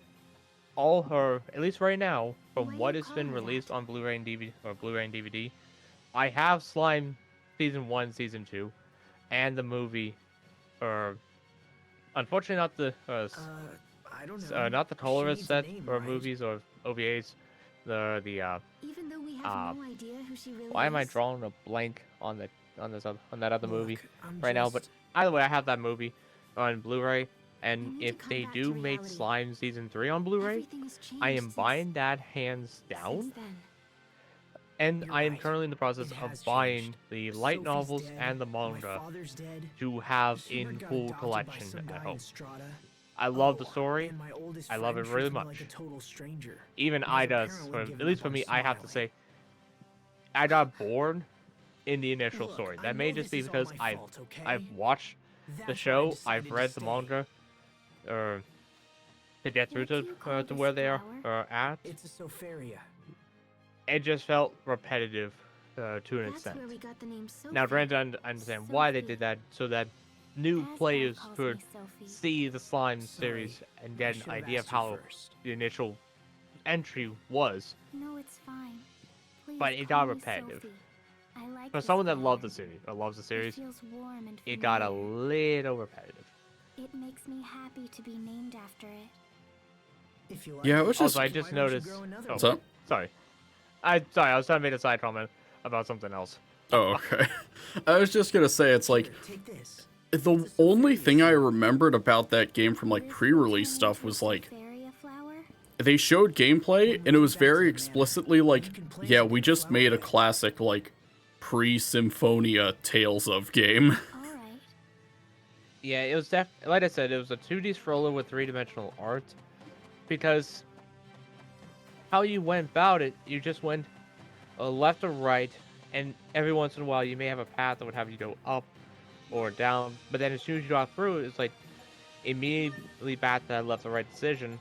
all her, at least right now, from what has been released on Blu-ray and DVD, or Blu-ray and DVD, I have Slime Season 1, Season 2, and the movie, unfortunately not the, I don't know. not the She colorist needs a set, name, or right? movies, or OVAs, Even though we have no idea who she really why am I is. drawing a blank on that other movie Look, I'm right now? But just- either way, I have that movie on Blu-ray, and need to if come they back do to make reality. Slime Season 3 on Blu-ray, Everything has changed I am since- buying that hands down. since then. And You're I am right. currently in the process It of has buying changed. the light Sophie's novels dead, and the my manga father's dead, to have Hubert in got full adopted by collection some at guy home. in Strata. I love the Oh, story. and my oldest I love it friend really treats me much. like a total stranger. Even Never I does, apparently for, at given least up for on me, I have to smiling. say, I got bored in the initial Look, story. I That may know just this be is all because my fault, okay? I've watched the That's why I show, decided I've to read the stay. manga, or to get through What do you call to this where they are flower? at. It's a Sopharia. It just felt repetitive to an That's extent. where we got the name Sophie. Now, granted, I understand why they did that, so that new Asgard players calls could me Sophie. see the Slime Sorry, series and I get an should've idea of asked you how first. the initial entry was. No, it's fine. Please But it call got me repetitive. Sophie. I like For this someone that flower. loved the series, or loves the It series, feels warm and it got a familiar. little repetitive. It makes me happy to be named after it. If you like Yeah, it it, was Also, just. I just why don't you noticed. grow another Oh, What's up? sorry. I was trying to make a side comment about something else. Oh, okay. I was just gonna say, it's like, Here, take this. the only thing I remembered about that game from like pre-release stuff was like, Sopharia flower? they showed gameplay and it was very explicitly like, yeah, we just made a classic like pre-Symphonia Tales of game. Alright. Yeah, it was like I said, it was a 2D scroller with three-dimensional art. Because how you went about it, you just went left or right, and every once in a while you may have a path that would have you go up or down. But then as soon as you got through, it's like immediately back to that left or right decision.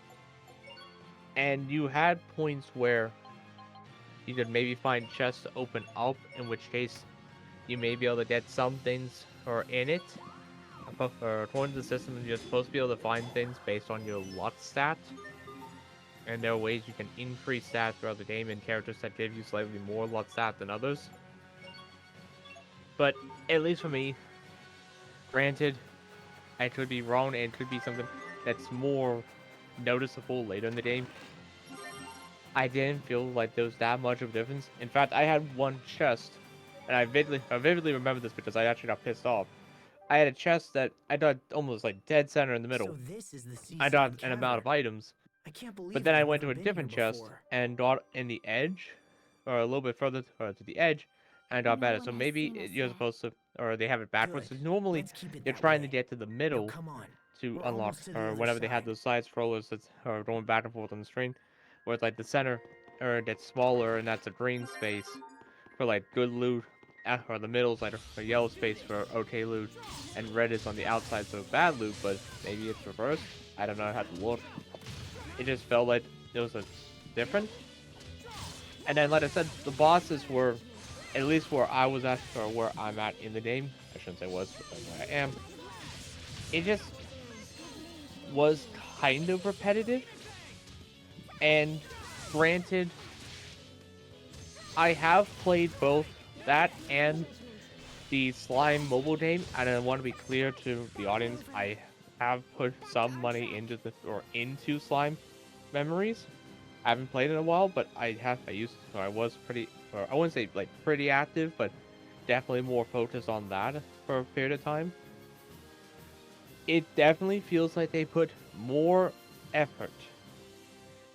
And you had points where you could maybe find chests to open up, in which case you may be able to get some things or in it. According to the system, you're supposed to be able to find things based on your luck stat. And there are ways you can increase stats throughout the game and characters that give you slightly more luck stat than others. But at least for me, granted, I could be wrong and it could be something that's more noticeable later in the game. I didn't feel like there was that much of a difference. In fact, I had one chest, and I vividly remember this because I actually got pissed off. I had a chest that I got almost like dead center in the middle. So this is the I got seaside an amount of cavern. items, I can't believe but then I I've went to never a been here different chest before. and got in the edge, or a little bit further to the edge, and I got No better. one So has maybe seen us you're yet. supposed to, or they have it backwards. Good. Because normally Let's keep it you're that trying to way. get to the Now middle come on. to We're unlock, almost to the or other whenever they have side. those side scrollers that are going back and forth on the screen, where it's like the center, or it gets smaller, and that's a green space for like good loot, or the middle's like a yellow space for okay loot, and red is on the outside so bad loot, but maybe it's reversed. I don't know how to look. It just felt like there was a different. And then, like I said, the bosses were, at least where I was at, or where I'm at in the game. I shouldn't say was, but where I am. It just was kind of repetitive. And granted, I have played both that and the Slime mobile game, and I want to be clear to the audience, I have put some money into Slime Memories. I haven't played in a while, but I was pretty, or I wouldn't say like pretty active, but definitely more focused on that for a period of time. It definitely feels like they put more effort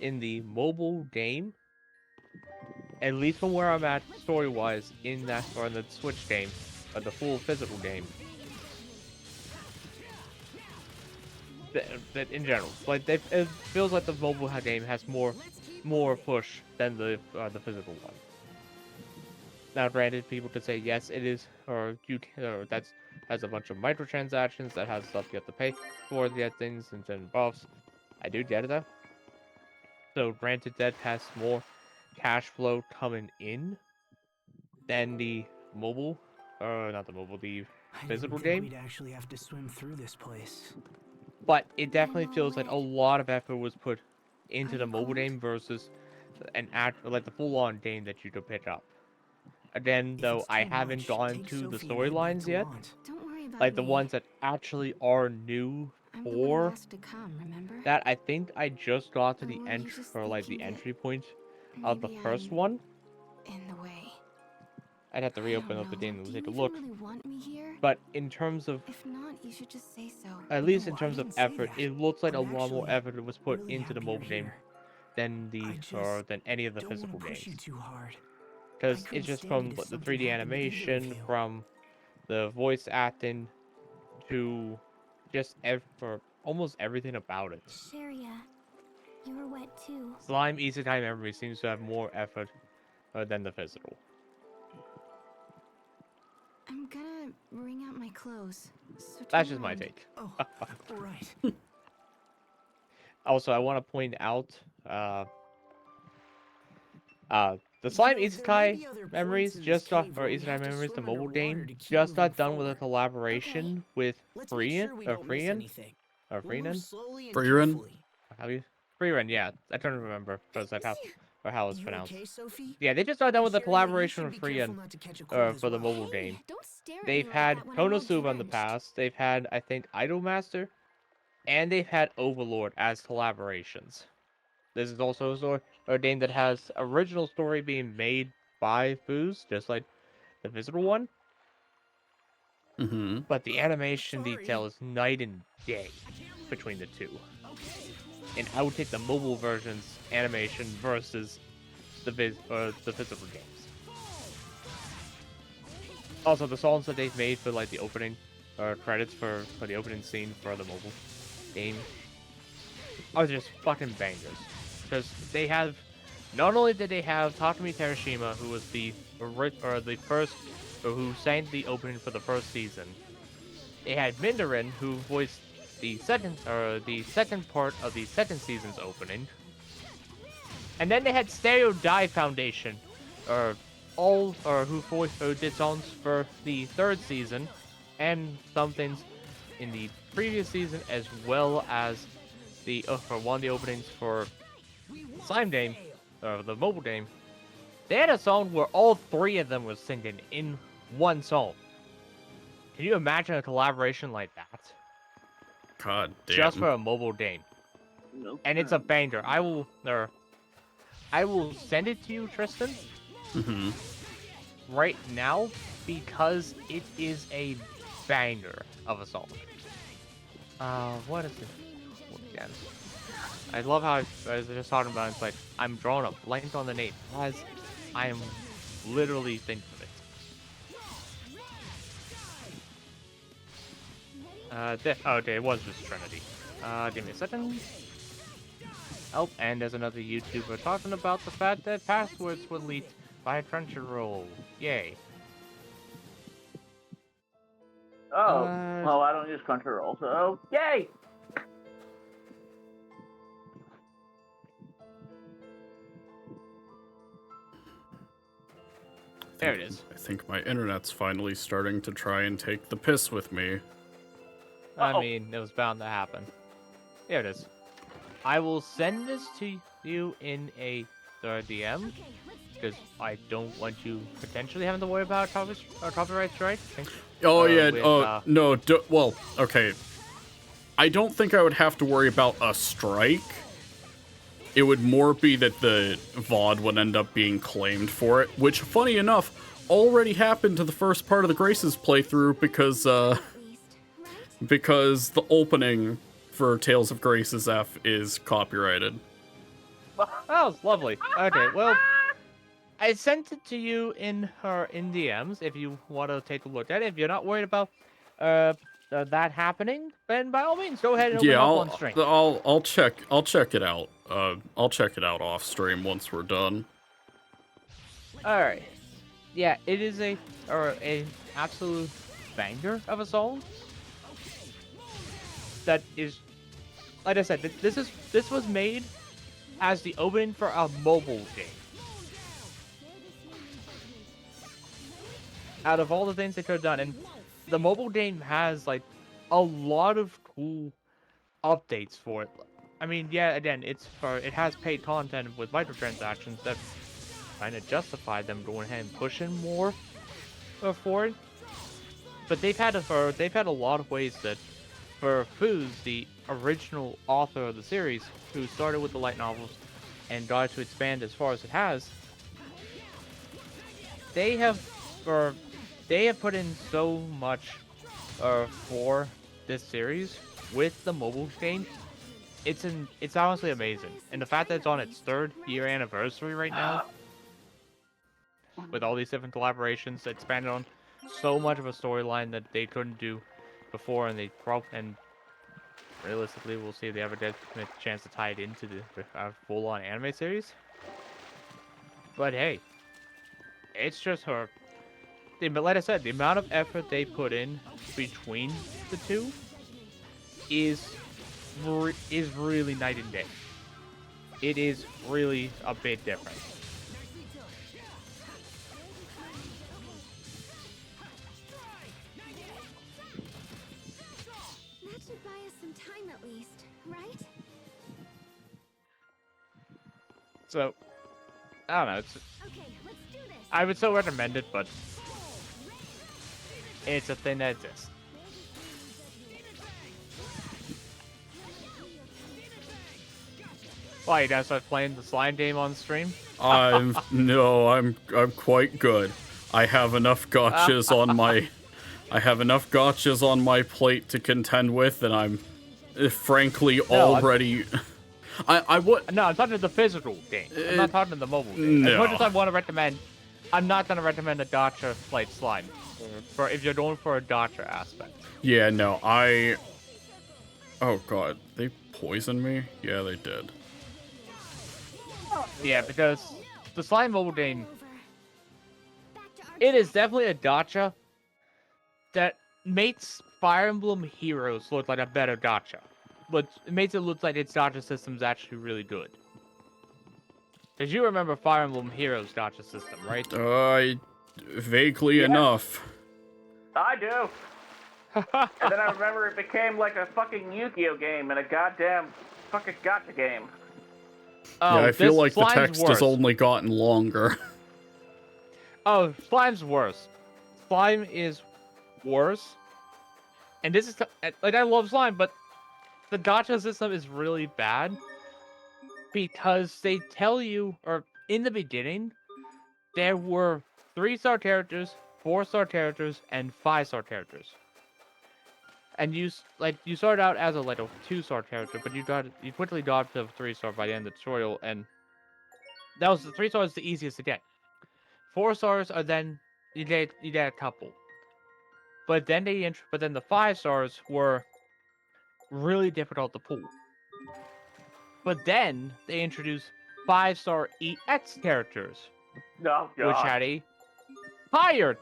in the mobile game, at least from where I'm at story-wise in that, or in the Switch game, or the full physical game. That in general, like it feels like the mobile game has more push than the physical one. Now, granted, people could say yes, it is, or that's has a bunch of microtransactions that has stuff you have to pay for to get things and then buffs. I do get it though. So, granted, that has more cash flow coming in than the mobile, or not the mobile, the I physical didn't think game. we'd actually have to swim through this place. But it I'm definitely all feels like a wet. lot of effort was put into Are the you mobile cold? game versus like the full-on game that you could pick up. Again, If though, it's I too haven't much, gone take to the Sophie and head back storylines to yet. Lant. Don't worry about Like the me. ones that actually are new I'm the one who for asked to come, remember? that. I think I just got to Or the were you entry, just or like the thinking entry point that of the maybe first I'm one. in the way? I'd have to I reopen don't up the know. game Do and you take a even look. really want me here? But in terms of, If not, you should just say so. at least No, in I terms of didn't say effort, that. it looks like a I'm lot more actually effort was put really into the happy you're mobile game here. than than any of the Don't want physical to push you games. too hard. I Because it's couldn't just stand it from if the something 3D happened to either of animation, you. from the voice acting, to just for almost everything about it. Sharia, you were wet too. Slime Isekai Memory seems to have more effort than the physical. I'm gonna bring out my clothes. So turn That's just my around. take. Oh, right. Also, I want to point out, the You Slime know, there may Isekai be other points Memories in this just got, cave or where we Isekai have to Memories, the swim mobile underwater game, to keep just moving got done with a forward. collaboration with Let's make sure we don't miss Freean, anything. or We'll move Freenan, slowly and Frieren? carefully. how do you, Freeran, yeah, I don't remember, because that's how, or how it's You pronounced. okay, Sophie? Yeah, they just got done with a Sharia, you collaboration should with be careful Freean, not to catch a cold as for the well. mobile game. Hey, don't stare at me They've like had that when I'm all Konosuba in the drenched. past, they've had, I think, Idolmaster, and they've had Overlord as collaborations. This is also a game that has original story being made by Foos, just like the physical one, Mm-hmm. but the animation Sorry. detail is night and day between the two. And I would take the mobile version's animation versus the physical games. Also, the songs that they've made for like the opening credits for the opening scene for the mobile game are just fucking bangers. Because they have, not only did they have Takumi Terashima, who was the first, or who sang the opening for the first season. They had Mindarin, who voiced the second part of the second season's opening. And then they had Stereo Die Foundation, who did songs for the third season, and some things in the previous season, as well as for one of the openings for Slime game, the mobile game. They had a song where all three of them were singing in one song. Can you imagine a collaboration like that? God damn. Just for a mobile game. No And it's a problem. banger. I will, I will send it to you, Tristan, Mm-hmm. right now because it is a banger of a song. What is it? Again. I love how I was just talking about it, it's like, I'm drawing a blank on the name, as I am literally thinking of it. Okay, it was just Trinity. Give me a second. Oh, and there's another YouTuber talking about the fact that passwords were leaked by Crunchyroll. Yay. Oh, well, I don't use Crunchyroll, so yay! There it is. I think my internet's finally starting to try and take the piss with me. I mean, it was bound to happen. Here it is. I will send this to you in a DM, because I don't want you potentially having to worry about copyright strike. Oh, yeah, with, no, well, okay. I don't think I would have to worry about a strike. It would more be that the VOD would end up being claimed for it, which, funny enough, already happened to the first part of the Graces playthrough because the opening for Tales of Graces F is copyrighted. That was lovely. Okay, well, I sent it to you in DMs if you want to take a look at it. If you're not worried about that happening, then by all means, go ahead and open it up on stream. I'll check it out. I'll check it out off stream once we're done. All right. Yeah, it is an absolute banger of a song. That is, like I said, this was made as the opening for a mobile game. Out of all the things they could have done, and the mobile game has like a lot of cool updates for it. I mean, yeah, again, it has paid content with microtransactions that kind of justify them going ahead and pushing more for it. But they've had a lot of ways that, for Foos, the original author of the series, who started with the light novels and got to expand as far as it has, they have put in so much for this series with the mobile game. It's honestly amazing, and the fact that it's on its 3rd year anniversary right now, with all these different collaborations that expanded on so much of a storyline that they couldn't do before, and realistically, we'll see if they ever get a chance to tie it into the full-on anime series. But hey, it's just her. But like I said, the amount of effort they put in between the two is really night and day. It is really a bit different. That should buy us some time at least, right? So, I don't know. Okay, let's do this. I would still recommend it, but it's a thing that exists. Why, you guys start playing the slime game on stream? No, I'm quite good. I have enough gotchas on my plate to contend with, and I'm frankly already. I would. No, I'm talking the physical game. I'm not talking the mobile game. No. As much as I want to recommend, I'm not gonna recommend a gacha like slime, for if you're going for a gacha aspect. Yeah, no, oh god, they poisoned me? Yeah, they did. Yeah, because the slime mobile game, it is definitely a gacha that makes Fire Emblem Heroes look like a better gacha. But it makes it look like its gacha system's actually really good. Because you remember Fire Emblem Heroes gacha system, right? Vaguely enough. I do. And then I remember it became like a fucking Yu-Gi-Oh game and a goddamn fucking gacha game. Oh, yeah, I feel like the text worse. has only gotten longer. Oh, Slime's worse. Slime is worse. And this is, like, I love Slime, but the gacha system is really bad. Because they tell you, or in the beginning, there were 3-star characters, 4-star characters, and 5-star characters. And you started out as a 2-star character, but you quickly got to 3-star by the end of the tutorial, and that was the 3-star is the easiest to get. 4 stars are then you get a couple, but then the 5 stars were really difficult to pull. But then they introduced 5-star EX characters, Oh which god. had a higher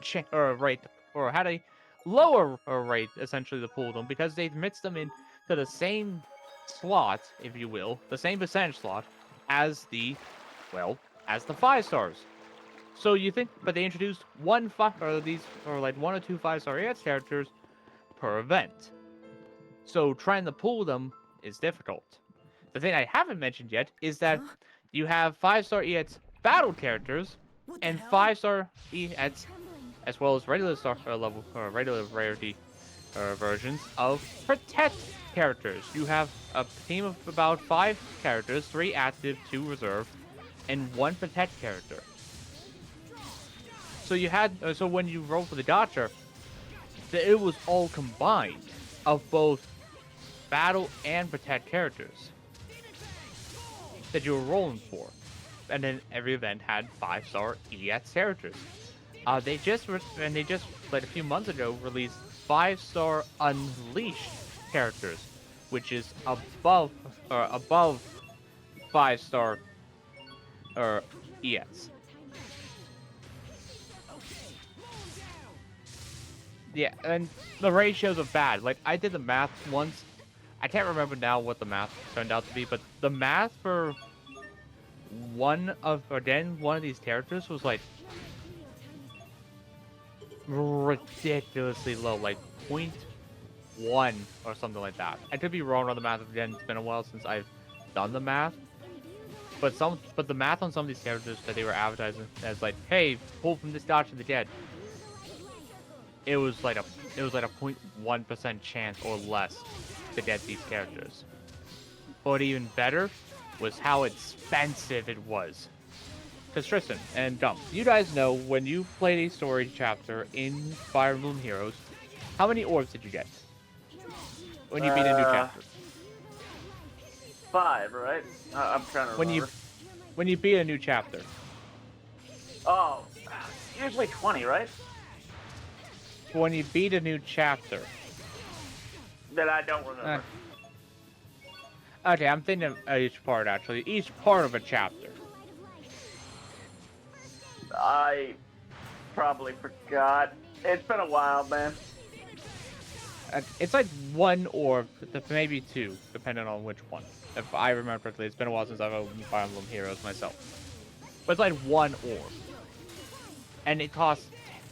rate, or had a lower rate essentially to pull them, because they mixed them into the same slot, if you will, the same percentage slot as the 5 stars. So you think, but they introduced one or 1 or 2 5-star EX characters per event. So trying to pull them is difficult. The thing I haven't mentioned yet is that you have 5-star EX battle characters and 5-star EX, as well as regular star level or regular rarity versions of protect characters. You have a team of about 5 characters, 3 active, 2 reserve, and 1 protect character. So you had so when you roll for the gacha, it was all combined of both battle and protect characters that you were rolling for, and then every event had 5-star EX characters. They just like a few months ago released 5-star Unleashed characters, which is above 5-star EX. Yeah, and the ratios are bad. Like, I did the math once. I can't remember now what the math turned out to be, but the math for one of these characters was like ridiculously low, like 0.1 or something like that. I could be wrong on the math. Again, it's been a while since I've done the math. But the math on some of these characters that they were advertising as like, hey, pull from this dodge to the dead. It was like a 0.1% chance or less to get these characters. But even better was how expensive it was. Because Tristan and Dump, you guys know when you played a story chapter in Fire Emblem Heroes, how many orbs did you get when you beat a new chapter? 5, right? I'm trying to remember. When you beat a new chapter. Oh, usually 20, right? When you beat a new chapter. That I don't remember. Okay, I'm thinking of each part, actually. Each part of a chapter. I probably forgot. It's been a while, man. It's like 1 orb, maybe 2, depending on which one. If I remember correctly, it's been a while since I've opened Fire Emblem Heroes myself. But it's like 1 orb. And it costs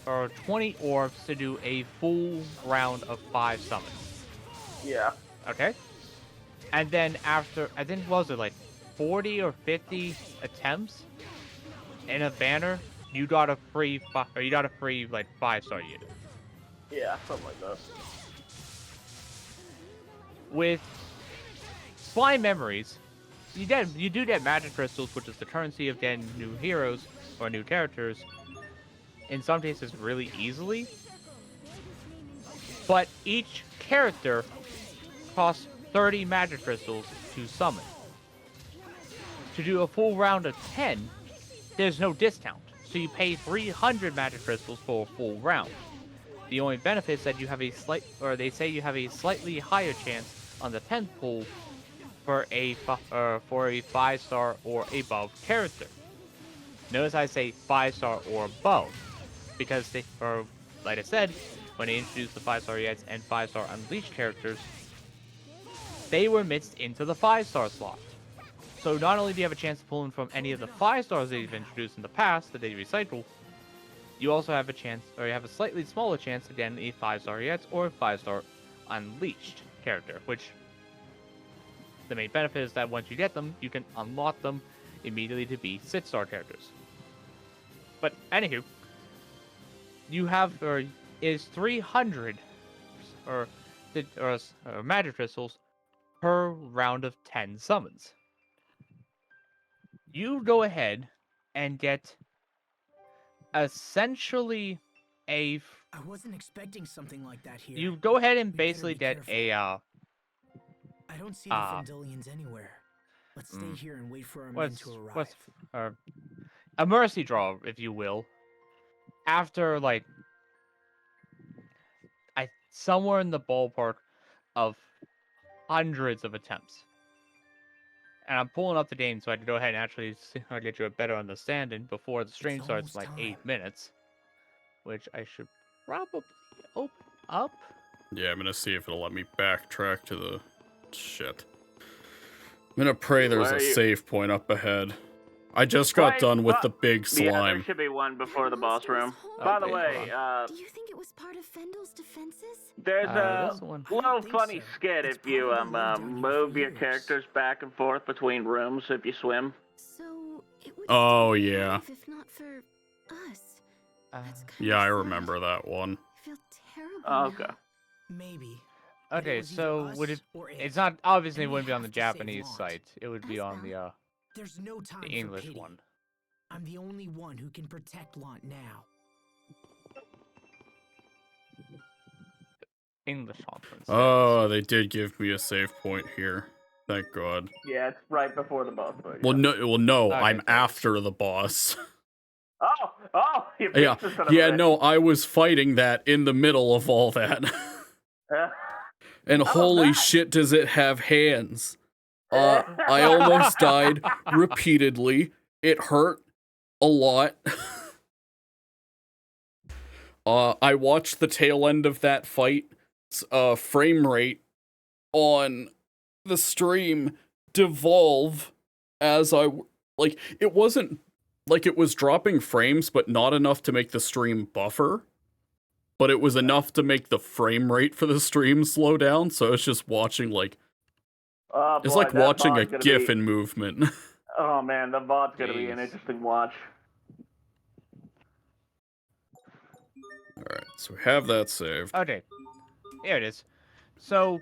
20 orbs to do a full round of 5 summons. Yeah. Okay? And then after, I think, what was it, like 40 or 50 attempts in a banner, you got a free, like 5-star unit. Yeah, something like that. With Slime Memories, you do get magic crystals, which is the currency of getting new heroes or new characters, in some cases really easily. But each character costs 30 magic crystals to summon. To do a full round of 10, there's no discount, so you pay 300 magic crystals for a full round. The only benefit is that you have they say you have a slightly higher chance on the 10th pull for a 5-star or above character. Notice I say 5-star or above, because like I said, when they introduced the 5-star EX and 5-star Unleashed characters, they were mixed into the 5-star slot. So not only do you have a chance to pull in from any of the 5 stars they've introduced in the past that they recycle, you also have a chance, or you have a slightly smaller chance to get a 5-star EX or 5-star Unleashed character, which the main benefit is that once you get them, you can unlock them immediately to be 6-star characters. But anywho, you have is 300 magic crystals per round of 10 summons. you go ahead and get essentially a. I wasn't expecting something like that here. You go ahead and We better basically be get careful. a. I don't see the Fendilians anywhere. Let's stay here and wait for our men to arrive. A mercy draw, if you will. After like, somewhere in the ballpark of hundreds of attempts. And I'm pulling up the game so I can go ahead and actually get you a better understanding before the stream starts in like 8 minutes. Which I should probably open up. Yeah, I'm gonna see if it'll let me backtrack to the shit. I'm gonna pray there's a save point up ahead. I just got done with the big slime. Yeah, there should be one before the boss room. By the way, Do you think it was part of Fendel's defenses? there's a little funny skit if you move your characters back and forth between rooms if you swim. So it would Oh yeah. if not for us. Yeah, I remember that one. I feel terrible. Oh, okay. Maybe. Okay, so would it? It's not obviously it wouldn't be on the Japanese site. It would be on the There's no time the for English pity. one. I'm the only one who can protect Lant now. English conference. Oh, they did give me a save point here. Thank God. Yeah, it's right before the boss fight. Well, no, Okay, I'm after the boss. You Yeah, beat the son of a yeah, bitch. no, I was fighting that in the middle of all that. And holy shit, does it have hands? I almost died repeatedly. It hurt a lot. I watched the tail end of that fight. Frame rate on the stream devolve as it wasn't like it was dropping frames, but not enough to make the stream buffer. But it was enough to make the frame rate for the stream slow down, so it's just watching it's like watching a GIF in movement. Oh man, the VOD's gonna be an interesting watch. Alright, so we have that saved. Okay, here it is. So